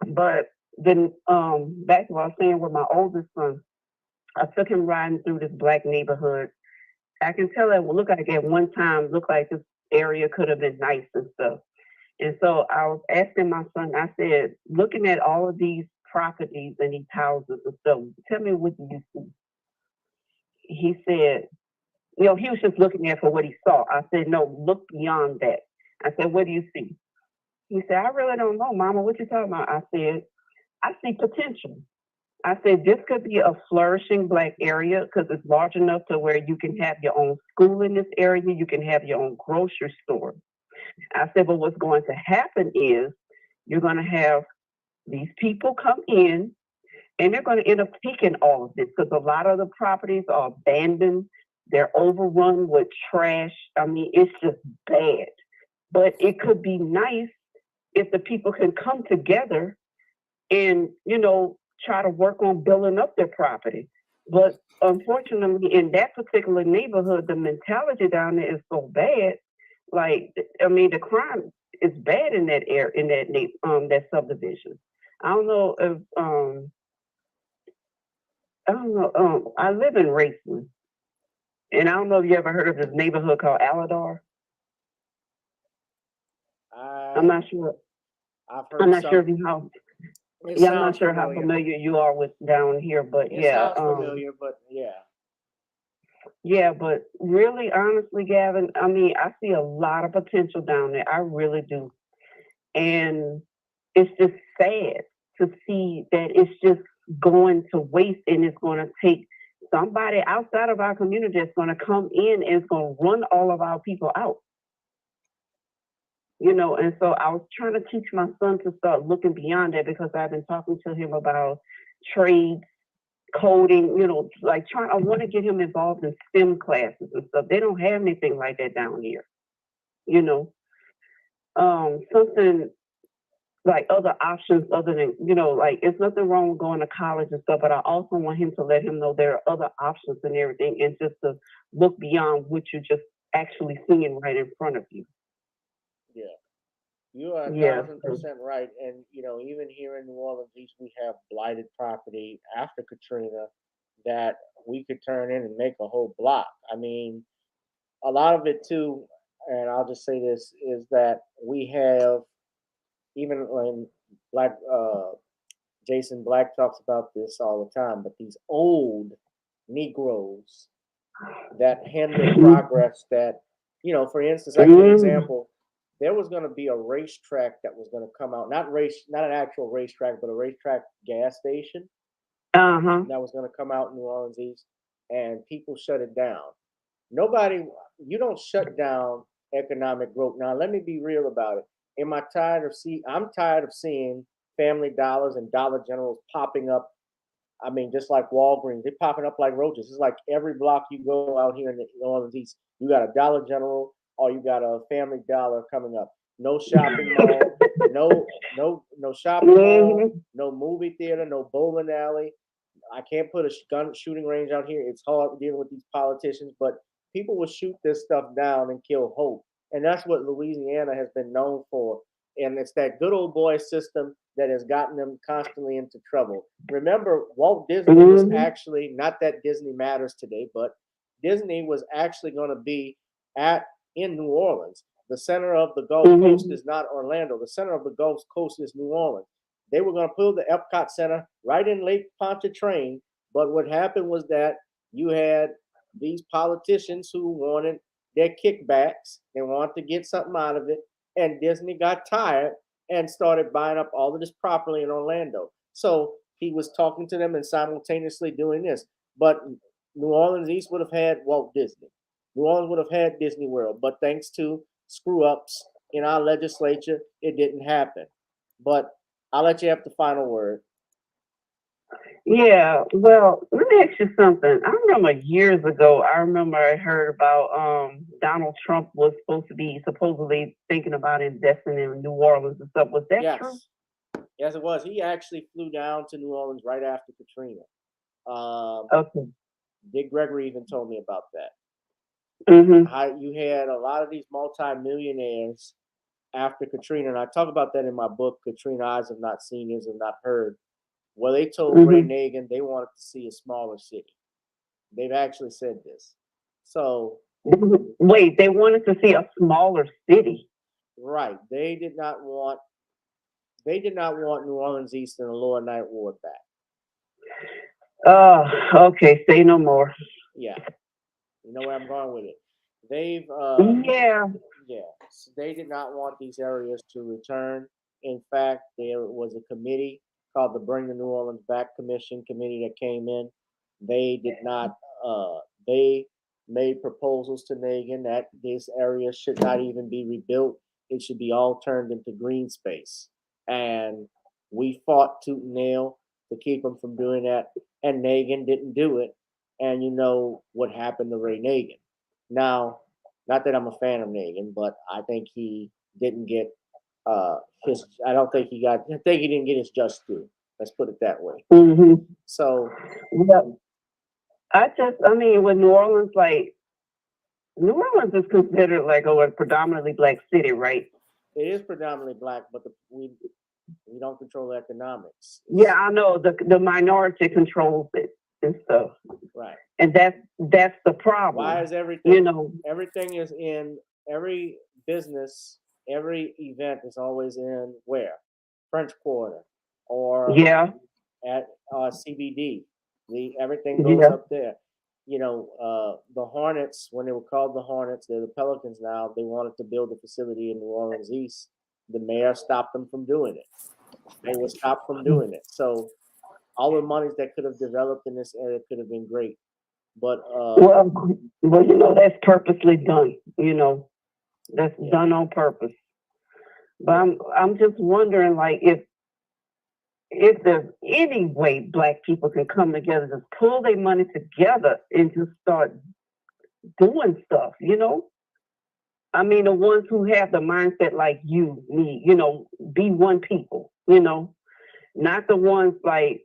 But then back to what I was saying with my oldest son, I took him riding through this black neighborhood. I can tell it looked like at one time looked like this area could have been nice and stuff. And so I was asking my son, I said, looking at all of these properties and these houses and stuff, tell me what do you see? He said, he was just looking at for what he saw. I said, no, look beyond that. I said, what do you see? He said, I really don't know, Mama, what you talking about? I said, I see potential. I said, this could be a flourishing black area because it's large enough to where you can have your own school in this area. You can have your own grocery store. I said, but what's going to happen is you're going to have these people come in and they're going to end up taking all of this because a lot of the properties are abandoned. They're overrun with trash. I mean, it's just bad. But it could be nice if the people can come together and, try to work on building up their property. But unfortunately, in that particular neighborhood, the mentality down there is so bad. Like, I mean, the crime is bad in that area, in that subdivision. I don't know if I live in Raceland, and I don't know if you ever heard of this neighborhood called Aladar. I'm not sure. I'm not sure if you know. Yeah, I'm not sure how familiar you are with down here, but it yeah. sounds familiar, but yeah. Yeah, but really, honestly, Gavin, I mean, I see a lot of potential down there. I really do. And it's just sad to see that it's just going to waste and it's going to take somebody outside of our community that's going to come in and it's going to run all of our people out. And so I was trying to teach my son to start looking beyond that because I've been talking to him about trades, coding, I want to get him involved in STEM classes and stuff. They don't have anything like that down here, something like other options other than, it's nothing wrong with going to college and stuff, but I also want him to let him know there are other options and everything and just to look beyond what you're just actually seeing right in front of you. Yeah. You are 1,000% right. And, even here in New Orleans, we have blighted property after Katrina that we could turn in and make a whole block. I mean, a lot of it too, and I'll just say this, is that we have, even when Jason Black talks about this all the time, but these old Negroes that hinder progress that, for instance, I give you an example. There was going to be a racetrack that was going to come out, not an actual racetrack, but a racetrack gas station that was going to come out in New Orleans East, and people shut it down. You don't shut down economic growth. Now, let me be real about it. I'm tired of seeing Family Dollars and Dollar Generals popping up. I mean, just like Walgreens, they're popping up like roaches. It's like every block you go out here in the New Orleans East, you got a Dollar General or you got a Family Dollar coming up. No shopping mall, no shopping mall, no movie theater, no bowling alley. I can't put a gun shooting range out here. It's hard dealing with these politicians, but people will shoot this stuff down and kill hope. And that's what Louisiana has been known for. And it's that good old boy system that has gotten them constantly into trouble. Remember, Walt Disney was actually, not that Disney matters today, but Disney was actually going to be in New Orleans. The center of the Gulf Coast is not Orlando. The center of the Gulf Coast is New Orleans. They were going to put the Epcot Center right in Lake Pontchartrain. But what happened was that you had these politicians who wanted their kickbacks and wanted to get something out of it. and Disney got tired and started buying up all of this property in Orlando. So he was talking to them and simultaneously doing this. But New Orleans East would have had Walt Disney. New Orleans would have had Disney World, but thanks to screw ups in our legislature, it didn't happen. But I'll let you have the final word. Yeah, well, let me ask you something. I remember years ago, I heard about Donald Trump was supposedly thinking about investing in New Orleans and stuff. Was that true? Yes, it was. He actually flew down to New Orleans right after Katrina. Okay. Dick Gregory even told me about that. How you had a lot of these multi-millionaires after Katrina, and I talk about that in my book, Katrina Eyes Have Not Seen, Ears Have Not Heard, where they told Ray Nagin they wanted to see a smaller city. They've actually said this. So wait, they wanted to see a smaller city. Right. They did not want New Orleans East and the Lower Ninth Ward back. Okay, say no more. Yeah. You know where I'm going with it. They've so they did not want these areas to return. In fact, there was a committee called the Bring the New Orleans Back committee that came in. They did not they made proposals to Nagin that this area should not even be rebuilt. It should be all turned into green space. And we fought tooth and nail to keep him from doing that. And Nagin didn't do it. And you know what happened to Ray Nagin. Now, not that I'm a fan of Nagin, but I think he didn't get I think he didn't get his just due. Let's put it that way. So with New Orleans, New Orleans is considered like a predominantly black city, right? It is predominantly black, but we don't control the economics. Yeah, I know the minority controls it and stuff. Right. And that's the problem. Why is everything? Everything is in every business. Every event is always in where? French Quarter or at CBD. Everything goes up there. You know, the Hornets, when they were called the Hornets, they're the Pelicans now. They wanted to build a facility in New Orleans East. The mayor stopped them from doing it. They were stopped from doing it. So all the monies that could have developed in this area could have been great. But that's purposely done. That's done on purpose. But I'm just wondering, if there's any way black people can come together, just pull their money together and just start doing stuff. I mean, the ones who have the mindset like you, me, be one people. Not the ones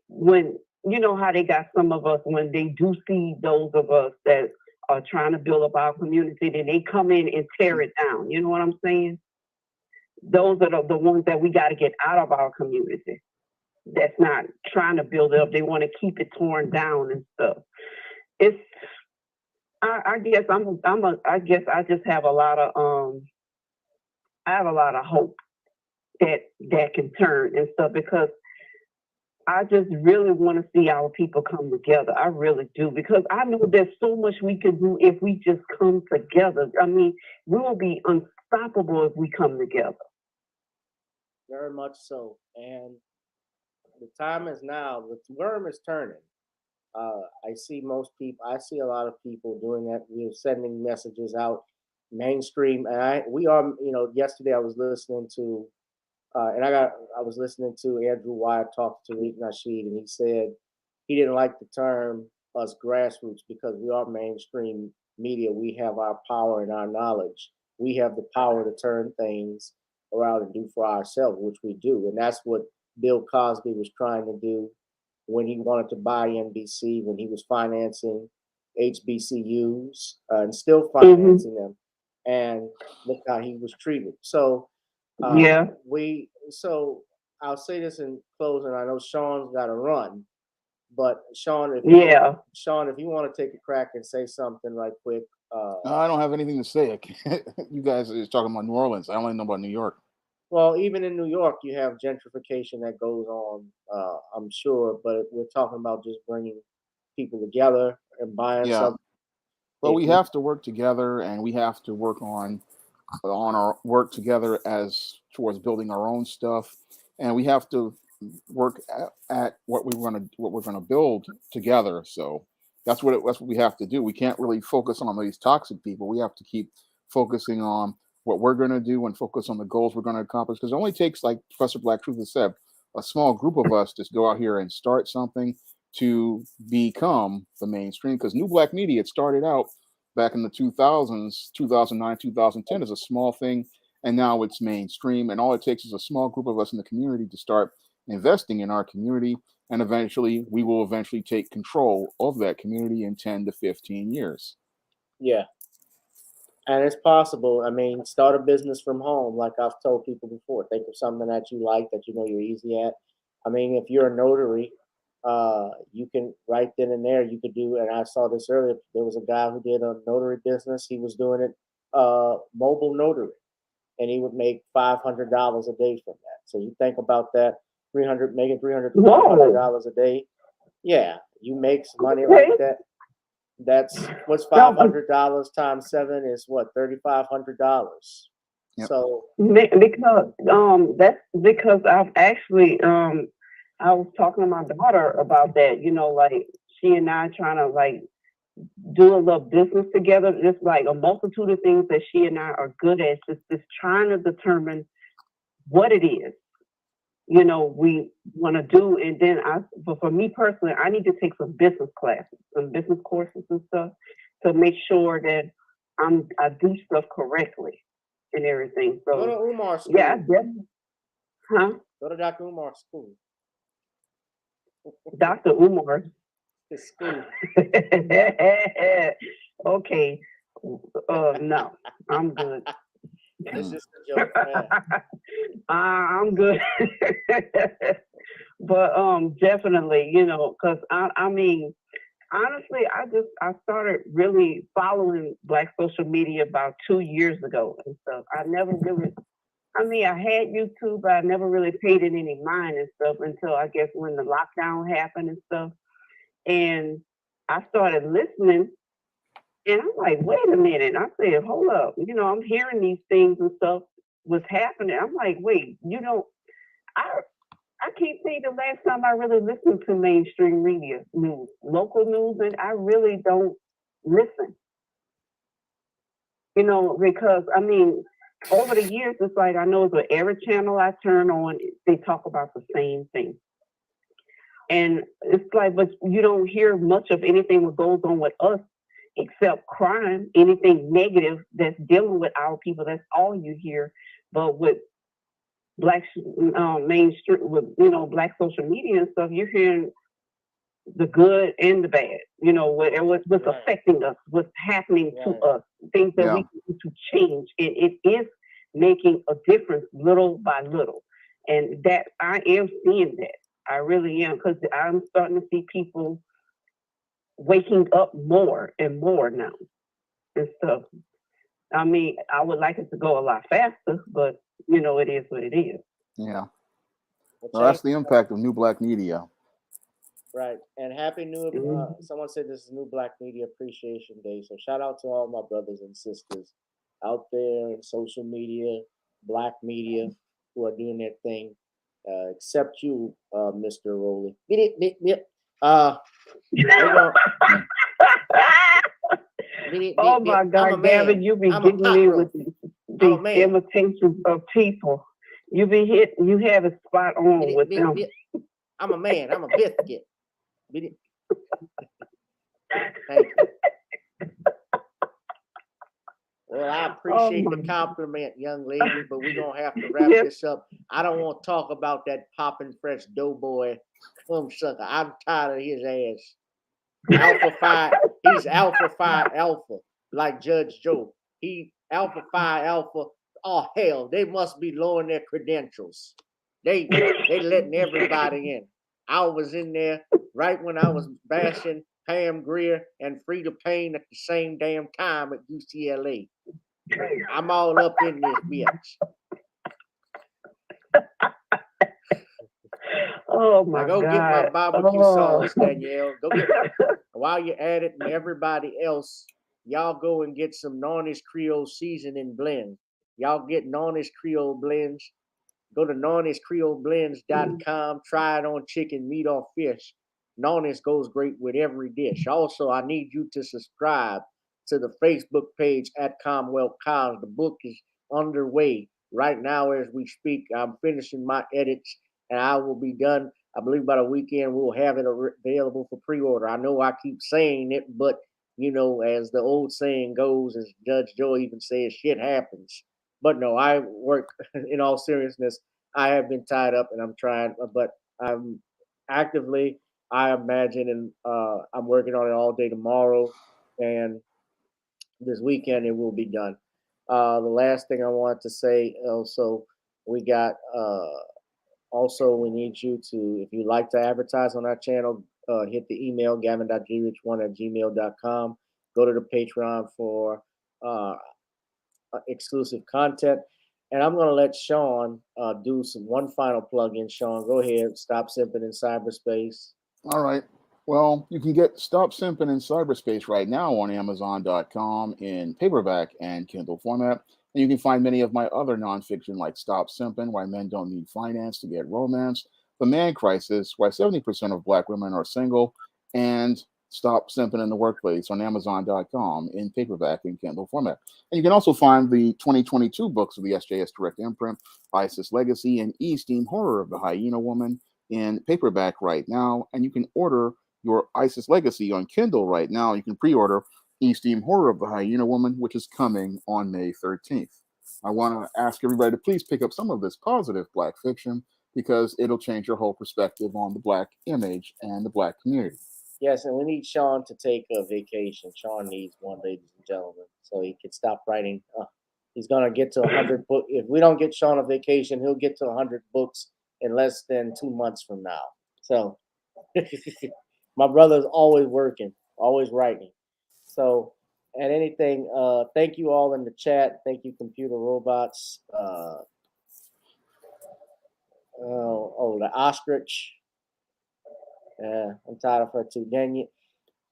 when how they got some of us when they do see those of us that are trying to build up our community, then they come in and tear it down. You know what I'm saying? Those are the ones that we got to get out of our community. That's not trying to build it up. They want to keep it torn down and stuff. I guess I just have a lot of hope that can turn and stuff, because I just really want to see our people come together. I really do, because I know there's so much we can do if we just come together. I mean, we will be unstoppable if we come together. Very much so. And the time is now. The worm is turning. I see a lot of people doing that. We're sending messages out mainstream. And yesterday I was listening to I was listening to Andrew Wyatt talk to Tariq Nasheed, and he said he didn't like the term us grassroots because we are mainstream media. We have our power and our knowledge. We have the power to turn things around and do for ourselves, which we do. And that's what Bill Cosby was trying to do when he wanted to buy NBC, when he was financing HBCUs and still financing them. And look how he was treated. So I'll say this in closing. I know Sean's got to run, but Sean, if you want to take a crack and say something right quick. I don't have anything to say. You guys are talking about New Orleans. I only know about New York. Well, even in New York, you have gentrification that goes on, I'm sure, but we're talking about just bringing people together and buying something. Well, we have to work together, and we have to work on on our work together as towards building our own stuff, and we have to work at what we're gonna build together. So that's what we have to do. We can't really focus on these toxic people. We have to keep focusing on what we're going to do and focus on the goals we're going to accomplish, because it only takes, like Professor Black Truth has said, a small group of us to go out here and start something to become the mainstream. Because New Black Media, it started out back in the 2000s, 2009, 2010 as a small thing, and now it's mainstream. And all it takes is a small group of us in the community to start investing in our community, and eventually we will take control of that community in 10 to 15 years. Yeah. And it's possible. I mean, start a business from home, like I've told people before. Think of something that you like, that you know you're easy at. I mean, if you're a notary, you can right then and there, you could do, and I saw this earlier, there was a guy who did a notary business. He was doing it mobile notary, and he would make $500 a day from that. So you think about that, making $300 to $500 a day. Yeah, you make some money like that. That's what's $500 times 7 is what, $3,500. Yep. So because that's because I've actually I was talking to my daughter about that. You know, like she and I trying to like do a little business together. It's like a multitude of things that she and I are good at. Just trying to determine what it is, you know, we want to do. And then but for me personally, I need to take some business classes, some business courses and stuff to make sure that I do stuff correctly and everything. So go to Umar school. Yeah, definitely. Huh? Go to Dr. Umar's school. Dr. Umar. His school. Okay. No, I'm good. It's just a joke, man. I'm good. But definitely, you know, because I mean, honestly, I started really following Black social media about 2 years ago and stuff. I never really, I mean, I had YouTube, but I never really paid it any mind and stuff until I guess when the lockdown happened and stuff. And I started listening, and I'm like, wait a minute. I said, hold up. You know, I'm hearing these things and stuff was happening. I'm like, wait, you know, I can't say the last time I really listened to mainstream media news, local news, and I really don't listen. You know, because I mean, over the years, it's like I know that every channel I turn on, they talk about the same thing. And it's like, but you don't hear much of anything that goes on with us except crime, anything negative that's dealing with our people. That's all you hear. But with Black mainstream, with, you know, Black social media and stuff, you're hearing the good and the bad. You know, what's affecting us, what's happening to us, things that we need to change. And it is making a difference little by little. And that I am seeing that. I really am, because I'm starting to see people waking up more and more now and stuff. I mean, I would like it to go a lot faster, but you know, it is what it is. Yeah. Well, that's the impact of New Black Media. Right. And happy new, someone said this is New Black Media Appreciation Day. So shout out to all my brothers and sisters out there in social media, Black media, who are doing their thing. Except you, Mr. Rowley. Oh my God, Gavin, you be getting me with the imitations of people. You have a spot on with them. I'm a man. I'm a biscuit. Thank you. Well, I appreciate the compliment, young lady, but we're going to have to wrap this up. I don't want to talk about that popping fresh doughboy cum sucker. I'm tired of his ass. Alpha Phi, he's Alpha Phi Alpha, like Judge Joe. He Alpha Phi Alpha. Oh, hell, they must be lowering their credentials. They letting everybody in. I was in there right when I was bashing Pam Grier and Freda Payne at the same damn time at UCLA. I'm all up in this bitch. Oh my now go God. get my barbecue sauce, Danielle. Go get while you're at it, and everybody else, y'all go and get some Narnish Creole seasoning blend. Y'all get Nonny's Creole Blends. Go to nonnyscreoleblends.com. Try it on chicken, meat, or fish. Nonny's goes great with every dish. Also, I need you to subscribe to the Facebook page at Commonwealth College. The book is underway right now as we speak. I'm finishing my edits, and I will be done. I believe by the weekend we'll have it available for pre-order. I know I keep saying it, but as the old saying goes, as Judge Joe even says, shit happens. But no, I work in all seriousness. I have been tied up and I'm trying, but I'm actively, I imagine, and I'm working on it all day tomorrow. And this weekend it will be done. The last thing I want to say also, we got, also we need you to, if you'd like to advertise on our channel, hit the email gavin.grich1@gmail.com. Go to the Patreon for exclusive content. And I'm going to let Shawn do one final plug-in. Shawn, go ahead. Stop Simping in Cyberspace. All right. Well, you can get Stop Simping in Cyberspace right now on Amazon.com in paperback and Kindle format. And you can find many of my other nonfiction like Stop Simping, Why Men Don't Need Finance to Get Romance, The Man Crisis, Why 70% of Black Women Are Single, and Stop Simping in the Workplace on Amazon.com in paperback and Kindle format. And you can also find the 2022 books of the SJS Direct imprint, ISIS Legacy and E-Steam Horror of the Hyena Woman, in paperback right now. And you can order your ISIS Legacy on Kindle right now. You can pre-order E-Steam Horror of the Hyena Woman, which is coming on May 13th. I want to ask everybody to please pick up some of this positive Black fiction because it'll change your whole perspective on the Black image and the Black community. Yes, and we need Shawn to take a vacation. Shawn needs one, ladies and gentlemen, so he can stop writing. He's going to get to 100 books. If we don't get Shawn a vacation, he'll get to 100 books in less than 2 months from now. So my brother's always working, always writing. So, and anything, thank you all in the chat. Thank you, Computer Robots. The ostrich. I'm tired of her too. Daniel.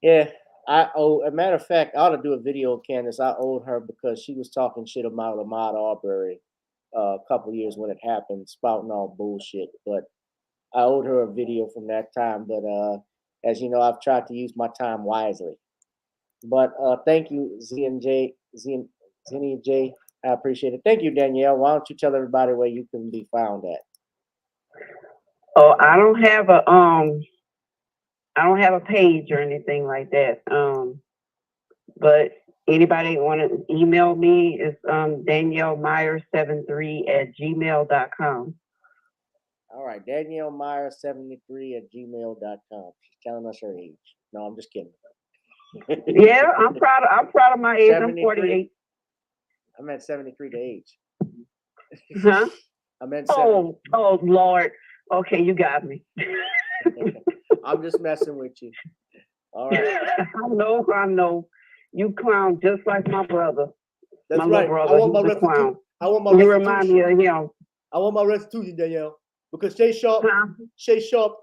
Yeah, as a matter of fact, I ought to do a video of Candace. I owed her because she was talking shit about Ahmaud Arbery a couple years when it happened, spouting all bullshit. But I owed her a video from that time. But as you know, I've tried to use my time wisely. But thank you, Zenny J. I appreciate it. Thank you, Danielle. Why don't you tell everybody where you can be found at? Oh, I don't have a page or anything like that. But anybody want to email me is DanielleMeyer73@gmail.com. All right, DanielleMeyer73@gmail.com. She's telling us her age. No, I'm just kidding. Yeah, I'm proud of my age. I'm 48. I meant 73 to age. Huh? I meant 70. Oh Lord. Okay, you got me. I'm just messing with you. All right. I know. You clown just like my brother. That's my right. Brother, I want my restitution. You remind me of him. I want my restitution, Danielle, because Shay Sharp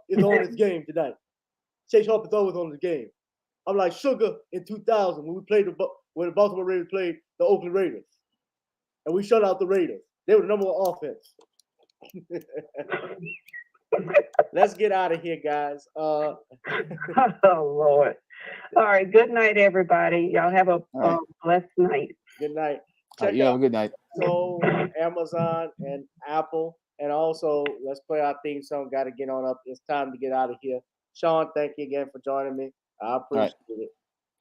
is on his game tonight. Shay Sharp is always on his game. I'm like Sugar in 2000 when the Baltimore Raiders played the Oakland Raiders, and we shut out the Raiders. They were the number one offense. Let's get out of here, guys. Oh Lord. All right. Good night, everybody. Y'all have a blessed night. Good night. Have a good night. So Amazon and Apple, and also let's play our theme song. Got to get on up. It's time to get out of here. Shawn, thank you again for joining me. I appreciate it.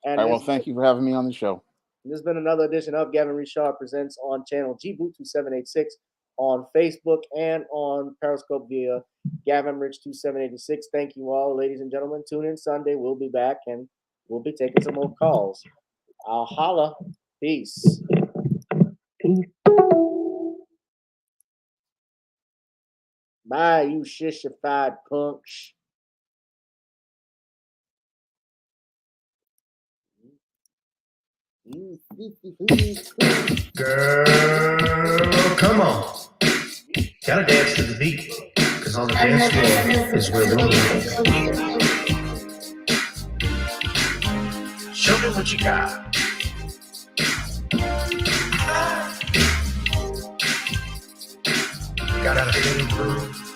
And well, thank you for having me on the show. This has been another edition of Gavin Richard Presents on channel GBoot2786 on Facebook and on Periscope via GavinRich2786. Thank you all, ladies and gentlemen. Tune in Sunday. We'll be back and we'll be taking some more calls. I'll holla. Peace. Bye, you shishified punks. Girl, come on. Gotta dance to the beat, because on the dance floor is where we'll be. Show me what you got.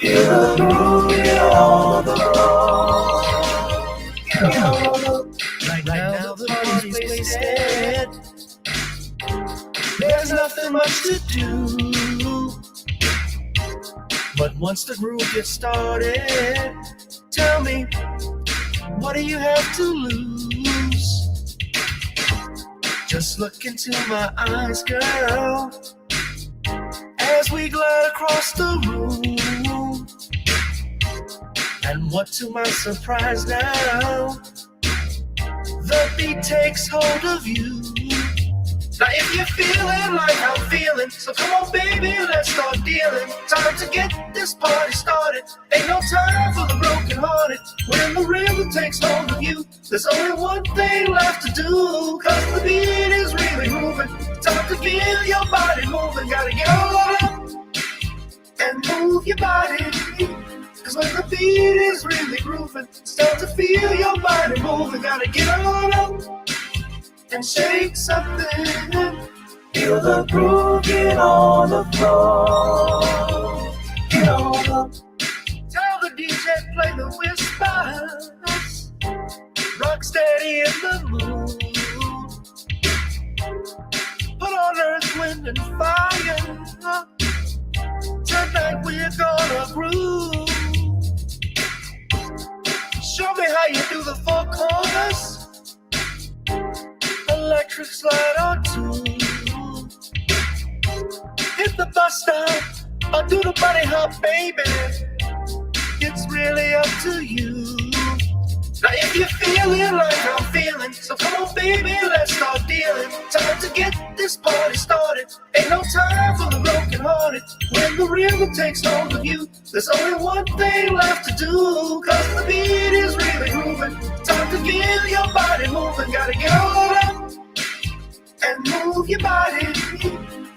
Feel the groove, get on the floor. Right now the party's wasted. There's nothing much to do. But once the groove gets started, tell me, what do you have to lose? Just look into my eyes, girl, as we glide across the room. And what to my surprise now, the beat takes hold of you. Now if you're feeling like I'm feeling, so come on baby, let's start dealing. Time to get this party started. Ain't no time for the broken hearted. When the rhythm takes hold of you, there's only one thing left to do. Cause the beat is really moving. Time to feel your body moving. Gotta get on up and move your body. Cause when the beat is really grooving, start to feel your body moving. Gotta get on up and shake something. Feel the groove, get on the floor. Get on up. Tell the DJ play the whispers. Rock steady in the mood. Put on earth, wind, and fire. Tonight we're gonna groove. Show me how you do the four corners. Electric slide or two. Hit the bus stop or do the bunny hop, baby. It's really up to you. Now if you're feeling like I'm feeling, so come on baby, let's start dealing. Time to get this party started. Ain't no time for the broken hearted. When the rhythm takes hold of you, there's only one thing left to do. Cause the beat is really moving. Time to feel your body moving. Gotta get on up and move your body.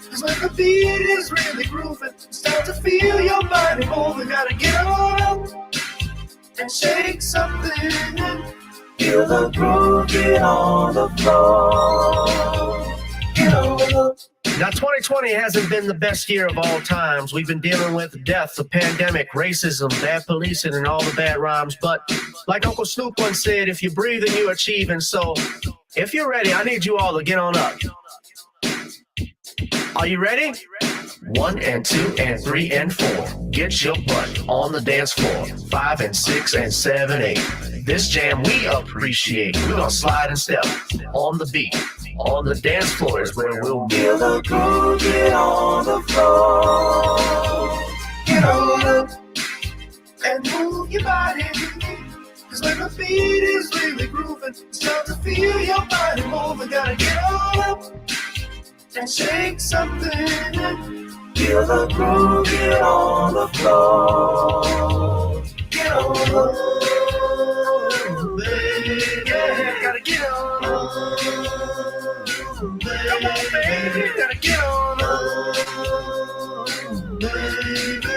Cause when the beat is really grooving, it's time to feel your body moving. Gotta get on up and shake something. Feel the groove, get on the floor. Get on up. Now, 2020 hasn't been the best year of all times. We've been dealing with death, the pandemic, racism, bad policing, and all the bad rhymes. But like Uncle Snoop once said, if you're breathing, you're achieving. So if you're ready, I need you all to get on up. Are you ready? 1 and 2 and 3 and 4. Get your butt on the dance floor. 5 and 6 and 7, 8. This jam we appreciate. We're gonna slide and step on the beat. On the dance floor is where we'll feel the groove. Get on the floor. Get on up and move your body. Cause when the beat is really grooving, it's time to feel your body moving. Gotta get on up and shake something. Feel the groove, get on the floor. Get on up, baby. Gotta get on up, come on, baby. Gotta get on up, baby.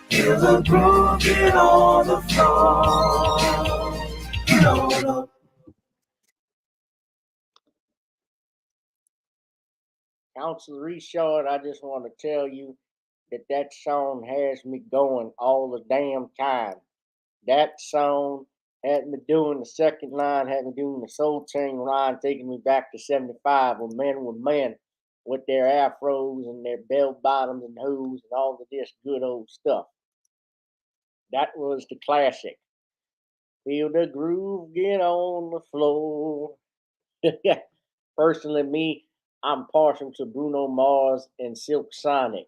Feel the groove, get on the floor. Get on up. Counselor Richard, I just want to tell you that song has me going all the damn time. That song had me doing the second line, had me doing the Soul Train line, taking me back to 75 when men were men with their afros and their bell bottoms and hooves and all of this good old stuff. That was the classic. Feel the groove, get on the floor. Personally, me, I'm partial to Bruno Mars and Silk Sonic.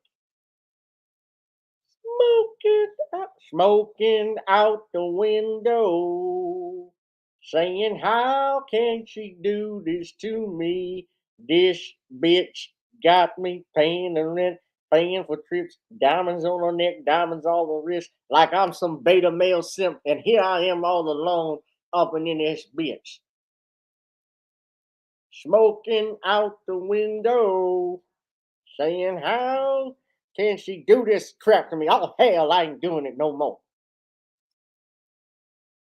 Smoking out the window, saying, how can she do this to me? This bitch got me paying the rent, paying for trips, diamonds on her neck, diamonds all the wrist, like I'm some beta male simp, and here I am all alone up and in this bitch. Smoking out the window, saying, how can she do this crap to me? Oh, hell, I ain't doing it no more.